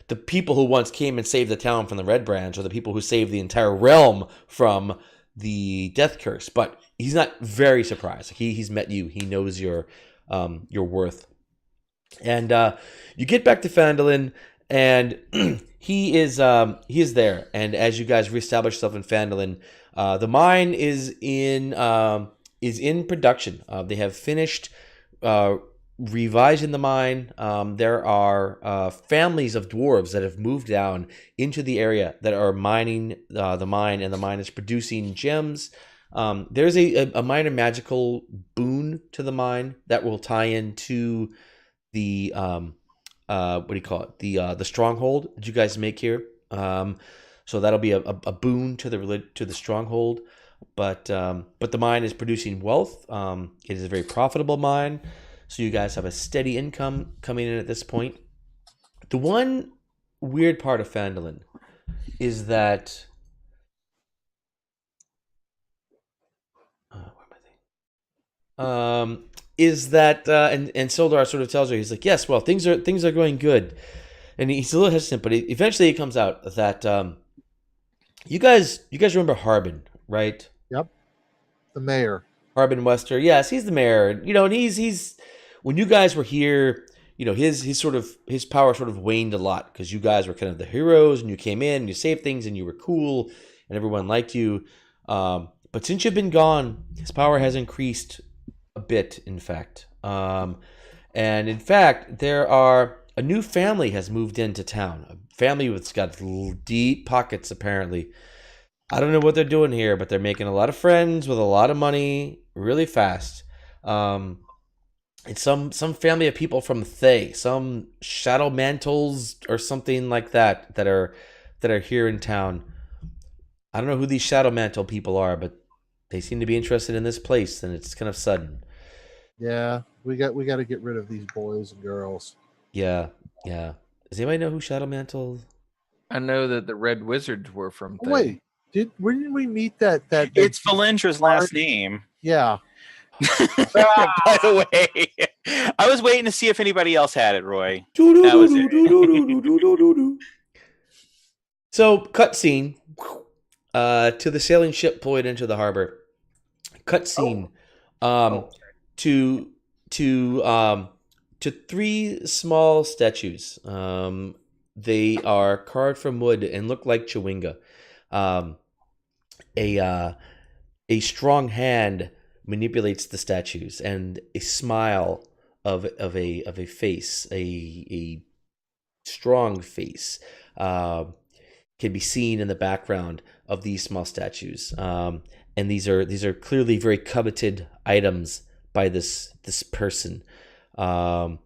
the people who once came and saved the town from the Red Branch are the people who saved the entire realm from the death curse. But he's not very surprised. He's met you. He knows your worth. And you get back to Phandalin, and he is there. And as you guys reestablish yourself in Phandalin, the mine is in production. They have finished revising the mine. There are families of dwarves that have moved down into the area that are mining the mine, and the mine is producing gems. There's a minor magical boon to the mine that will tie into the what do you call it? The stronghold that you guys make here. So that'll be a boon to the stronghold. But the mine is producing wealth. It is a very profitable mine. So you guys have a steady income coming in at this point. The one weird part of Phandalin is that and Sildar sort of tells her, he's like, yes, well, things are going good, and he's a little hesitant, but eventually it comes out that you guys remember Harbin, right? Yep, the mayor. Harbin Wester, yes, he's the mayor. And he's when you guys were here, his power sort of waned a lot because you guys were kind of the heroes, and you came in, and you saved things, and you were cool, and everyone liked you. But since you've been gone, his power has increased a bit, in fact. And in fact, a new family has moved into town. A family that's got deep pockets, apparently. I don't know what they're doing here, but they're making a lot of friends with a lot of money really fast. It's some family of people from Thay, some shadow mantles or something like that are here in town. I don't know who these shadow mantle people are, but they seem to be interested in this place, and it's kind of sudden. Yeah, we got to get rid of these boys and girls. Yeah. Does anybody know who shadow mantle? I know that the Red Wizards were from Thay. Wait, didn't we meet that? It's Valendra's last name. Yeah. By the way, I was waiting to see if anybody else had it, Roy. That was it. So, cutscene to the sailing ship pulling into the harbor. Cutscene to three small statues. They are carved from wood and look like Chewinga. A strong hand manipulates the statues, and a smile of a face, a strong face, can be seen in the background of these small statues. And these are clearly very coveted items by this person. And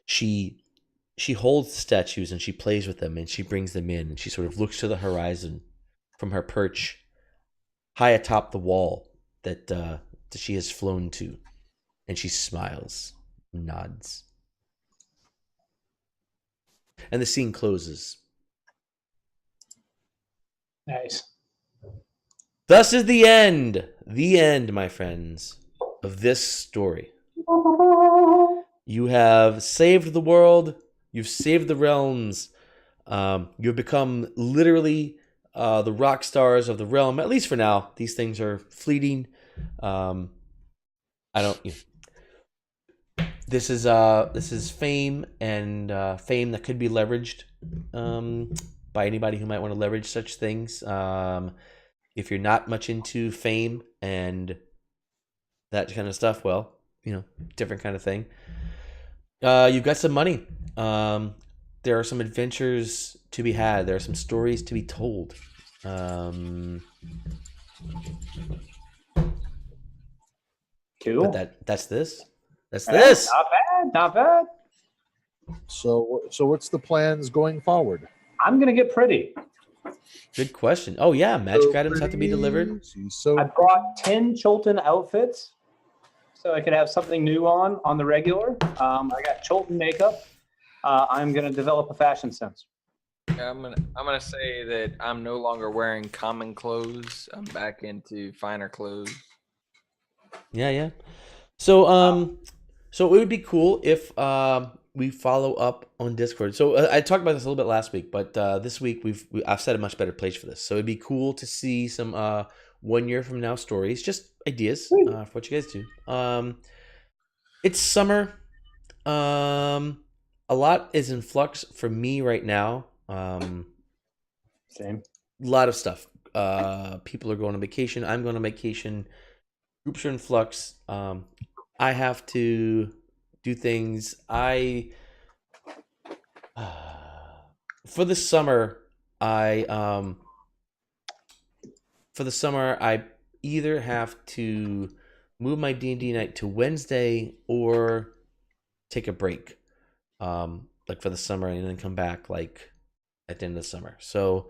she holds the statues and she plays with them and she brings them in and she sort of looks to the horizon from her perch high atop the wall that she has flown to, and she smiles, nods, and the scene closes. Nice. Thus is the end, my friends, of this story. You have saved the world. You've saved the realms. You've become literally the rock stars of the realm, at least for now. These things are fleeting. This is fame, and fame that could be leveraged by anybody who might want to leverage such things. If you're not much into fame and that kind of stuff, well, different kind of thing. You've got some money. There are some adventures to be had. There are some stories to be told. Cool. But that's this. That's this. Not bad. So what's the plans going forward? I'm gonna get pretty. Good question. Oh yeah, magic items have to be delivered. So I brought 10 Cholton outfits, so I could have something new on the regular. I got Cholton makeup. I'm gonna develop a fashion sense. I'm gonna say that I'm no longer wearing common clothes. I'm back into finer clothes. Yeah. So so it would be cool if we follow up on Discord. So I talked about this a little bit last week, but this week I've set a much better place for this. So it'd be cool to see some 1 year from now stories, just ideas for what you guys do. It's summer. A lot is in flux for me right now. Same. A lot of stuff. People are going on vacation. I'm going on vacation. Groups are in flux. I have to do things. For the summer, I either have to move my D&D night to Wednesday or take a break, like for the summer, and then come back like at the end of the summer. So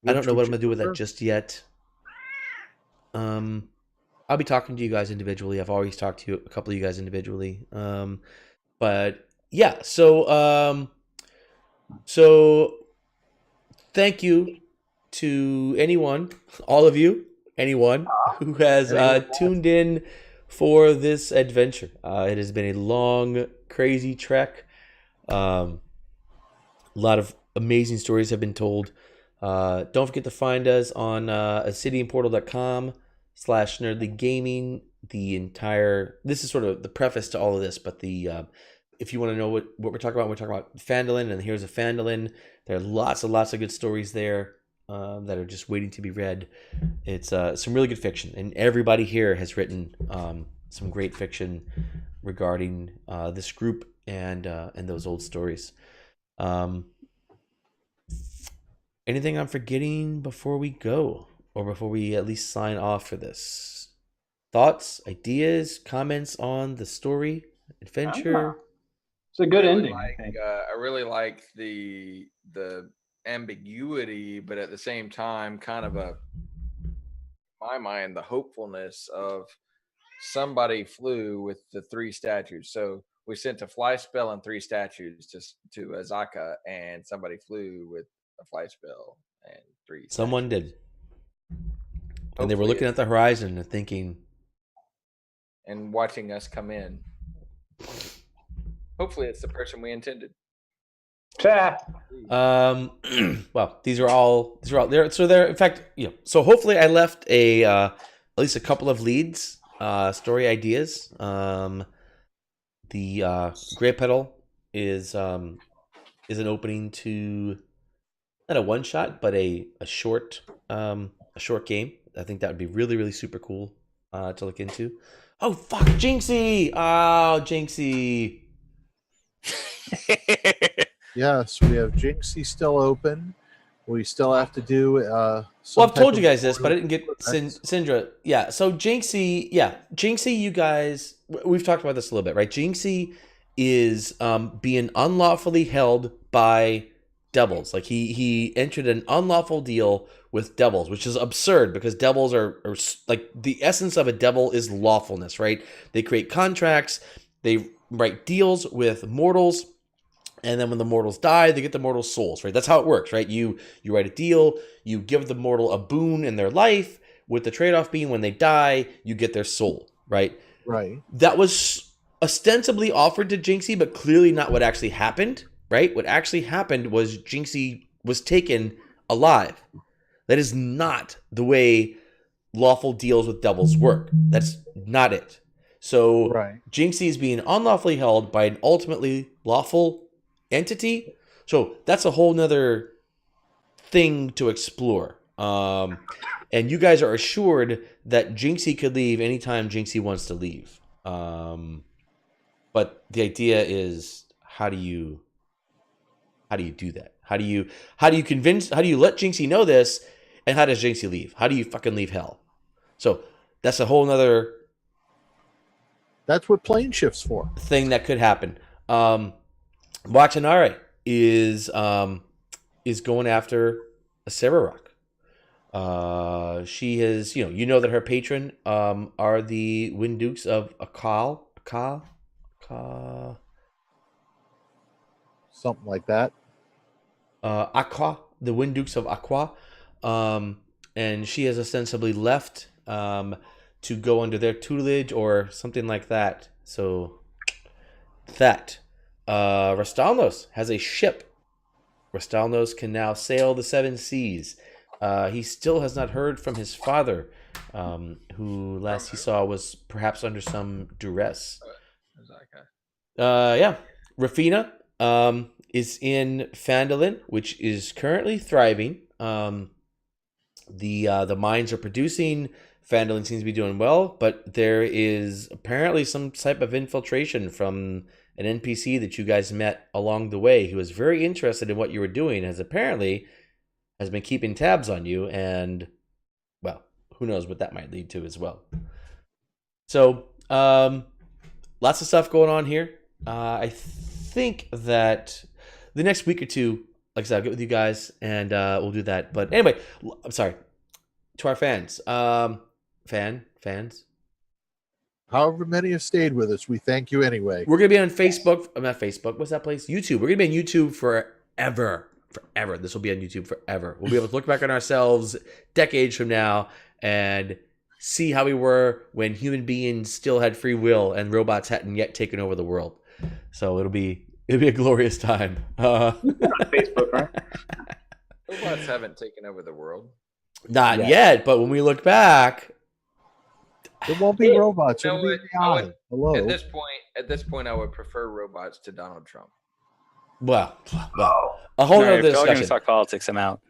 I don't know what I'm gonna do with that just yet. I'll be talking to you guys individually. I've always talked to a couple of you guys individually. But yeah, so thank you to all of you, anyone who has tuned in for this adventure. It has been a long, crazy trek. A lot of amazing stories have been told. Don't forget to find us on obsidianportal.com/NerdLeagueGaming. This is sort of the preface to all of this, but if you want to know what we're talking about Phandalin, and here's a Phandalin. There are lots and lots of good stories there that are just waiting to be read. It's some really good fiction, and everybody here has written some great fiction regarding this group and those old stories. Anything I'm forgetting before we go, or before we at least sign off for this? Thoughts, ideas, comments on the story, adventure? It's a good ending. I really like the ambiguity, but at the same time, kind of in my mind, the hopefulness of somebody flew with the 3 statues. So we sent a fly spell and 3 statues to Azaka, and somebody flew with a fly spell and 3 statues. Someone did. And they were looking at the horizon and thinking, and watching us come in. Hopefully it's the person we intended. Well, these are all there. So they're, in fact, so hopefully I left at least a couple of leads, story ideas. The Gray Petal is an opening to not a one shot, but a short game. I think that would be really, really super cool to look into. Oh fuck, Jinxie! Oh, Jinxie! Yeah, Yes, we have Jinxie still open. We still have to do. Well, I've told you guys this, but I didn't get Syndra. Yeah, so Jinxie, you guys, we've talked about this a little bit, right? Jinxie is being unlawfully held by devils. Like he entered an unlawful deal with devils, which is absurd because devils are like the essence of a devil is lawfulness, right? They create contracts, they write deals with mortals. And then when the mortals die, they get the mortals' souls, right? That's how it works, right? You write a deal, you give the mortal a boon in their life, with the trade-off being when they die, you get their soul, right? Right. That was ostensibly offered to Jinxie, but clearly not what actually happened, right? What actually happened was Jinxie was taken alive. That is not the way lawful deals with devils work. That's not it. So Right. Jinxie is being unlawfully held by an ultimately lawful entity, so that's a whole nother thing to explore. And you guys are assured that Jinxie could leave anytime Jinxie wants to leave. But the idea is, how do you do that? How do you let Jinxie know this? And how does Jinxie leave? How do you fucking leave hell? So that's a whole nother. That's what plane shift's for. Thing that could happen. Watchanare is going after a Mesirow. She has, you know that her patron are the Wind Dukes of Akal. Something like that. Aqua, the Wind Dukes of Aqua. And she has ostensibly left to go under their tutelage or something like that. So that. Rastalnos has a ship. Rastalnos can now sail the seven seas. He still has not heard from his father, who last he saw was perhaps under some duress. Rafina is in Phandalin, which is currently thriving. The mines are producing. Phandalin seems to be doing well, but there is apparently some type of infiltration from an NPC that you guys met along the way who was very interested in what you were doing, has apparently has been keeping tabs on you, and well, who knows what that might lead to as well. So lots of stuff going on here. I think that the next week or two, like I said, I'll get with you guys and we'll do that. But anyway, I'm sorry to our fans. Fans. However many have stayed with us, we thank you anyway. We're going to be on Facebook. Not Facebook. What's that place? YouTube. We're going to be on YouTube forever. Forever. This will be on YouTube forever. We'll be able to look back on ourselves decades from now and see how we were when human beings still had free will and robots hadn't yet taken over the world. So it'll be a glorious time. On Facebook, right? Robots haven't taken over the world. Not yet, but when we look back, It won't be robots. You know It'll be what? AI. Hello. At this point, I would prefer robots to Donald Trump. well, a whole other If y'all gonna discussion. talk politics, I'm out.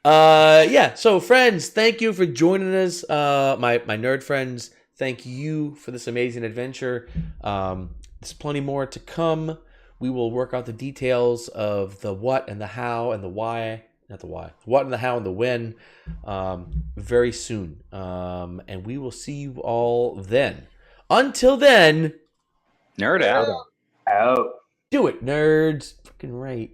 So friends, thank you for joining us. My nerd friends, thank you for this amazing adventure. There's plenty more to come. We will work out the details of the what and the how and the why. Not the why. The what and the how and the when. Very soon. And we will see you all then. Until then, Nerd out. Out. do it, nerds. Fucking right.